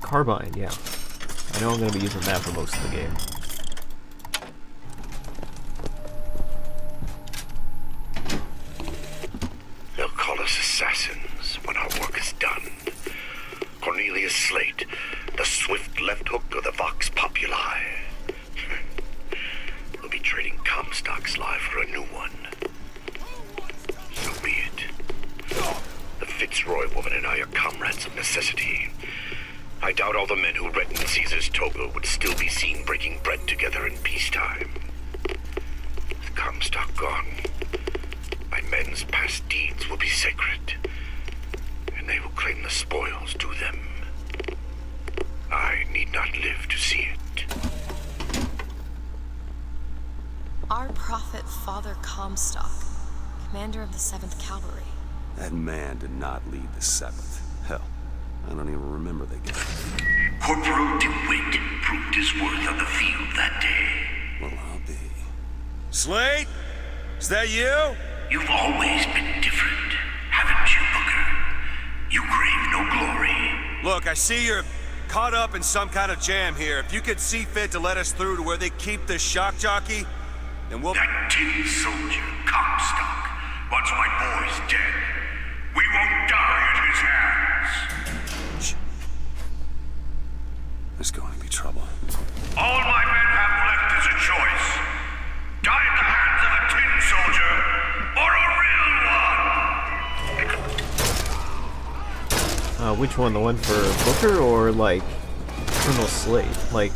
Carbine, yeah. I know I'm going to be using that for most of the game. They'll call us assassins when our work is done. Cornelius Slate, the swift left hook of the Vox Populi. We'll be trading Comstock's life for a new one. So be it. The Fitzroy woman and I are comrades of necessity. I doubt all the men who reddened Caesar's toga would still be seen breaking bread together in peacetime. With Comstock gone, my men's past deeds will be sacred, and they will claim the spoils due them. I need not live to see it. Our prophet, Father Comstock, commander of the 7th Cavalry. That man did not lead the 7th. Hell, I don't even remember the guy. Corporal DeWitt proved his worth on the field that day. Well, I'll be. Slate? Is that you? You've always been different, haven't you, Booker? You crave no glory. Look, I see you're caught up in some kind of jam here. If you could see fit to let us through to where they keep the shock jockey, then we'll... That tin soldier, Comstock, once my boy's dead. We won't die at his hands. Shh. There's going to be trouble. All my men have left is a choice. Die at the hands of a tin soldier, or a real one. Which one? The one for Booker or, like, Colonel Slate? Like...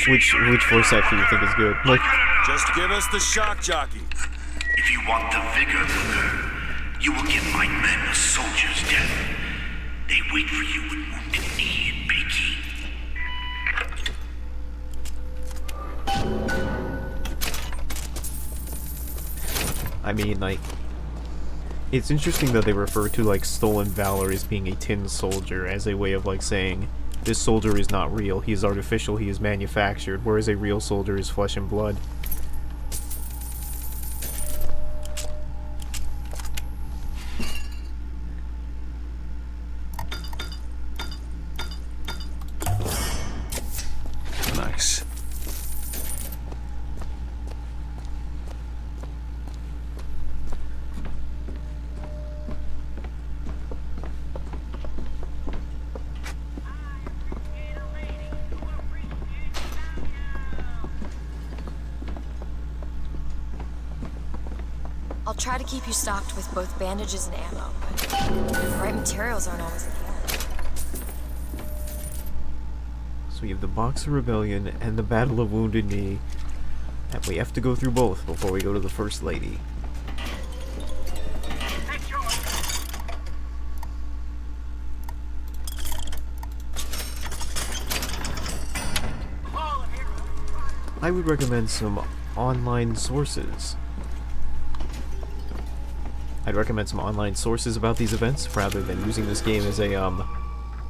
Which voice actor do you think is good? Like... Just give us the shock jockey. If you want the vigor, Booker, you will give my men a soldier's death. They wait for you with wounded knee and Bakey. I mean, like, it's interesting that they refer to, like, stolen valor as being a tin soldier as a way of, like, saying, this soldier is not real, he is artificial, he is manufactured, whereas a real soldier is flesh and blood. Nice. I'll try to keep you stocked with both bandages and ammo, but the right materials aren't always at hand. So we have the Boxer Rebellion and the Battle of Wounded Knee, and we have to go through both before we go to the First Lady. I would recommend some online sources. I'd recommend some online sources about these events rather than using this game as a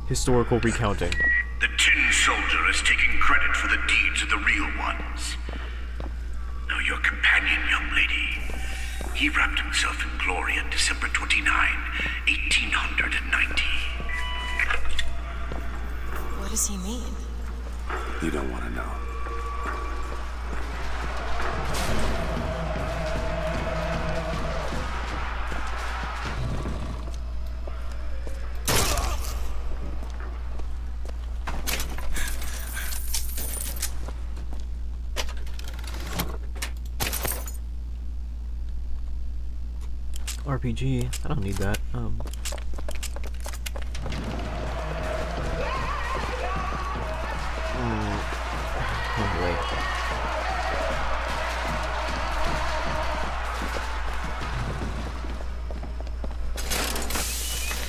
historical recounting. The Tin Soldier has taken credit for the deeds of the real ones. Now your companion, young lady, he wrapped himself in glory on December 29, 1890. What does he mean? You don't want to know. RPG, I don't need that. Wait.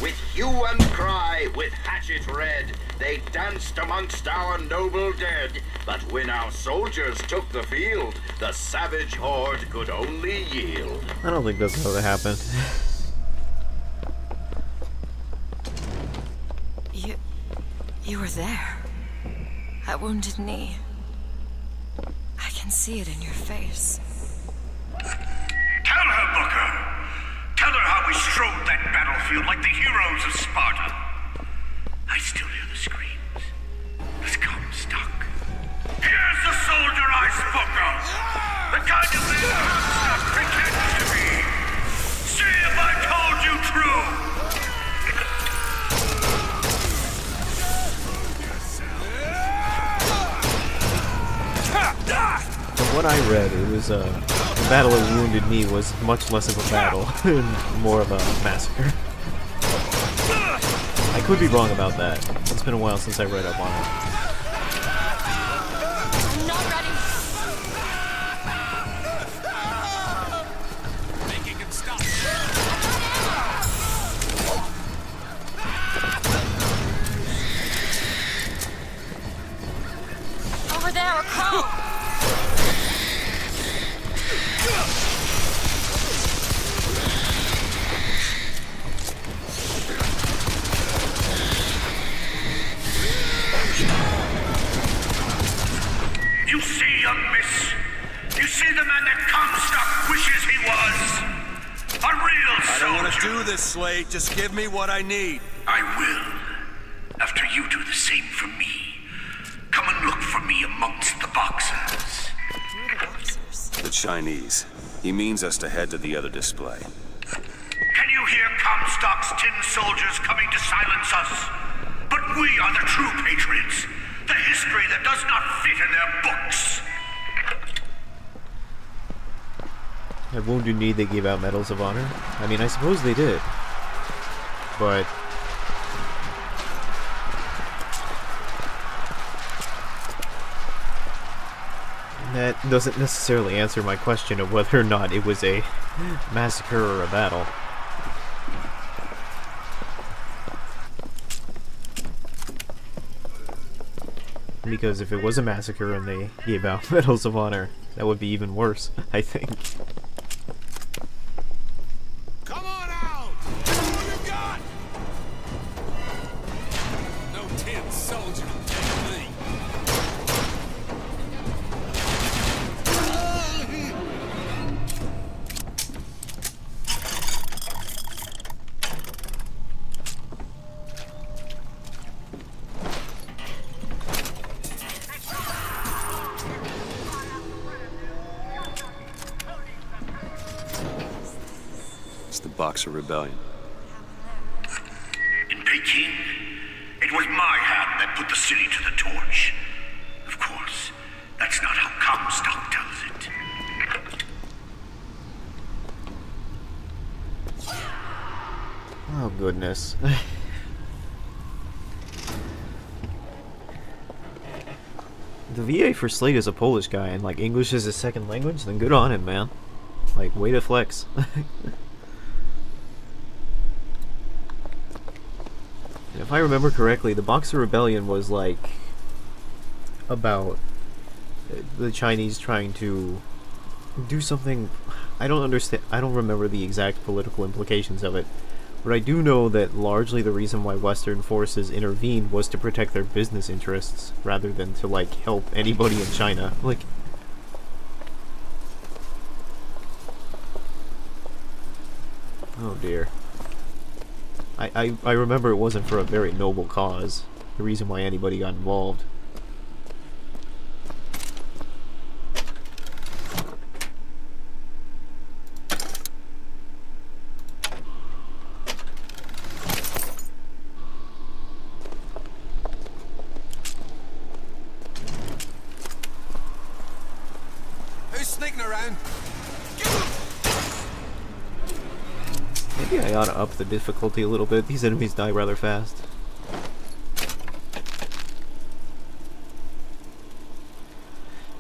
With hue and cry, with hatchet red, they danced amongst our noble dead. But when our soldiers took the field, the savage horde could only yield. I don't think that's how that happened. You were there. At Wounded Knee. I can see it in your face. Tell her, Booker! Tell her how we strode that battlefield like the heroes of Sparta. I still hear the screams. The Comstock. Here's the soldier I spoke of! The kind of man Comstock pretends to be! See if I told you true! From what I read, it was the Battle of Wounded Knee was much less of a battle and more of a massacre. I could be wrong about that. It's been a while since I read up on it. I'm not ready. Think you can stop? Over there, come! You see, young miss? You see the man that Comstock wishes he was? A real soldier. I don't want to do this, Slade. Just give me what I need. I will. After you do the same for me. Come and look for me amongst the boxers. The Chinese. He means us to head to the other display. Can you hear Comstock's tin soldiers coming to silence us? But we are the true patriots. The history that does not fit in their books. At Wounded Knee, they gave out Medals of Honor. I mean, I suppose they did. But that doesn't necessarily answer my question of whether or not it was a massacre or a battle. Because if it was a massacre and they gave out Medals of Honor, that would be even worse, I think. It's the Boxer Rebellion. In Peking, it was my hand that put the city to the torch. Of course, that's not how Comstock tells it. Oh, goodness. The VA for Slade is a Polish guy, and like English is his second language, then good on him, man. Like, way to flex. If I remember correctly, the Boxer Rebellion was like about the Chinese trying to do something. I don't understand. I don't remember the exact political implications of it, but I do know that largely the reason why Western forces intervened was to protect their business interests rather than to like help anybody in China. Like, oh dear. I remember it wasn't for a very noble cause, the reason why anybody got involved. Who's sneaking around? Maybe I ought to up the difficulty a little bit. These enemies die rather fast.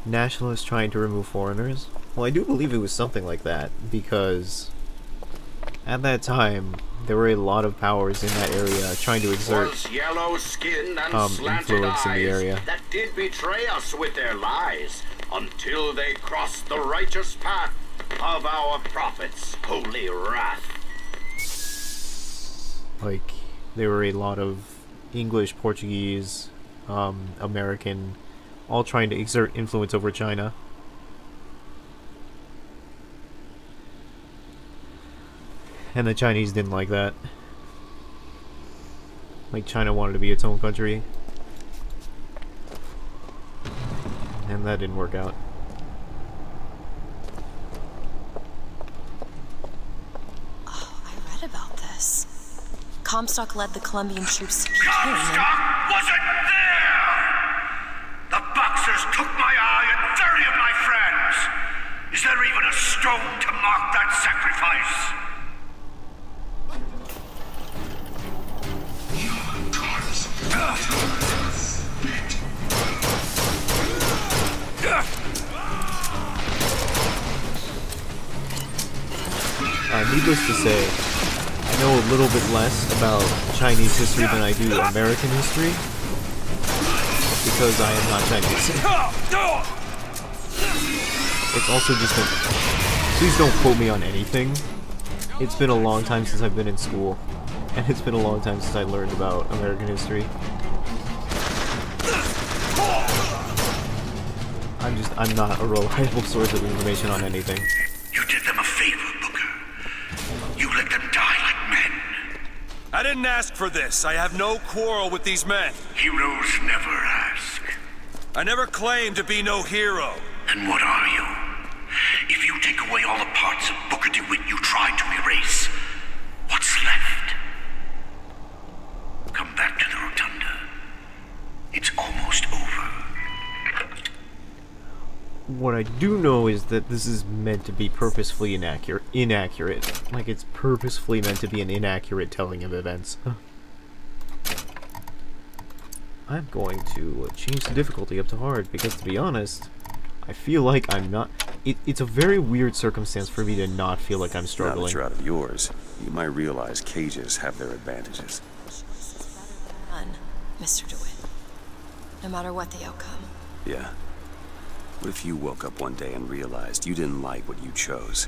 Nationalists trying to remove foreigners? Well, I do believe it was something like that, because at that time, there were a lot of powers in that area trying to exert yellow skin and slanted influence in the eyes area. that did betray us with their lies until they crossed the righteous path of our prophet's holy wrath. Like, there were a lot of English, Portuguese, American, all trying to exert influence over China. And the Chinese didn't like that. Like, China wanted to be its own country. And that didn't work out. Oh, I read about this. Comstock led the Colombian troops to Peking. Comstock wasn't there! The Boxers took my eye and 30 of my friends! Is there even a stone to mark that sacrifice? Needless to say, I know a little bit less about Chinese history than I do American history, because I am not Chinese. It's also just a... Please don't quote me on anything. It's been a long time since I've been in school, and it's been a long time since I learned about American history. I'm not a reliable source of information on anything. You did them a favor, Booker. You let them die like men. I didn't ask for this. I have no quarrel with these men. Heroes never ask. I never claimed to be no hero. Then what are you? If you take away all the parts of Booker DeWitt you tried to erase, what's left? Come back to the Rotunda. It's almost over. What I do know is that this is meant to be purposefully inaccurate. Like, it's purposefully meant to be an inaccurate telling of events. I'm going to change the difficulty up to hard, because to be honest, I feel like I'm not... It's a very weird circumstance for me to not feel like I'm struggling. Now that you're out of yours, you might realize cages have their advantages. None, Mr. DeWitt. No matter what the outcome. Yeah. What if you woke up one day and realized you didn't like what you chose?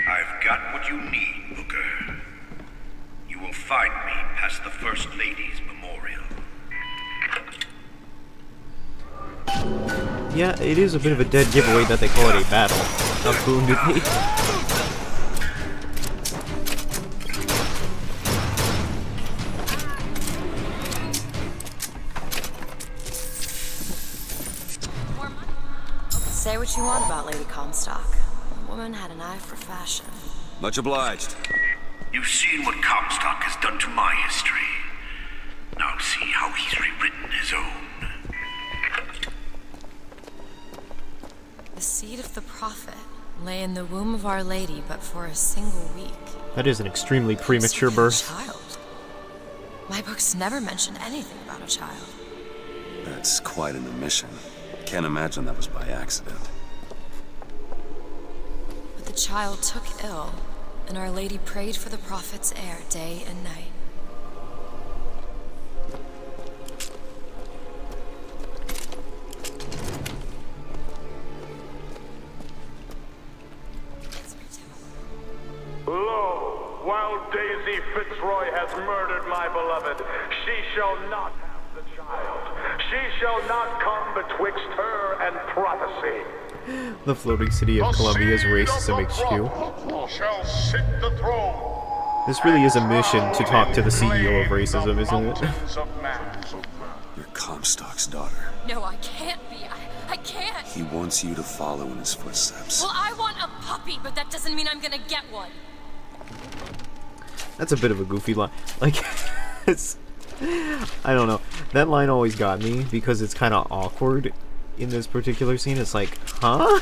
I've got what you need, Booker. You will find me past the First Lady's memorial. Yeah, it is a bit of a dead giveaway that they call it a battle. How wounded me. Say what you want about Lady Comstock. The woman had an eye for fashion. Much obliged. You've seen what Comstock has done to my history. Now see how he's rewritten his own. The seed of the prophet lay in the womb of Our Lady but for a single week. That is an extremely premature birth. Child. My books never mention anything about a child. That's quite an omission. Can't imagine that was by accident. But the child took ill, and Our Lady prayed for the prophet's heir day and night. Lo, while Daisy Fitzroy has murdered my beloved, she shall not have the child. She shall not come betwixt her and prophecy. The floating city of Columbia's racism HQ. Shall sit the throne. This really is a mission to talk to the CEO of racism, isn't it? You're Comstock's daughter. No, I can't be. I can't. He wants you to follow in his footsteps. Well, I want a puppy, but that doesn't mean I'm gonna get one. That's a bit of a goofy line. Like, it's... I don't know. That line always got me because it's kind of awkward in this particular scene. It's like, huh?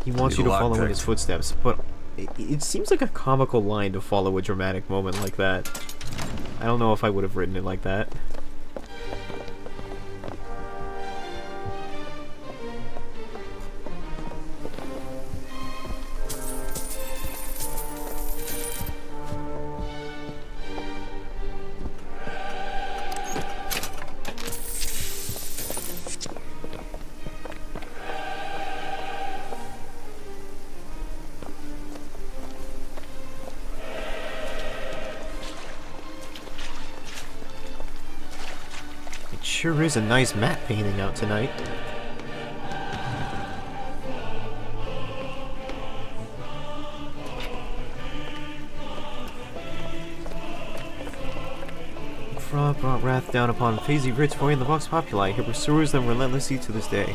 He wants you to follow in his footsteps, but it seems like a comical line to follow a dramatic moment like that. I don't know if I would have written it like that. Sure is a nice matte painting out tonight. Fra brought wrath down upon Fazy Fitzroy and the Vox Populi. He pursues them relentlessly to this day.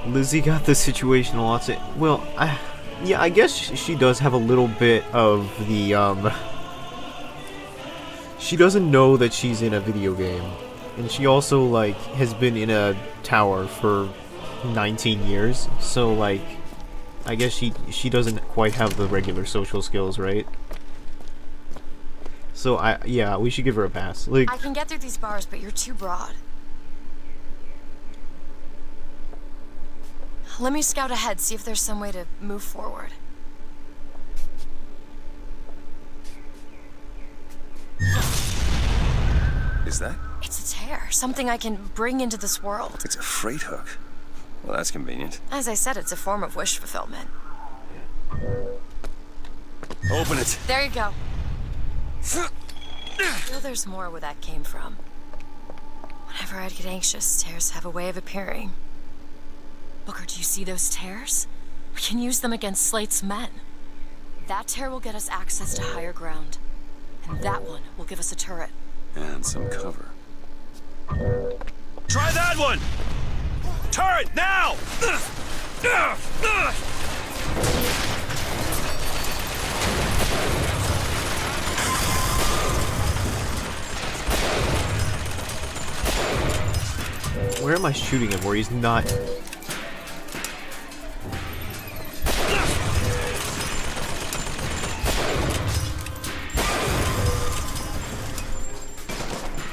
Lizzie got the situation a lot. Well, yeah, I guess she does have a little bit of the she doesn't know that she's in a video game, and she also, like, has been in a tower for 19 years, so, like, I guess she doesn't quite have the regular social skills, right? So, yeah, we should give her a pass. Like, I can get through these bars, but you're too broad. Let me scout ahead, see if there's some way to move forward. Is that? It's a tear, something I can bring into this world. It's a freight hook. Well, that's convenient. As I said, it's a form of wish fulfillment. Open it. There you go. I feel there's more where that came from. Whenever I'd get anxious, tears have a way of appearing. Booker, do you see those tears? We can use them against Slate's men. That tear will get us access to higher ground. And that one will give us a turret. And some cover. Try that one! Turret, now! where am I shooting him where he's not...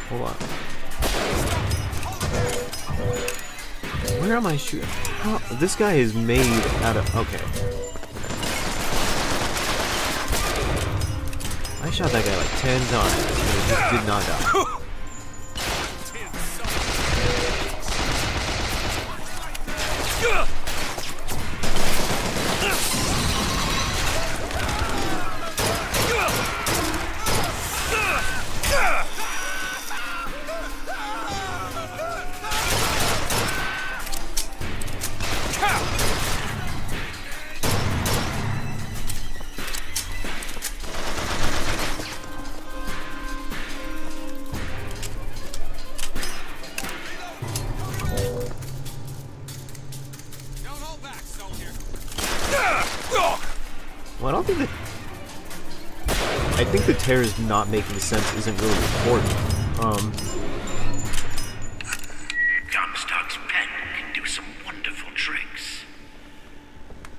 Hold on. Where am I shooting? How? This guy is made out of... Okay. I shot that guy like 10 times and he just did not die. I think the tears not making sense isn't really important. Comstock's pen can do some wonderful tricks.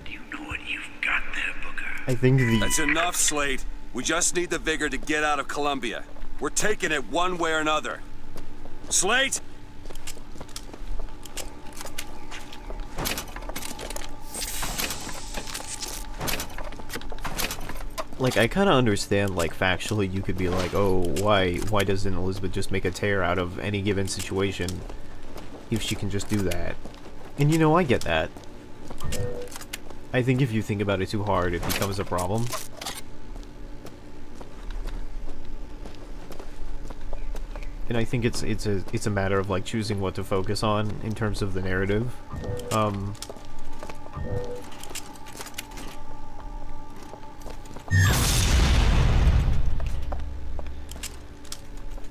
Do you know what you've got there, Booker? I think That's enough, Slate. We just need the vigor to get out of Columbia. We're taking it one way or another. Slate! Like, I kind of understand, like, factually you could be like, oh, why doesn't Elizabeth just make a tear out of any given situation if she can just do that? And, you know, I get that. I think if you think about it too hard, it becomes a problem. And I think it's a matter of, like, choosing what to focus on in terms of the narrative.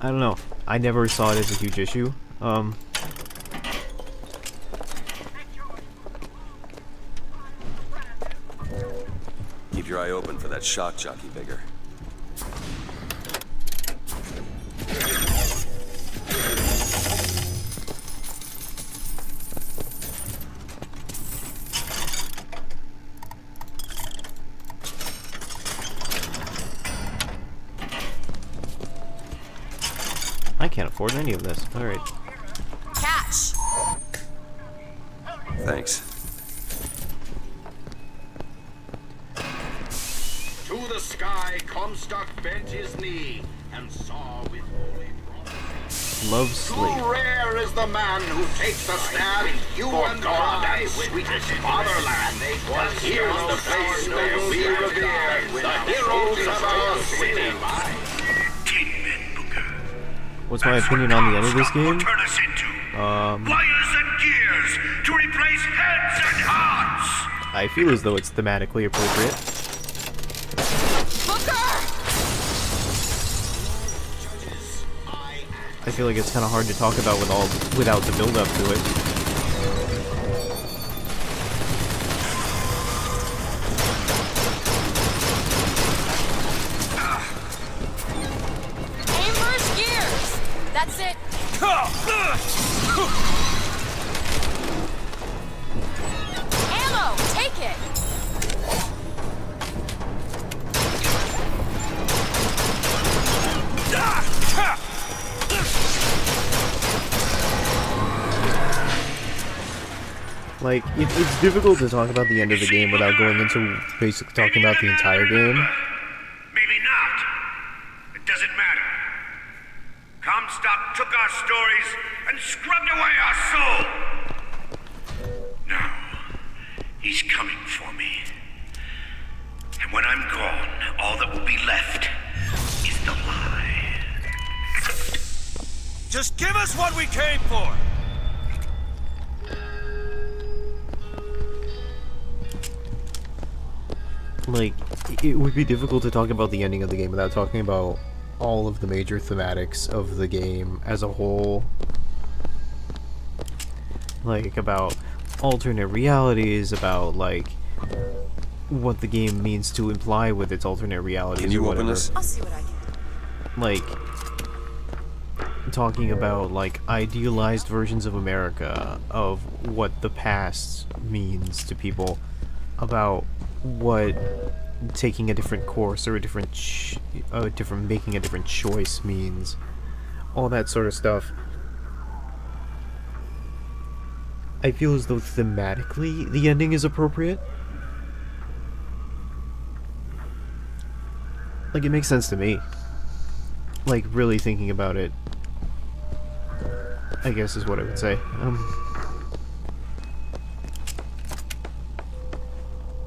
I don't know. I never saw it as a huge issue. Keep your eye open for that shock jockey, Vigor. I can't afford any of this. Alright. Catch! Thanks. To the sky, Comstock bent his knee and saw with holy prophecy. Love Too Slate. rare is the man who takes the stand. You and God, thy sweetest fatherland. Here's the place where we revere the heroes of our city. What's my opinion on the end of this game? Wires and gears to replace heads and hearts. I feel as though it's thematically appropriate. I feel like it's kind of hard to talk about without the build up to it. Aim first gears! That's it! Ammo! Take it! Like, it's difficult to talk about the end of the game without going into basically talking about the entire game. Maybe not. It doesn't matter. Comstock took our stories and scrubbed away our soul. Now, he's coming for me. And when I'm gone, all that will be left is the lie. Just give us what we came for! Like, it would be difficult to talk about the ending of the game without talking about all of the major thematics of the game as a whole. Like, about alternate realities, about, like, what the game means to imply with its alternate realities. Can you or whatever. open this? I'll see what I can. Like, talking about, like, idealized versions of America, of what the past means to people, about what taking a different course or making a different choice means, all that sort of stuff. I feel as though thematically the ending is appropriate. Like, it makes sense to me. Like, really thinking about it, I guess is what I would say.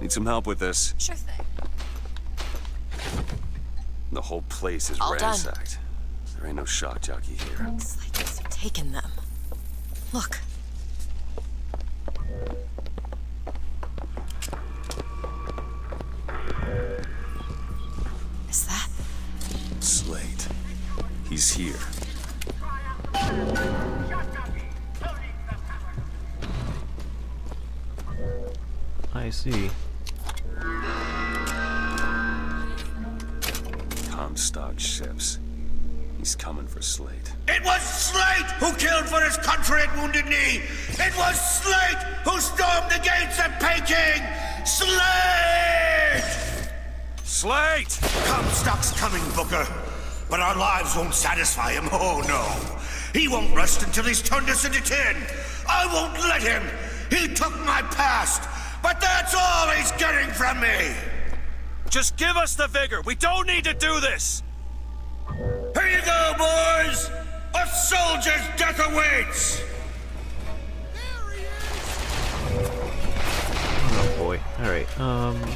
Need some help with this. Sure thing. The whole place is All done. ransacked. There ain't no shock jockey here. Looks like he's taken them. Look. Is that? Slate. He's here. I see. Comstock ships. He's coming for Slate. It was Slate who killed for his country at Wounded Knee! It was Slate who stormed the gates at Peking! Slate! Slate! Comstock's coming, Booker. But our lives won't satisfy him, oh no. He won't rest until he's turned us into tin. I won't let him. He took my past, but that's all he's getting from me. Just give us the vigor. We don't need to do this. Here you go, boys. A soldier's death awaits. Oh boy. Alright, okay.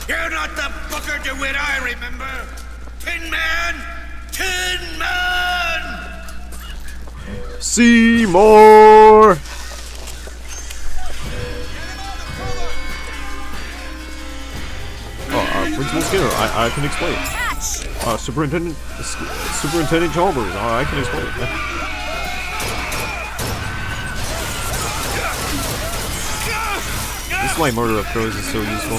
You're not the Booker DeWitt I remember. Tin Man! Tin Man! Seymour! Principal Skinner, I can explain. Superintendent Chalmers, I can explain. This light murder of crows is so useful.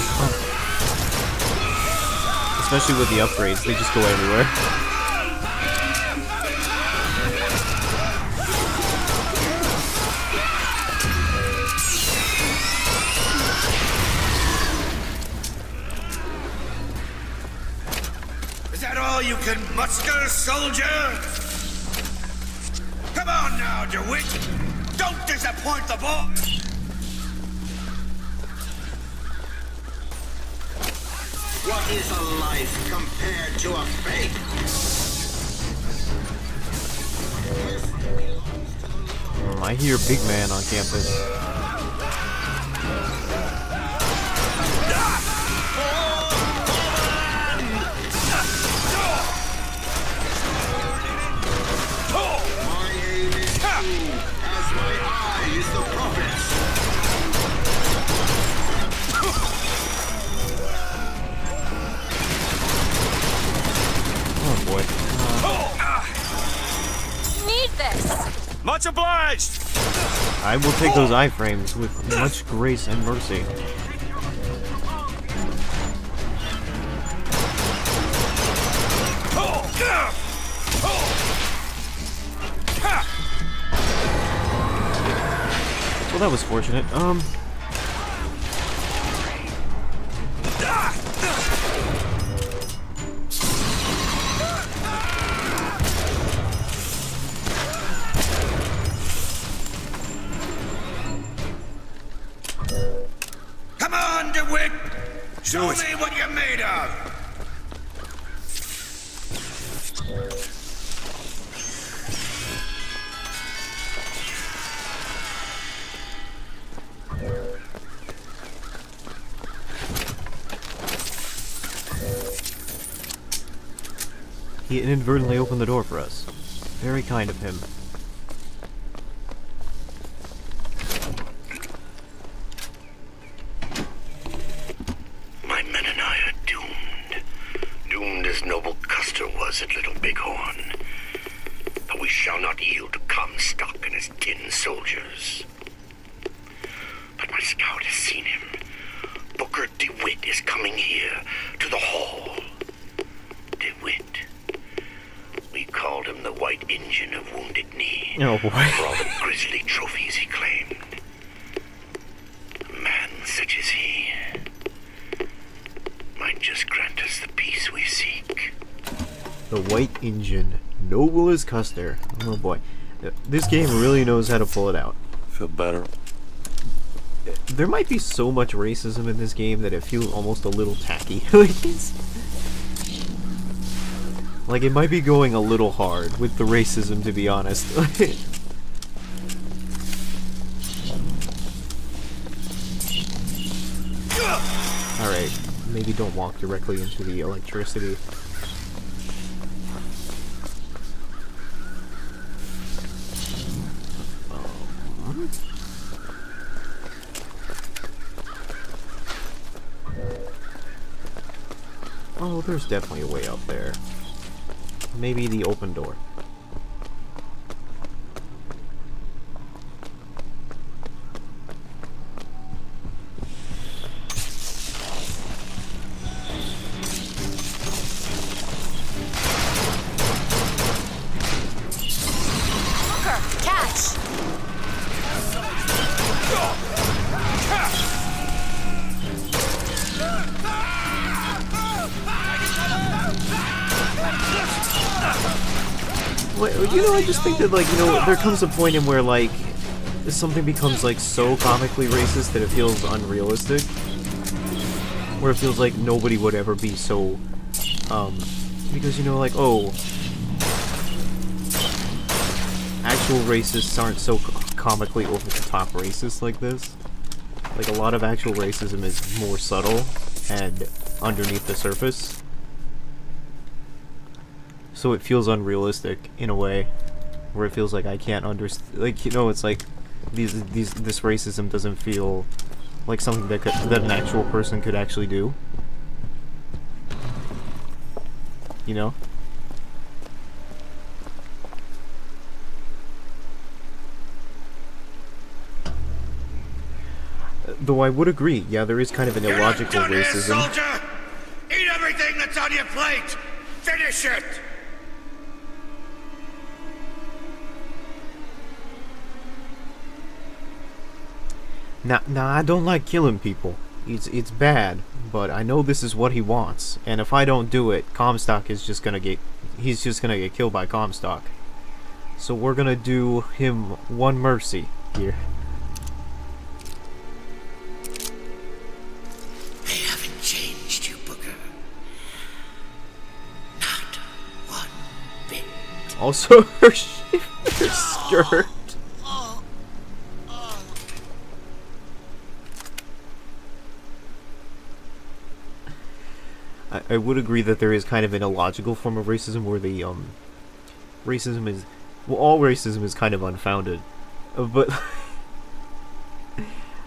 Especially with the upgrades, they just go everywhere. Is that all you can muster, soldier? Come on now, DeWitt. Don't disappoint the boys. What is a life compared to a fate? I hear big man on campus. My aim is true, as my eye is the prophet's. Oh boy. Need this. Much obliged! I will take those iframes with much grace and mercy. Well, that was fortunate. Come on, DeWitt. Show me what you're made of. He inadvertently opened the door for us. Very kind of him. My men and I are doomed. Doomed as noble Custer was at Little Bighorn. But we shall not yield to Comstock and his tin soldiers. But my scout has seen him. Booker DeWitt is coming here, to the hall. DeWitt. We called him the White Injun of Wounded Knee. Oh boy. For all the grisly trophies he claimed. A man such as he might just grant us the peace we seek. The White Injun. Noble as Custer. Oh boy. This game really knows how to pull it out. Feel better. There might be so much racism in this game that it feels almost a little tacky. Like, it might be going a little hard with the racism, to be honest. Alright, maybe don't walk directly into the electricity. Booker's definitely a way up there. Maybe the open door. Booker, catch! You know, I just think that, like, you know, there comes a point in where, like, something becomes, like, so comically racist that it feels unrealistic. Where it feels like nobody would ever be so, because, you know, like, oh, actual racists aren't so comically over-the-top racist like this. Like, a lot of actual racism is more subtle and underneath the surface. So it feels unrealistic in a way, where it feels like I can't understand. Like, you know, it's like this racism doesn't feel like something that an actual person could actually do. You know? Though I would agree, yeah, there is kind of an illogical racism. Soldier! Eat everything that's on your plate! Finish it! Now, I don't like killing people. It's bad, but I know this is what he wants, and if I don't do it, Comstock is just gonna get... he's just gonna get killed by Comstock. So we're gonna do him one mercy here. They haven't changed you, Booker. Not one bit. Also, her skirt. I would agree that there is kind of an illogical form of racism where the racism is, well, all racism is kind of unfounded, but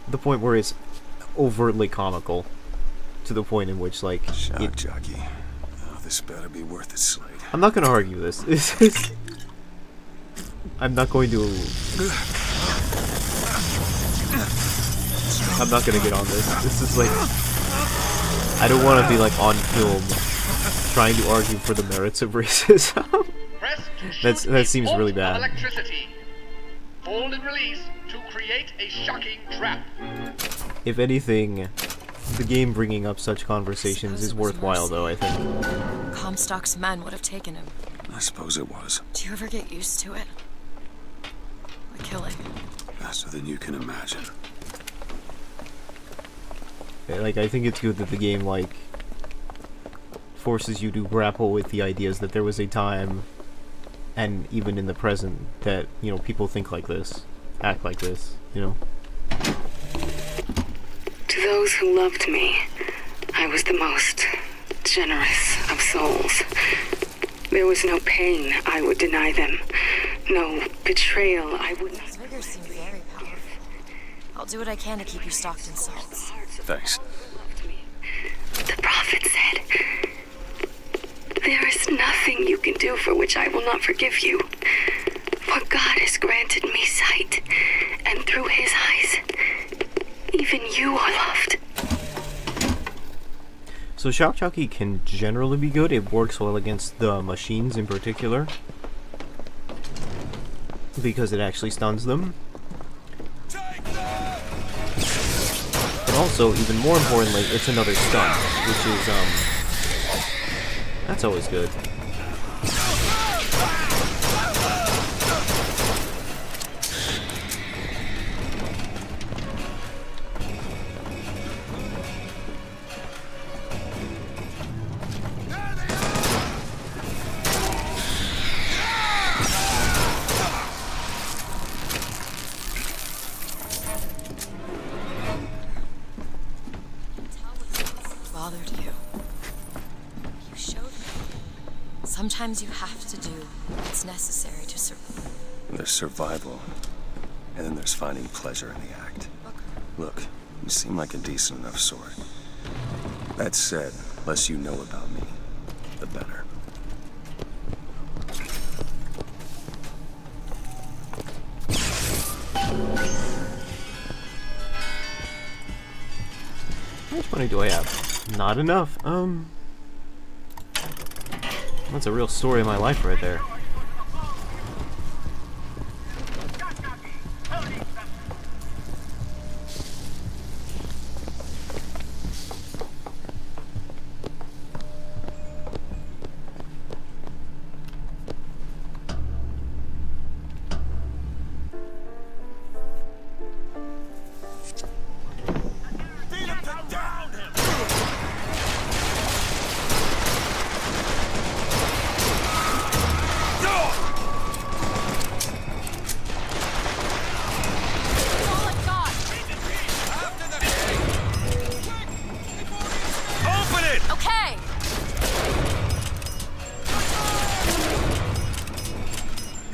the point where it's overtly comical to the point in which, like, Shock jockey. Oh, this better be worth its slate. I'm not gonna argue this. I'm not going to. I'm not gonna get on this. This is like, I don't want to be like on film trying to argue for the merits of racism. That seems really bad. Electricity. Fold and release to create a shocking trap. If anything, the game bringing up such conversations is worthwhile, though, I think. Comstock's men would have taken him. I suppose it was. Do you ever get used to it? The killing. Faster than you can imagine. Like, I think it's good that the game, like, forces you to grapple with the ideas that there was a time, and even in the present, that, you know, people think like this, act like this, you know? To those who loved me, I was the most generous of souls. There was no pain I would deny them, no betrayal I would not. Those figures seem very powerful. I'll do what I can to keep you stocked in salts. Thanks. The prophet said, "There is nothing you can do for which I will not forgive you. For God has granted me sight, and through his eyes, even you are loved." So Shock Jockey can generally be good. It works well against the machines in particular, because it actually stuns them. But also, even more importantly, it's another stun, which is, that's always good. Bothered you. You showed me. Sometimes you have to do what's necessary to survive. There's survival, and then there's finding pleasure in the act. Look, you seem like a decent enough sort. That said, less you know about me, the better. How much money do I have? Not enough. That's a real story of my life right there.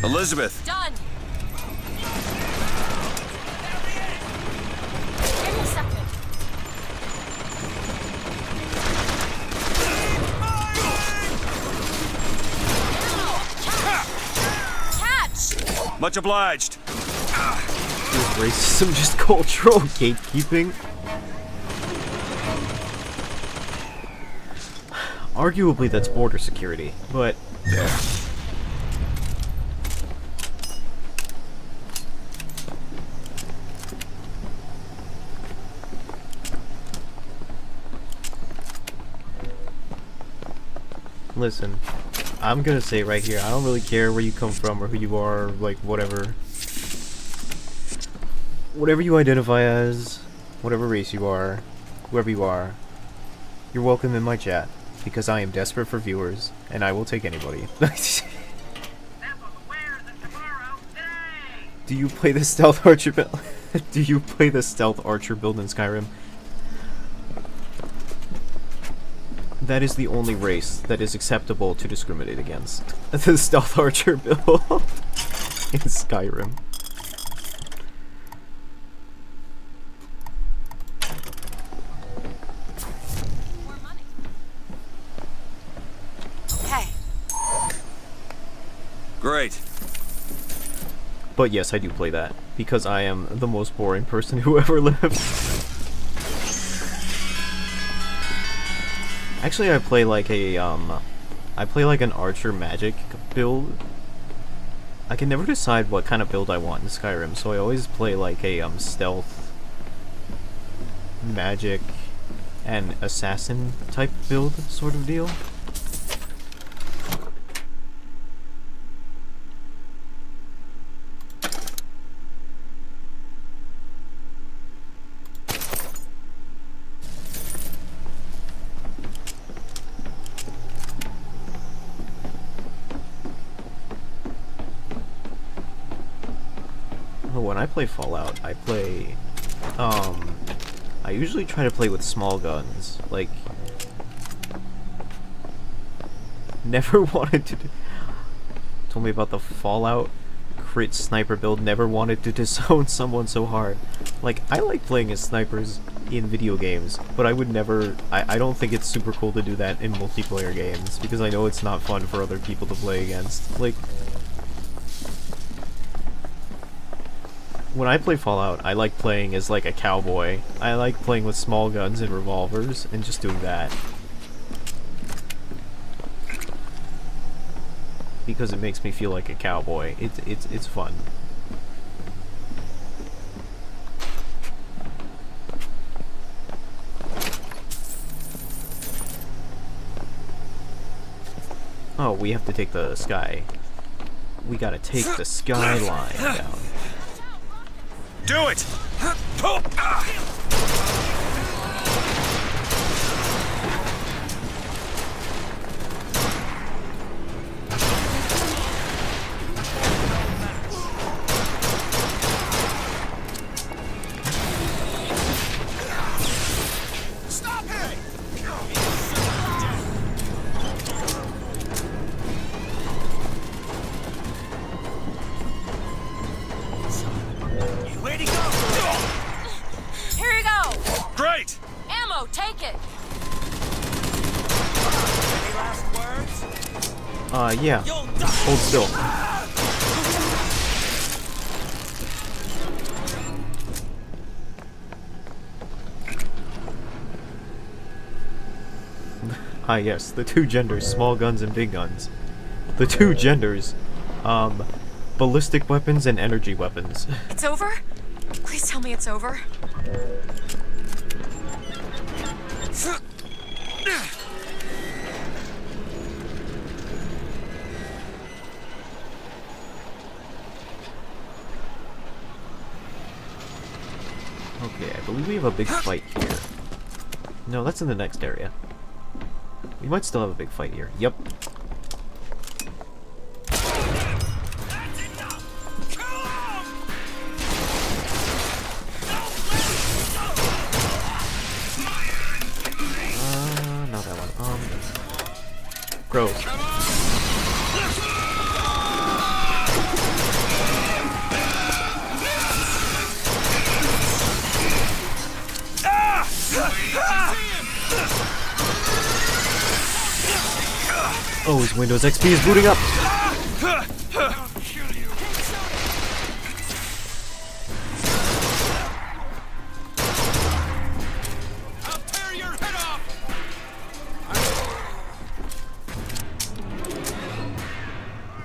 Elizabeth! Done! Give me a second. Catch! Much obliged. Is racism just cultural gatekeeping? Arguably that's border security, but... There. Listen, I'm gonna say right here, I don't really care where you come from or who you are, like, whatever. Whatever you identify as, whatever race you are, whoever you are, you're welcome in my chat, because I am desperate for viewers, and I will take anybody. Do you play the stealth archer build? Do you play the stealth archer build in Skyrim? That is the only race that is acceptable to discriminate against. The stealth archer build in Skyrim. Okay. Great. But yes, I do play that because I am the most boring person who ever lived. Actually, I play like a I play like an archer magic build. I can never decide what kind of build I want in Skyrim, so I always play like a stealth, magic, and assassin type build sort of deal. When I play Fallout, I play, I usually try to play with small guns, like, never wanted to, told me about the Fallout crit sniper build, never wanted to disown someone so hard. Like, I like playing as snipers in video games, but I would never, I don't think it's super cool to do that in multiplayer games, because I know it's not fun for other people to play against. Like, when I play Fallout, I like playing as like a cowboy. I like playing with small guns and revolvers and just doing that. Because it makes me feel like a cowboy. It's fun. Oh, we have to take the sky. We gotta take the skyline down. Do it! Stop him! Here Yeah. Hold still. Ah, yes, the two genders, small guns and big guns. The two genders, ballistic weapons and energy weapons. It's over? Please tell me it's over. Okay, I believe we have a big fight here. No, that's in the next area. We might still have a big fight here. Yep. Not that one. Grow. Oh, his Windows XP is booting up!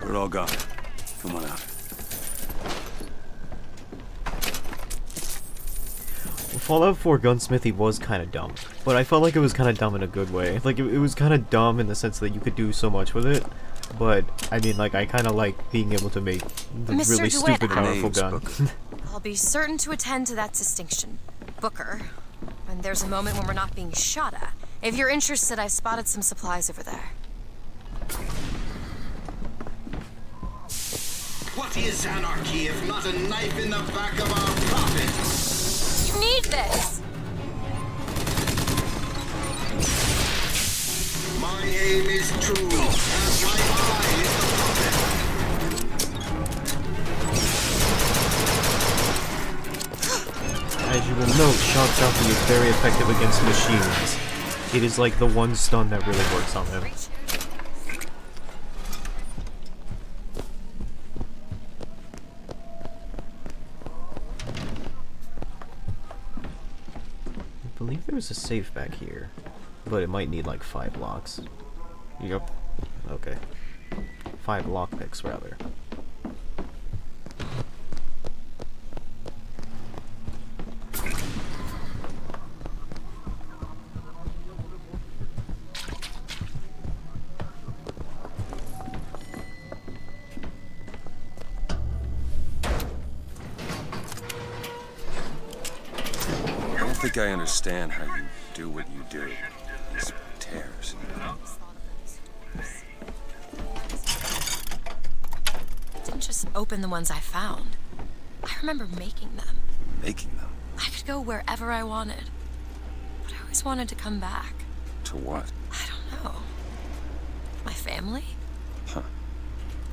We're all gone. Come on out. Fallout 4 Gunsmithy was kind of dumb, but I felt like it was kind of dumb in a good way. Like, it was kind of dumb in the sense that you could do so much with it, but, I mean, like, I kind of like being able to make the Mr. really DeWitt, stupid, powerful gun. I'll be certain to attend to that distinction, Booker. When there's a moment when we're not being shot at. If you're interested, I spotted some supplies over there. What is anarchy if not a knife in the back of our prophet? You need this! My aim is true, as my eye is the prophet. As you will note, Shock Jockey is very effective against machines. It is like the one stun that really works on them. I believe there's a safe back here, but it might need like 5 locks. Yep. Okay. 5 lockpicks, rather. I don't think I understand how you do what you do. These tears. I didn't just open the ones I found. I remember making them. Making them? I could go wherever I wanted. But I always wanted to come back. To what? I don't know. My family? Huh.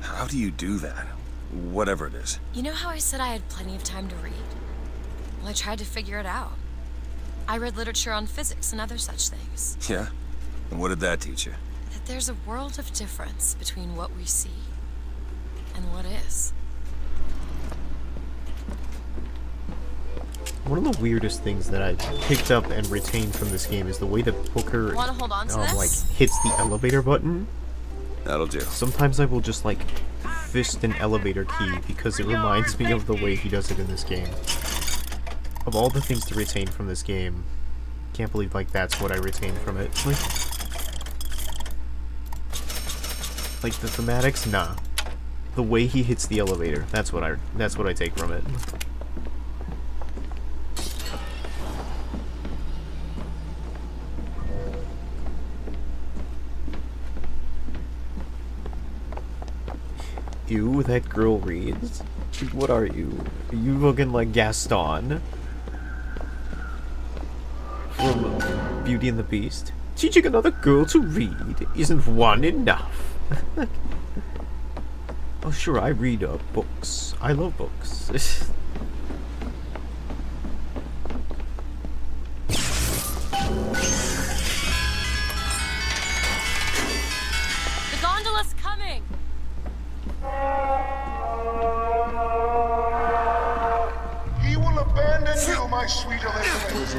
How do you do that? Whatever it is. You know how I said I had plenty of time to read? Well, I tried to figure it out. I read literature on physics and other such things. Yeah? And what did that teach you? That there's a world of difference between what we see and what is. One of the weirdest things that I picked up and retained from this game is the way that Booker Wanna hold on to this? like hits the elevator button. That'll do. Sometimes I will just like fist an elevator key because it reminds me of the way he does it in this game. Of all the things to retain from this game, can't believe like that's what I retained from it. Like the thematics, nah. The way he hits the elevator, that's what I take from it. Ew, that girl reads. What are you? Are you looking like Gaston from Beauty and the Beast? Teaching another girl to read isn't one enough. Oh sure, I read books. I love books. The gondola's coming! coming! He will abandon you, my sweet Elizabeth.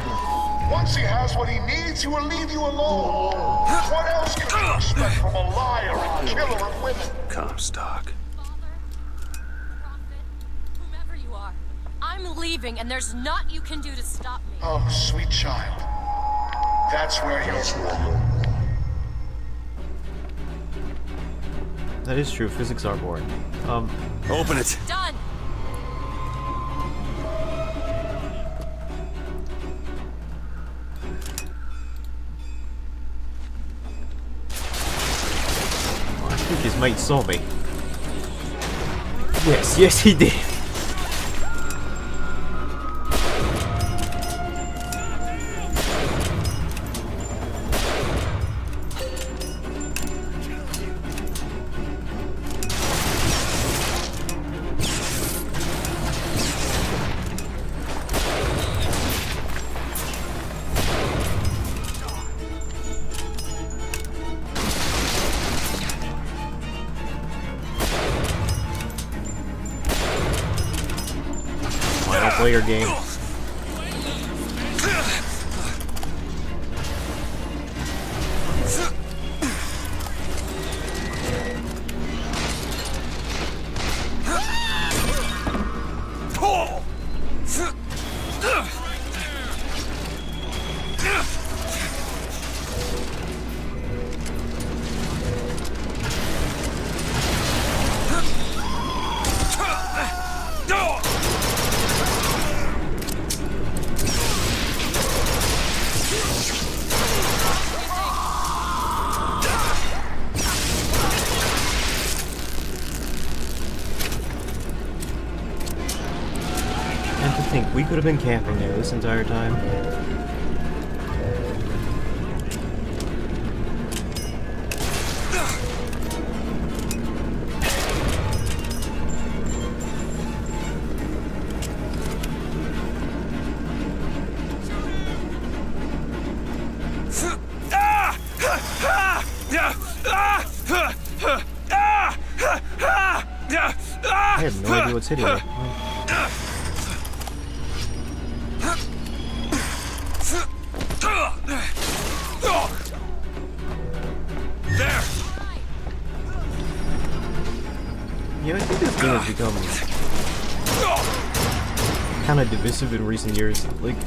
Once he has what he needs, he will leave you alone. What else can you expect from a liar and killer of women? Comstock. Whomever you are, I'm leaving, and there's naught you can do to stop me. Oh, sweet child. That's where you belong. That is true. Physics are boring. Open it. Done. I think his mate saw me. Yes, he did. Player game. We could have been camping there this entire time. I have no idea what's hitting me. Yeah, I think this game has become kind of divisive in recent years. Like,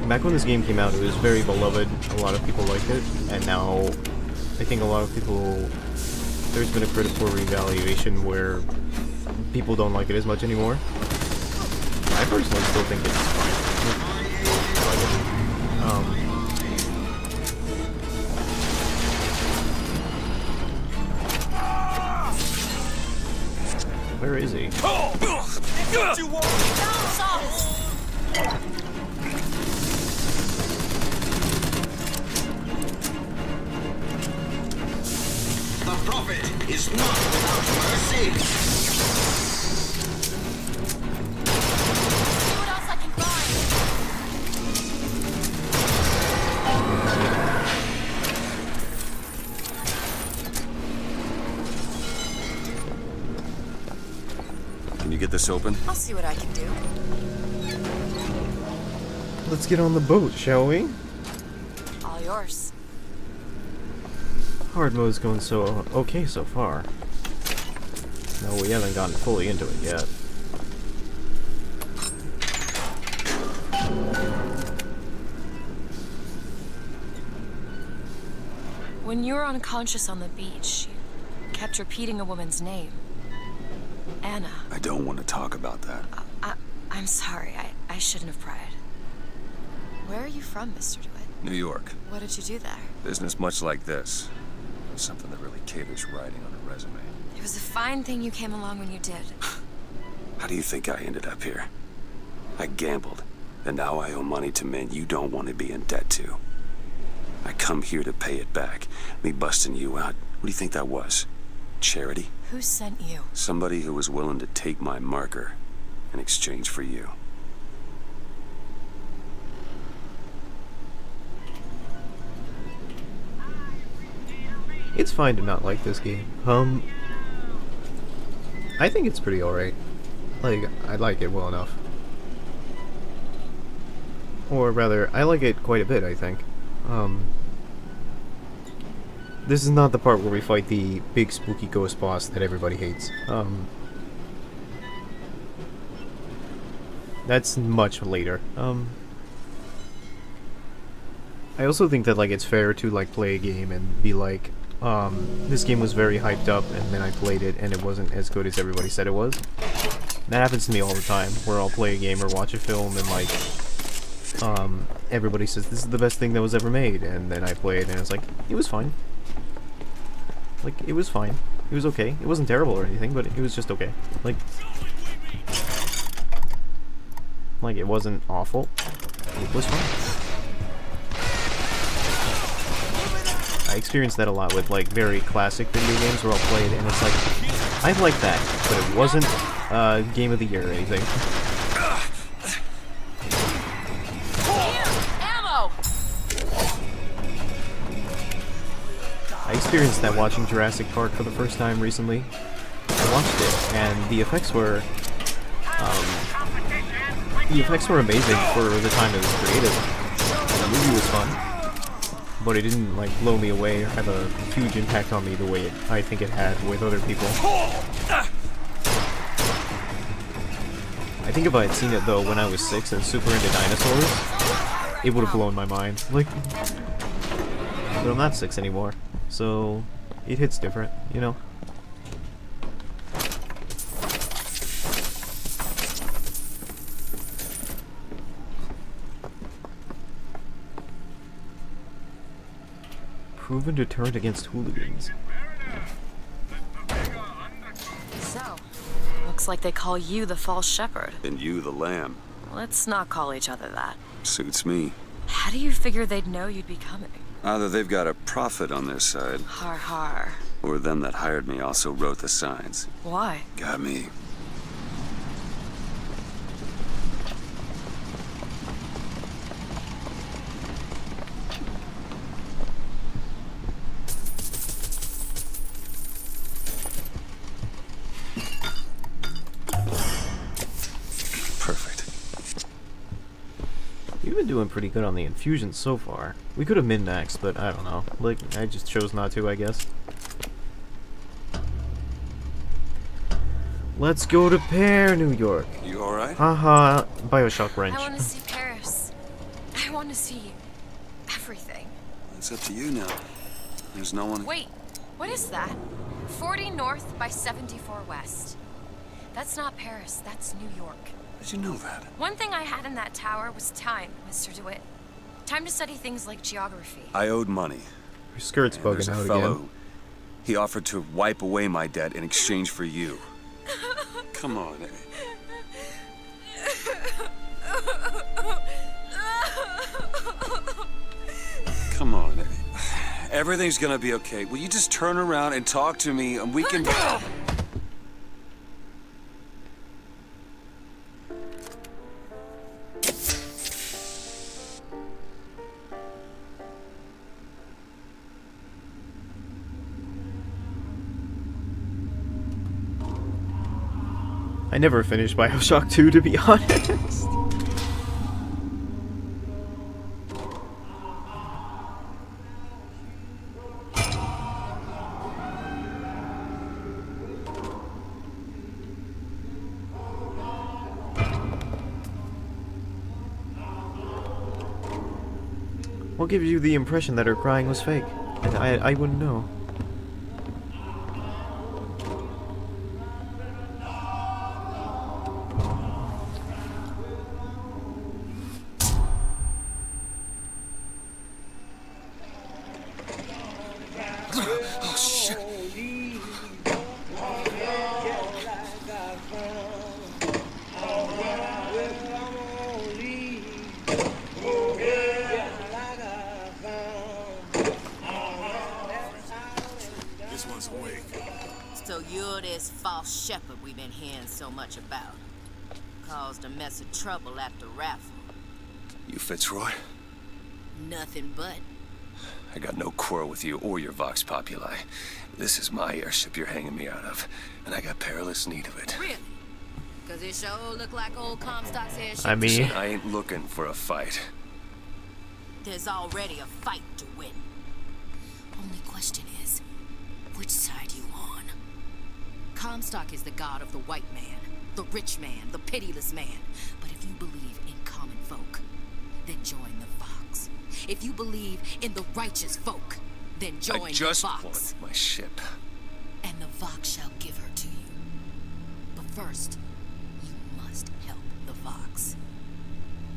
back when this game came out, it was very beloved. A lot of people liked it, and now I think a lot of people, there's been a critical reevaluation where people don't like it as much anymore. I personally still think it's fine. Where is he? The prophet is not without mercy. See what else I can find. Can you get this open? I'll see what I can do. Let's get on the boat, shall we? All yours. Hard mode's going so okay so far. No, we haven't gotten fully into it yet. When you were unconscious on the beach, you kept repeating a woman's name. Anna. I don't want to talk about that. I'm sorry. I shouldn't have pried. Where are you from, Mr. DeWitt? New York. What did you do there? Business much like this. Something that really caters writing on a resume. It was a fine thing you came along when you did. How do you think I ended up here? I gambled, and now I owe money to men you don't want to be in debt to. I come here to pay it back. Me busting you out, what do you think that was? Charity? Who sent you? Somebody who was willing to take my marker in exchange for you. It's fine to not like this game. I think it's pretty alright. Like, I like it well enough. Or rather, I like it quite a bit, I think. This is not the part where we fight the big spooky ghost boss that everybody hates. That's much later. I also think that, like, it's fair to, like, play a game and be like, this game was very hyped up, and then I played it, and it wasn't as good as everybody said it was. That happens to me all the time, where I'll play a game or watch a film, and, like, everybody says, this is the best thing that was ever made, and then I play it, and it's like, it was fine. Like, it was fine. It was okay. It wasn't terrible or anything, but it was just okay. Like, it wasn't awful. It was fine. I experienced that a lot with, like, very classic video games where I'll play it and it's like, I like that, but it wasn't Game of the Year or anything. Ammo! I experienced that watching Jurassic Park for the first time recently. I watched it, and the effects were amazing for the time it was created. And the movie was fun. But it didn't, like, blow me away or have a huge impact on me the way I think it had with other people. I think if I had seen it, though, when I was 6 and super into dinosaurs, it would have blown my mind. Like, but I'm not 6 anymore, so it hits different, you know? Proven deterrent against hooligans. So, looks like they call you the false shepherd. And you the lamb. Let's not call each other that. Suits me. How do you figure they'd know you'd be coming? Either they've got a prophet on their side, Har har. or them that hired me also wrote the signs. Why? Got me. We've been doing pretty good on the infusions so far. We could have min-maxed, but I don't know. Like, I just chose not to, I guess. Let's go to Pear, New York. You alright? Haha, Bioshock wrench. I want to see Paris. I want to see everything. It's up to you now. There's no one... Wait, what is that? 40 north by 74 west. That's not Paris, that's New York. Did you know that? One thing I had in that tower was time, Mr. DeWitt. Time to study things like geography. I owed money. Your skirt's And bugging there's a out fellow, again. he offered to wipe away my debt in exchange for you. Come on, Eddie. Come on, Eddie. Everything's gonna be okay. Will you just turn around and talk to me and we can... I never finished Bioshock 2, to be honest. What gives you the impression that her crying was fake? I wouldn't know. Oh, shit. This one's awake. So you're this false shepherd we've been hearing so much about. Caused a mess of trouble at the raffle. You Fitzroy? Nothing but. I got no quarrel with you or your Vox Populi. This is my airship you're hanging me out of, and I got perilous need of it. Really? Cause it sure look like old Comstock's airship. I mean, I ain't looking for a fight. There's already a fight to win. Only question is, which side you on? Comstock is the god of the white man, the rich man, the pitiless man. But if you believe in common folk, then join the Vox. If you believe in the righteous folk, then join I the just Vox. want my ship. And the Vox shall give her to you. But first, you must help the Vox.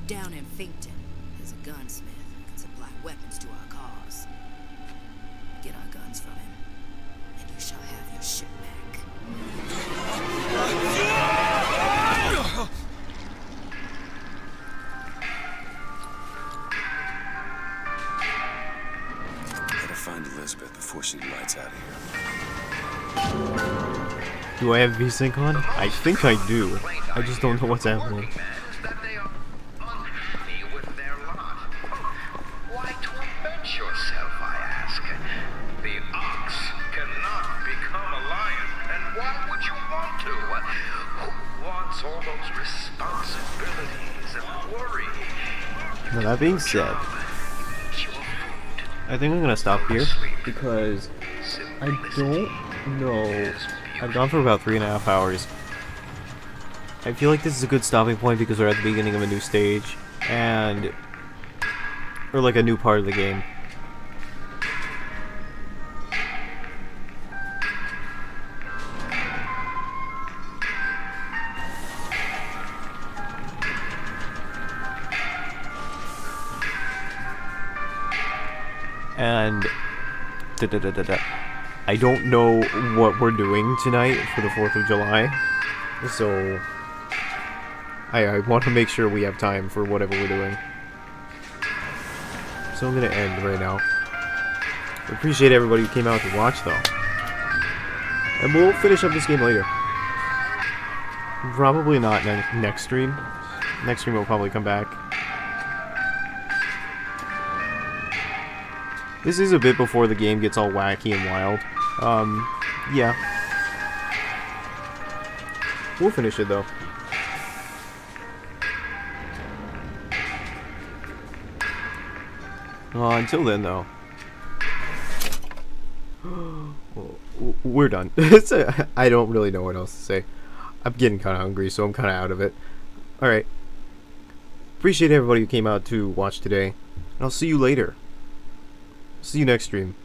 Down in Finkton, there's a gunsmith who can supply weapons to our cause. Get our guns from him, and you shall have your ship back. Gotta find Elizabeth before she lights out of here. do I have VSync on? I think I do. I just don't know what's happening. Why torment yourself, I ask? The ox cannot become a lion, and why would you want to? Who wants all those responsibilities and worry? Now that being said, I think I'm gonna stop here because I don't know. I've gone for about 3.5 hours. I feel like this is a good stopping point because we're at the beginning of a new stage and or like a new part of the game. And I don't know what we're doing tonight for the 4th of July, so I want to make sure we have time for whatever we're doing. So I'm gonna end right now. I appreciate everybody who came out to watch, though. And we'll finish up this game later. Probably not next stream. Next stream will probably come back. This is a bit before the game gets all wacky and wild. Yeah. We'll finish it, though. Until then, though. We're done. I don't really know what else to say. I'm getting kind of hungry, so I'm kind of out of it. Alright. Appreciate everybody who came out to watch today. And I'll see you later. See you next stream.